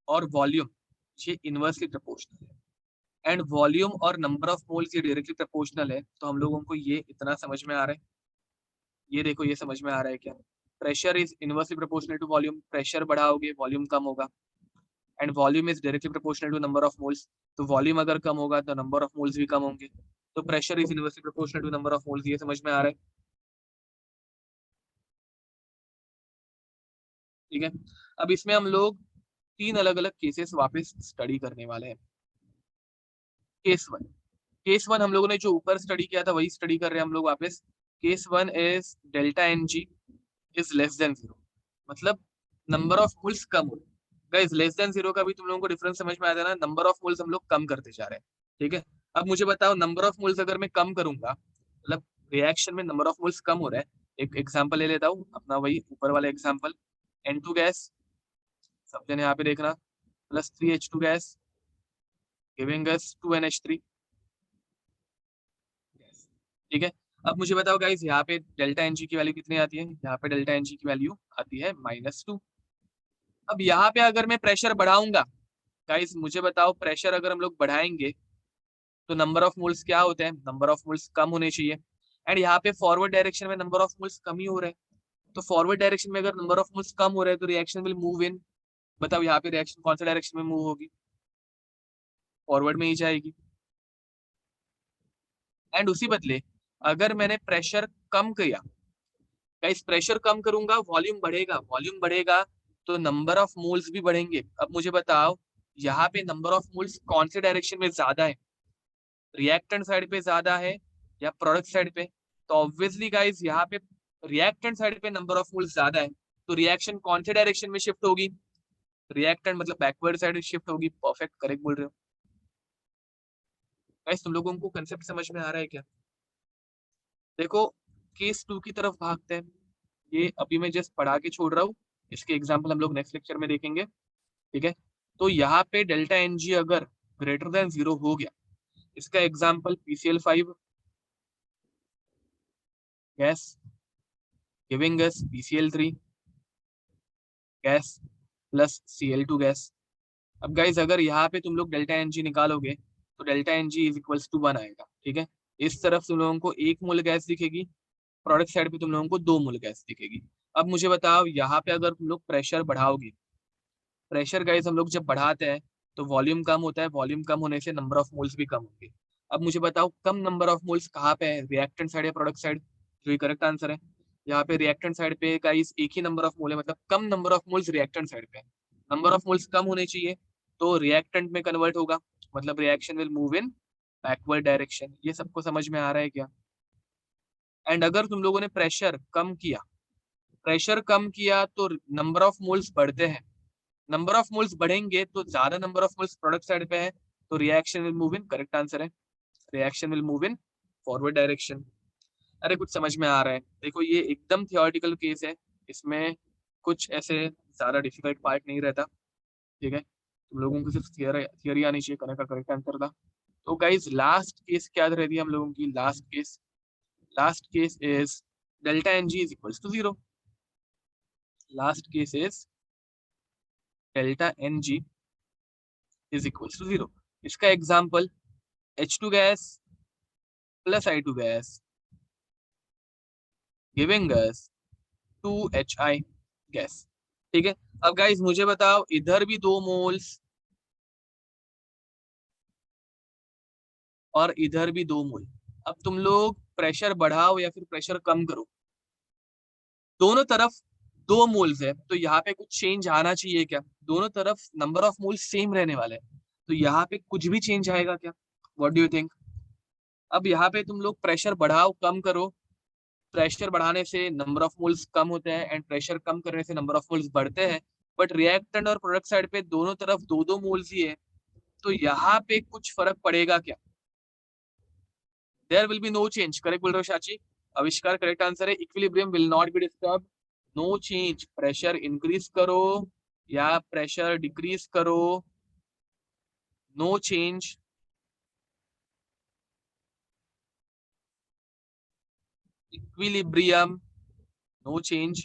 और वॉल्यूम ये इनवर्सली प्रोपोर्शनल है एंड वॉल्यूम और नंबर ऑफ मोल्स ये डायरेक्टली प्रोपोर्शनल है, तो हम लोगों को ये इतना समझ में आ रहा है। ये देखो, ये समझ में आ रहा है क्या? Pressure is inversely proportional to volume, pressure बढ़ाओगे वॉल्यूम कम होगा, and volume is directly proportional to number of moles, तो वॉल्यूम अगर कम होगा तो नंबर ऑफ मोल्स भी कम होंगे, तो pressure is inversely proportional to number of moles. ये समझ में आ रहा है? ठीक है, अब इसमें हम लोग तीन अलग अलग केसेस वापस स्टडी करने वाले हैं। केस वन, केस वन हम लोगों ने जो ऊपर स्टडी किया था वही स्टडी कर रहे हैं हम लोग वापस। Case one is delta N G is less than zero, मतलब नंबर ऑफ मोल्स कम हो। गाइस लेस देन जीरो का भी तुम लोगों को डिफरेंस समझ में आ जाना, नंबर ऑफ मोल्स हम लोग कम करते जा रहे हैं। ठीक है, अब मुझे बताओ, नंबर ऑफ मोल्स अगर मैं कम करूंगा मतलब रिएक्शन में नंबर ऑफ मोल्स कम हो रहा है। एक एग्जांपल ले लेता हूँ अपना, वही ऊपर वाला एग्जांपल, N2 गैस, सब जने यहाँ पे देखना, प्लस 3H2 गैस गिविंग अस 2NH3। ठीक है, अब मुझे बताओ गाइस, यहाँ पे डेल्टा एनजी की वैल्यू कितनी आती है? यहाँ पे डेल्टा एनजी की वैल्यू आती है -2। अब यहाँ पे अगर मैं प्रेशर बढ़ाऊंगा, गाइस मुझे बताओ, प्रेशर अगर हम लोग बढ़ाएंगे तो नंबर ऑफ मोल्स क्या होते हैं? नंबर ऑफ मोल्स कम होने चाहिए, एंड यहाँ पे फॉरवर्ड डायरेक्शन में नंबर ऑफ मोल्स कम ही हो रहे हैं, तो फॉरवर्ड डायरेक्शन में अगर नंबर ऑफ मोल्स कम हो रहे हैं तो रिएक्शन विल मूव इन। बताओ यहाँ पे रिएक्शन कौन सा डायरेक्शन में मूव होगी? फॉरवर्ड में ही जाएगी। एंड उसी बदले अगर मैंने प्रेशर कम किया, गाइस प्रेशर कम करूंगा वॉल्यूम बढ़ेगा, वॉल्यूम बढ़ेगा तो नंबर ऑफ मोल्स भी बढ़ेंगे। अब मुझे बताओ, यहाँ पे नंबर ऑफ मोल्स कौन से डायरेक्शन में ज्यादा है? रिएक्टेंट साइड पे ज्यादा है या प्रोडक्ट साइड पे? तो ऑब्वियसली गाइस यहाँ पे रिएक्टेंट साइड पे नंबर ऑफ मोल्स ज्यादा है, तो रिएक्शन कौन से डायरेक्शन में शिफ्ट होगी? रिएक्टेंट मतलब बैकवर्ड साइड शिफ्ट होगी। परफेक्ट, करेक्ट बोल रहे हो गाइस। तुम लोगों को कंसेप्ट समझ में आ रहा है क्या? देखो, केस टू की तरफ भागते हैं। ये अभी मैं जस्ट पढ़ा के छोड़ रहा हूँ, इसके एग्जाम्पल हम लोग नेक्स्ट लेक्चर में देखेंगे। ठीक है, तो यहाँ पे डेल्टा एन जी अगर ग्रेटर देन जीरो हो गया, इसका example PCl5 gas giving us PCl3 gas plus Cl2 gas. अब गाइज अगर यहाँ पे तुम लोग डेल्टा एन जी निकालोगे तो delta N G is equals to 1 आएगा। ठीक है, इस तरफ तुम लोगों को 1 मोल गैस दिखेगी, प्रोडक्ट साइड पे तुम लोगों को 2 मोल गैस दिखेगी। अब मुझे बताओ, यहाँ पे अगर तुम लोग प्रेशर बढ़ाओगे, प्रेशर गाइस हम लोग जब बढ़ाते हैं तो वॉल्यूम कम होता है, वॉल्यूम कम होने से नंबर ऑफ मोल्स भी कम होंगे। अब मुझे बताओ, कम नंबर ऑफ मोल्स कहाँ पे है? रिएक्टेंट साइड या प्रोडक्ट साइड? जो करेक्ट आंसर है, यहाँ पे रिएक्टेंट साइड पे गाइस एक ही नंबर ऑफ मोल है, मतलब कम number of moles reactant side पे। नंबर ऑफ मोल्स कम होने चाहिए तो रिएक्टेंट में कन्वर्ट होगा, मतलब reaction will move in backward direction. ये सबको समझ में आ रहा है क्या? एंड अगर तुम लोगों ने प्रेशर कम किया, प्रेशर कम किया तो नंबर ऑफ मोल्स बढ़ते हैं, नंबर ऑफ मोल्स बढ़ेंगे तो ज्यादा number of moles product side पे है, तो reaction will move in, correct answer है, reaction will move in forward direction. अरे कुछ समझ में आ रहा है? देखो ये एकदम थियोरेटिकल केस है, इसमें कुछ ऐसे ज्यादा डिफिकल्ट पार्ट नहीं रहता। ठीक है, तुम लोगों को सिर्फ थियरी आनी चाहिए, करने का करेक्ट आंसर था। तो गाइज लास्ट केस क्या रह रही है हम लोगों की? Last case Last case is delta ng is equals to 0. Last case is delta ng is equals to 0. इसका example H2 gas plus I2 gas giving us 2HI gas. ठीक है. अब गाइस मुझे बताओ, इधर भी 2 मोल्स और इधर भी 2 मोल. अब तुम लोग प्रेशर बढ़ाओ या फिर प्रेशर कम करो, दोनों तरफ 2 मोल्स है, तो यहाँ पे कुछ चेंज आना चाहिए क्या? दोनों तरफ नंबर ऑफ मोल्स सेम रहने वाले हैं, तो यहाँ पे कुछ भी चेंज आएगा क्या? What do you think? अब यहाँ पे तुम लोग प्रेशर बढ़ाओ कम करो, प्रेशर बढ़ाने से नंबर ऑफ मोल्स कम होते हैं एंड प्रेशर कम करने से नंबर ऑफ मोल्स बढ़ते हैं, बट रिएक्टेंट और प्रोडक्ट साइड पे दोनों तरफ 2-2 मोल्स ही है, तो यहाँ पे कुछ फर्क पड़ेगा क्या? There will be no change. Correct बोल रहे हो शाची? आविष्कार करेक्ट आंसर है. Equilibrium will not be disturb. No change. Pressure increase करो या प्रेशर डिक्रीज करो, no change. Equilibrium, no change.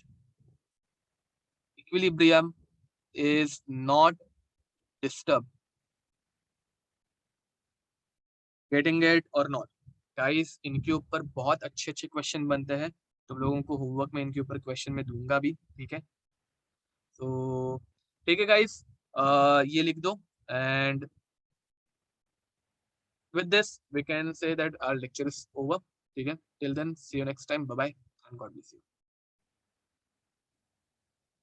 Equilibrium is not disturbed. Getting it or not? Guys, इनके ऊपर बहुत अच्छे अच्छे क्वेश्चन बनते हैं, तुम लोगों को होमवर्क में इनके ऊपर क्वेश्चन में दूंगा भी. ठीक है, तो ठीक है गाइस, ये लिख दो. And with this we can say that our lecture is over. ठीक है, till then see you next time. Bye bye and God bless you.